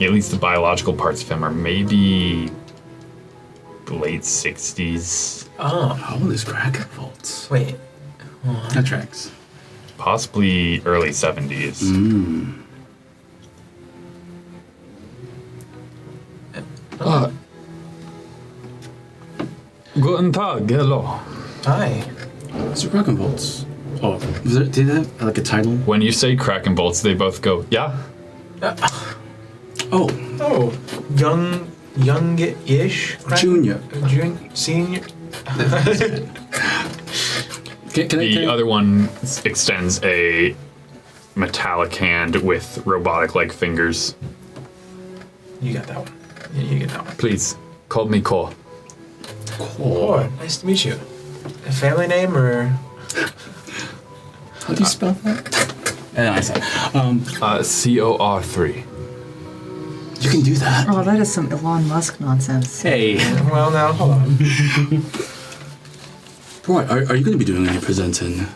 at least the biological parts of him are maybe late 60s. Oh, How old is Kraken Vaults? wait. That tracks. Possibly early 70s. Guten Tag, hello. Hi. So Kraken Vaults. Oh, did they have like a title? When you say Kraken bolts, they both go, yeah? Oh, Oh, young-ish? Junior. Senior? Can The other one extends a metallic hand with robotic-like fingers. You got that one. Yeah, you get that one. Please, call me Ko. Oh, nice to meet you. A family name or? How do you spell that? I said, COR3. you can do that. Oh, that is some Elon Musk nonsense. Hey. Well, now, hold on. Right, are you going to be doing any presenting?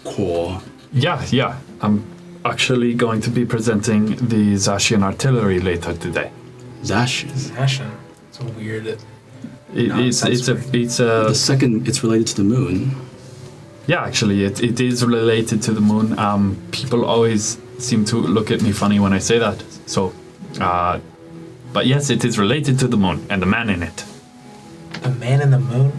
Core. Yeah. I'm actually going to be presenting the Zashian artillery later today. Zashes. Ashen. It's a weird. It's The a second, it's related to the moon. yeah. Actually, it is related to the moon. People always seem to look at me funny when I say that. So, but yes, it is related to the moon and the man in it. The man in the moon?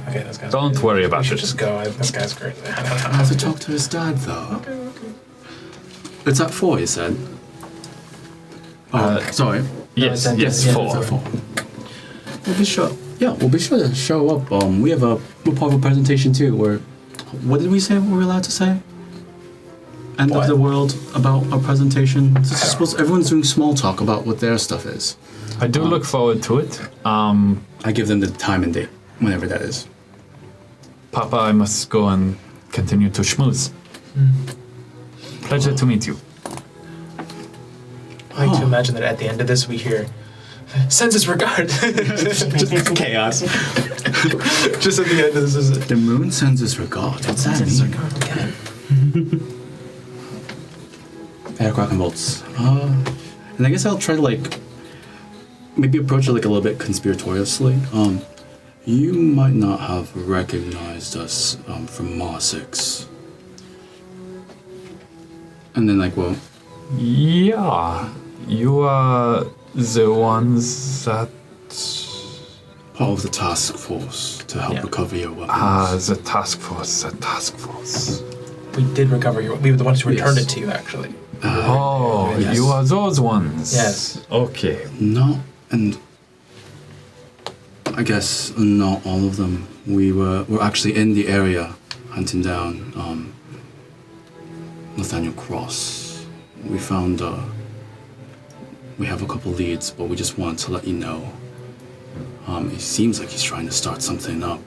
Okay, this guy's Don't worry about We should it. just go. This guy's crazy. I don't I know. have to talk to his dad, though. Okay. It's at 4, you said? Oh, sorry. Yes, No, yes, yeah, four. It's at 4. We'll be sure. Yeah, we'll be sure to show up. We have we're part of a presentation too. Where, what did we say? What we're allowed to say? End What? of the world about our presentation. This is supposed. Everyone's doing small talk about what their stuff is. I do look forward to it. I give them the time and date, whenever that is. Papa, I must go and continue to schmooze. Pleasure to meet you. I like to imagine that at the end of this we hear, sends his regard. Just chaos. Just at the end of this is The moon sends us regard. What's that sends his mean? regard. Okay. Yeah, Kraken bolts. And I guess I'll try to maybe approach it a little bit conspiratoriously. You might not have recognized us from Mars 6. And then well, Yeah, you are the ones that part of the task force to help Yeah. recover your weapons. the task force. We did recover your. We were the ones who returned Yes. it to you, actually. Oh, Yes. you are those ones. Yes. Okay. No, and I guess not all of them. We're actually in the area hunting down Nathaniel Cross. We found we have a couple leads, but we just wanted to let you know. It seems like he's trying to start something up.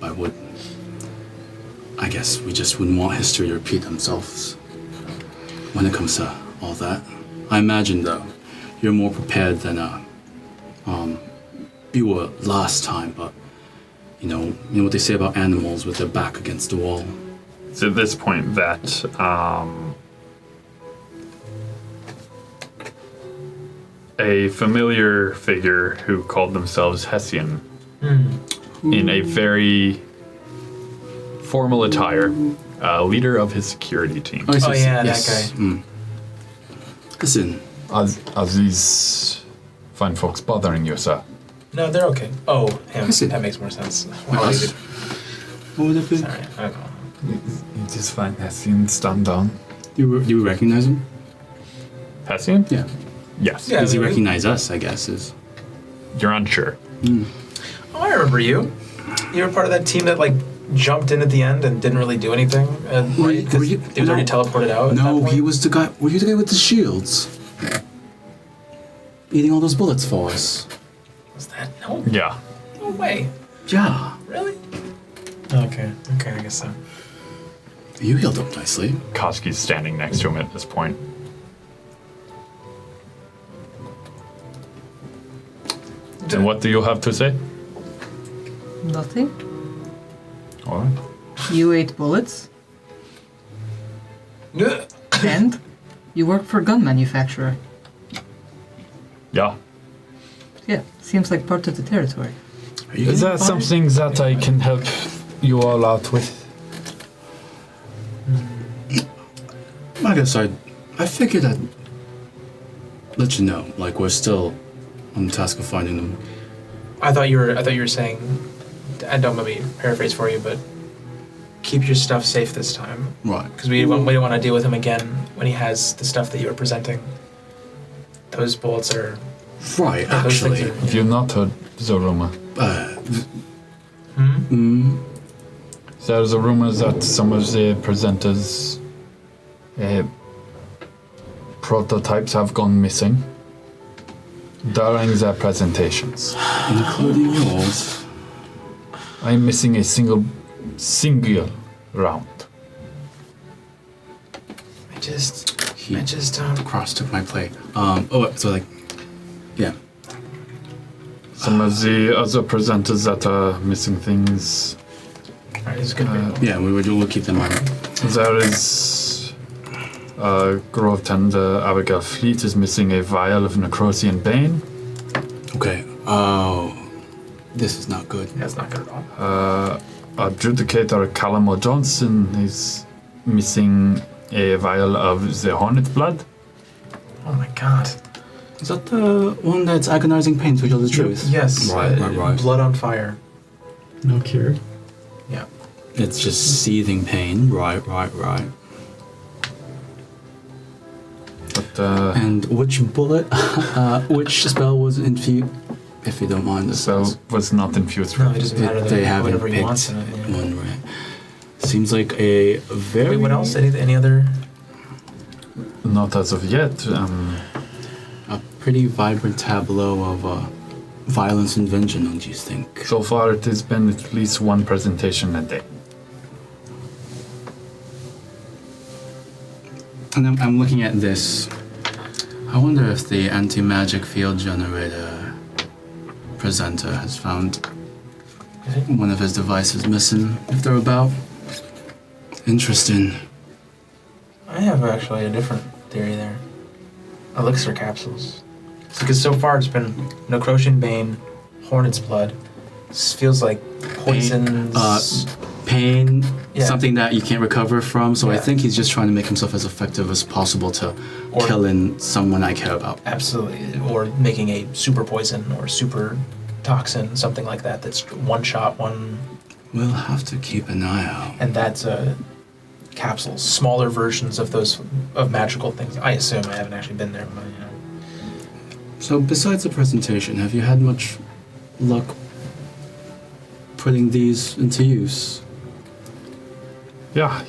I guess we just wouldn't want history to repeat themselves when it comes to all that. I imagine though, you're more prepared than you were last time, but you know what they say about animals with their back against the wall. It's at this point that a familiar figure who called themselves Hessian in a very formal attire, leader of his security team. yes, Oh, yeah, that yes. guy. Listen, Are these fine folks bothering you, sir? No, they're okay. Oh, him. I see. That makes more sense. us? What would it be? Sorry, I don't know. It is fine, Hessian. Stand down. Do you recognize him? Hessian? Yeah. Yes. Yeah. Does he I mean, recognize us? I guess is. You're unsure. Oh, I remember you. You were part of that team that jumped in at the end and didn't really do anything. Were Right? 'Cause you- he was already teleported out. at that No, point? he was the guy. Were you the guy with the shields? Eating all those bullets for us. Was that? No. Yeah. No way. Yeah. Really? Okay. Okay, I guess so. You healed up nicely. Koski's standing next to him at this point. And what do you have to say? Nothing. All right. You ate bullets, and you work for a gun manufacturer. Yeah. Yeah, seems like part of the territory. Is that something that I can help you all out with? I guess I figured I'd let you know. Like, we're still on the task of finding them. I thought you were saying, I don't let me paraphrase for you, but keep your stuff safe this time. Right. Because we don't want to deal with him again when he has the stuff that you were presenting. Those bullets are... Right, those things actually. are- Have you not heard the rumor? There's a rumor that some of the presenters' prototypes have gone missing during their presentations. Including yours. I'm missing a single round. I just Cross took my plate. So like, yeah. Some of the other presenters that are missing things. Alright, this is good. Yeah, we'll keep them on. There is Grove Tender Abigail Fleet is missing a vial of necromancy and bane. Okay. Oh, this is not good. That's not good at all. Adjudicator Callum Johnson is missing a vial of the hornet blood. Oh my god. Is that the one that's agonizing pain, to tell the truth? Yes. Right. Blood on fire. No cure. Yeah. It's just seething pain. Right. But And which bullet, which spell was infused, if you don't mind the so spells? was not infused. No, it doesn't matter. They haven't whatever he wants picked in it. Yeah. one, right? Seems like a very... Wait, what else? Any other? Not as of yet. A pretty vibrant tableau of violence and vengeance, don't you think? So far, it has been at least one presentation a day. And I'm looking at this. I wonder if the anti-magic field generator presenter has found one of his devices missing, if they're about. Interesting. I have actually a different theory there. Elixir capsules. Because so far it's been Necrocian Bane, Hornet's Blood. This feels like poisons. Pain, Yeah. something that you can't recover from, so I Yeah. think he's just trying to make himself as effective as possible to Or- killing someone I care about. Absolutely. Or making a super poison or super toxin, something like that. That's one shot, one. We'll have to keep an eye out. And that's capsules, smaller versions of those of magical things. I assume I haven't actually been there, but you know. So besides the presentation, have you had much luck putting these into use? Yeah.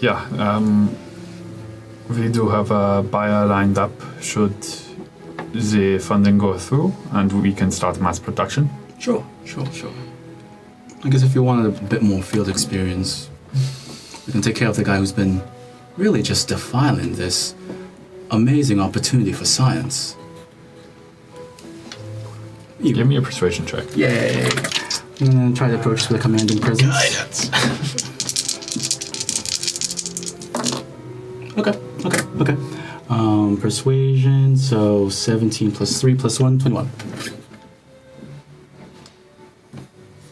We do have a buyer lined up should the funding go through, and we can start mass production. Sure. I guess if you wanted a bit more field experience, we can take care of the guy who's been really just defiling this amazing opportunity for science. Give me a persuasion check. Yay! I'm gonna try to approach the commanding presence. Guidance. Okay. Persuasion, so 17 plus 3 plus 1, 21.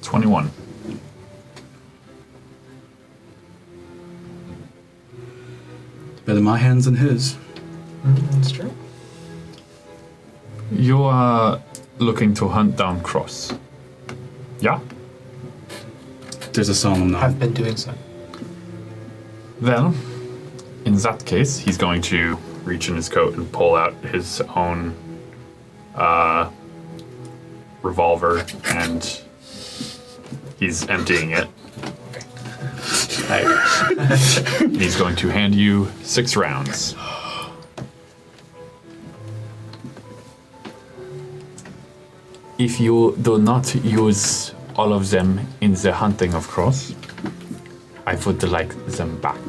21. Better my hands than his. That's true. You are looking to hunt down Cross. Yeah? There's a solemn nod. I've been doing so. Well, in that case, he's going to reach in his coat and pull out his own revolver, and he's emptying it. He's going to hand you 6 rounds. If you do not use all of them in the hunting of Cross, I would like them back.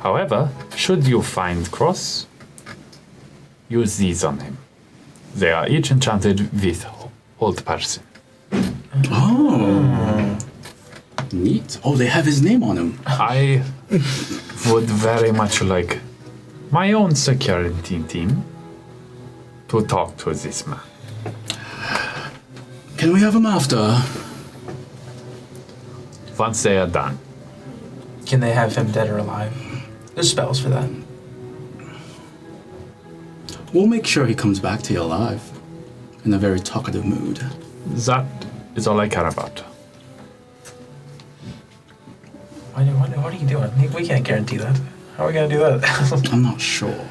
However, should you find Cross, use these on him. They are each enchanted with old person. Oh. Neat. Oh, they have his name on him. I would very much like my own security team to talk to this man. Can we have him after? Once they are done. Can they have him dead or alive? There's spells for that. We'll make sure he comes back to you alive. In a very talkative mood. That is all I care about. What are you doing? We can't guarantee that. How are we going to do that? I'm not sure.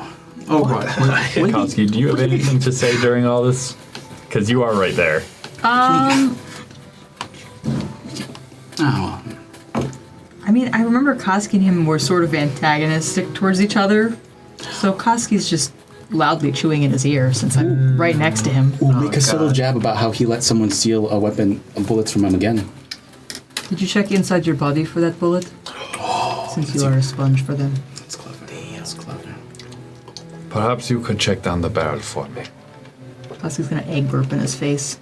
Oh, right. Koski, do you have anything to say during all this? Because you are right there. Oh. I mean, I remember Koski and him were sort of antagonistic towards each other. So Koski's just loudly chewing in his ear since I'm right next to him. Ooh, make a subtle jab about how he let someone steal a weapon, bullets from him again. Did you check inside your body for that bullet? Since you are a sponge for them. That's clever. That's clever. Perhaps you could check down the barrel for me. Koski's gonna egg burp in his face.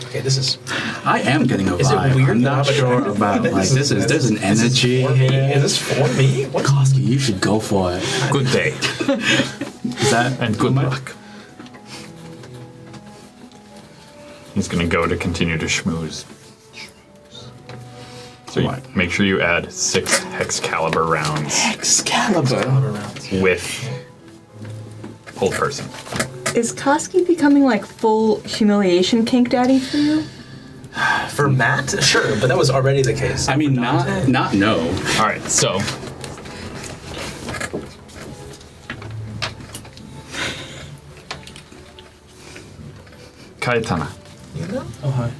Okay, this is... I am getting a vibe. Is it weird? I'm not sure about, like, there's an energy. Is this for me? What? Koski, you should go for it. Good day. Is that... And good luck. He's gonna go to continue to schmooze. So you make sure you add 6 Hexcalibur rounds. Excalibur. With old person. Is Koski becoming like full humiliation kink daddy for you? For Matt? Sure, but that was already the case. I mean, not no. All right, so Cayatana. You know? Oh, hi.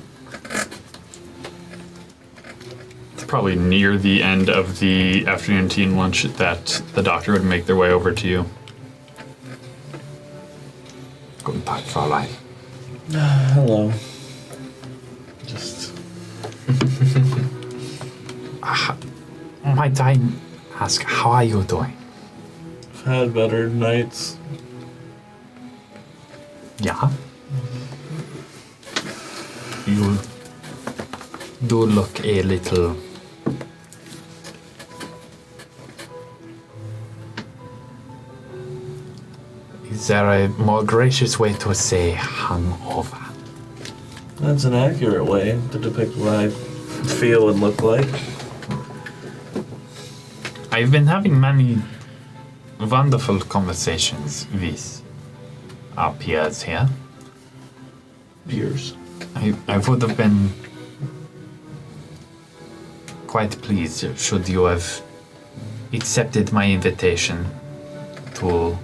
it's probably near the end of the afternoon tea and lunch that the doctor would make their way over to you. Guten Tag, Fräulein. Hello. Just... Might I ask, how are you doing? I've had better nights. Yeah? You do look a little... Is there a more gracious way to say hungover? That's an accurate way to depict what I feel and look like. I've been having many wonderful conversations with our peers here. Peers. I would have been quite pleased should you have accepted my invitation to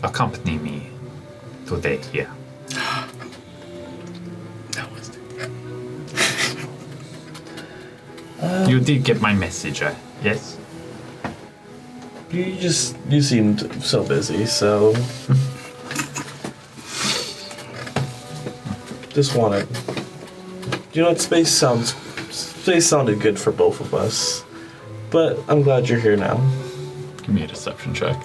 accompany me today here. That was You did get my message, yes? You seemed so busy, so... Just wanted... You know what, space sounded good for both of us. But I'm glad you're here now. Give me a deception check.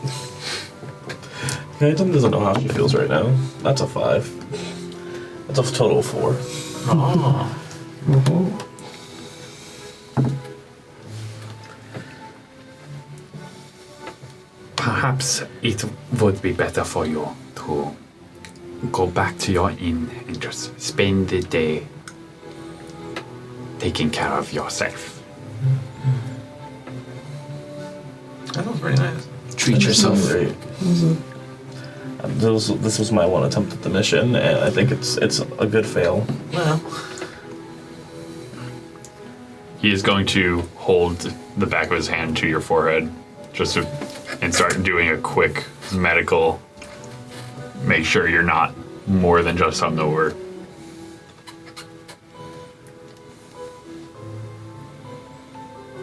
Cayatana doesn't know how she feels right now. That's a 5. That's a total of 4. Oh. Perhaps it would be better for you to go back to your inn and just spend the day taking care of yourself. That was very nice. treat yourself. Great. This was my one attempt at the mission, and I think it's a good fail. Well, He is going to hold the back of his hand to your forehead and start doing a quick medical. Make sure you're not more than just hungover.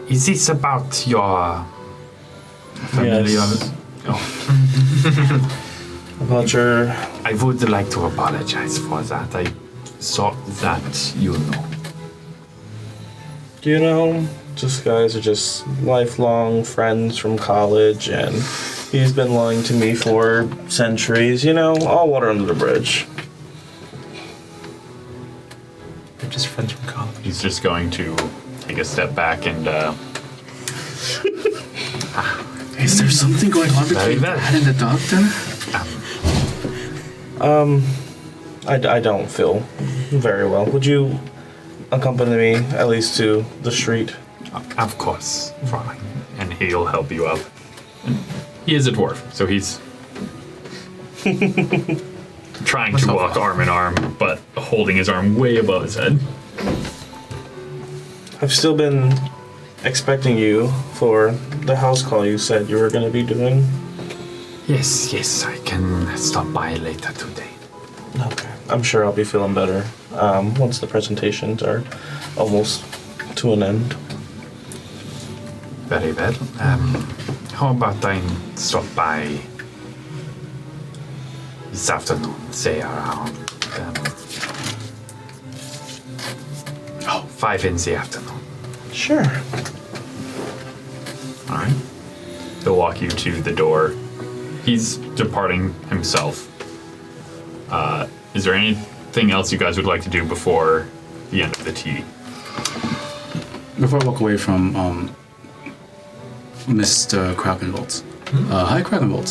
Is this about your familiar? Yes. Oh, About your... I would like to apologize for that. I thought that you know. You know, just guys are just lifelong friends from college, and he's been lying to me for centuries. You know, all water under the bridge. he's just going to take a step back and Is there something going on between bad. that and the doctor? I don't feel very well. Would you accompany me at least to the street? of course, Fräulein, and he'll help you up. And he is a dwarf, so he's trying to walk arm in arm, but holding his arm way above his head. I've still been expecting you for the house call you said you were going to be doing. Yes, I can stop by later today. Okay. I'm sure I'll be feeling better once the presentations are almost to an end. Very well. How about I stop by this afternoon, say around 5 in the afternoon. Sure. All right. He'll walk you to the door. He's departing himself. Is there anything else you guys would like to do before the end of the tea? Before I walk away from Mr. Krakenbolt. Hi, Krakenbolt.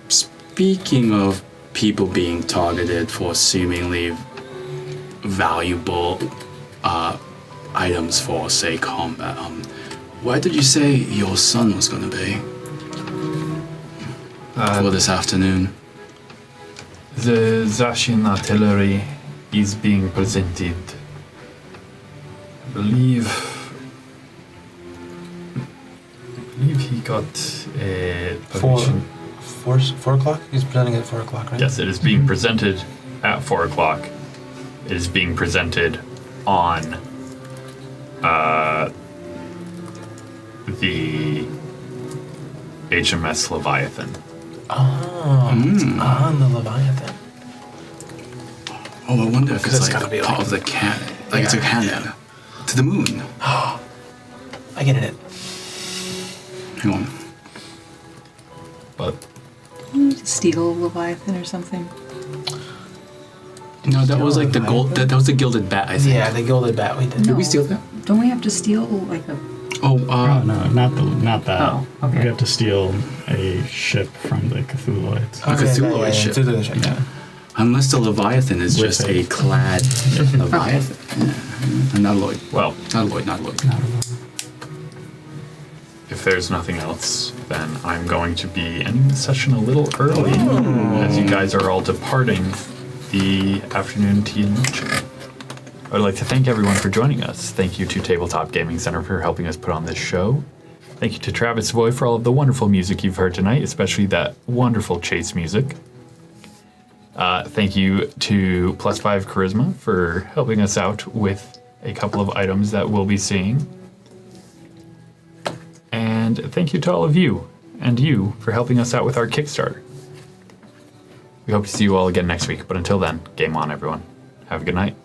Speaking of people being targeted for seemingly valuable items for, say, combat, where did you say your son was going to be for this afternoon? The Zashin artillery is being presented. I believe he got a permission. 4 o'clock? He's presenting at 4 o'clock, right? Yes, it is being presented at 4 o'clock. It is being presented on the HMS Leviathan. It's on the Leviathan. Oh, I wonder if Because it's it's like gotta be part like- of the cannon. Like it's a cannon. To the moon. I get it. Hang on. But Steal Leviathan or something. No, that was like the gold. That was the gilded bat, I think. Yeah, the gilded bat we did. Did we steal that? Don't we have to steal like a? Oh, Oh no, not that. Oh, okay. We have to steal a ship from the Cthulhuids. A Cthulhu ship. Yeah. Unless the Leviathan is With just a- a clad Leviathan. Yeah. Not Lloyd. well, Not Lloyd, not Lloyd. if there's nothing else, then I'm going to be ending the session a little early as you guys are all departing the afternoon tea and luncheon. I would like to thank everyone for joining us. Thank you to Tabletop Gaming Center for helping us put on this show. Thank you to Travis Voy for all of the wonderful music you've heard tonight, especially that wonderful chase music. Thank you to +5 Charisma for helping us out with a couple of items that we'll be seeing. And thank you to all of you and you for helping us out with our Kickstarter. We hope to see you all again next week, but until then, game on, everyone. Have a good night.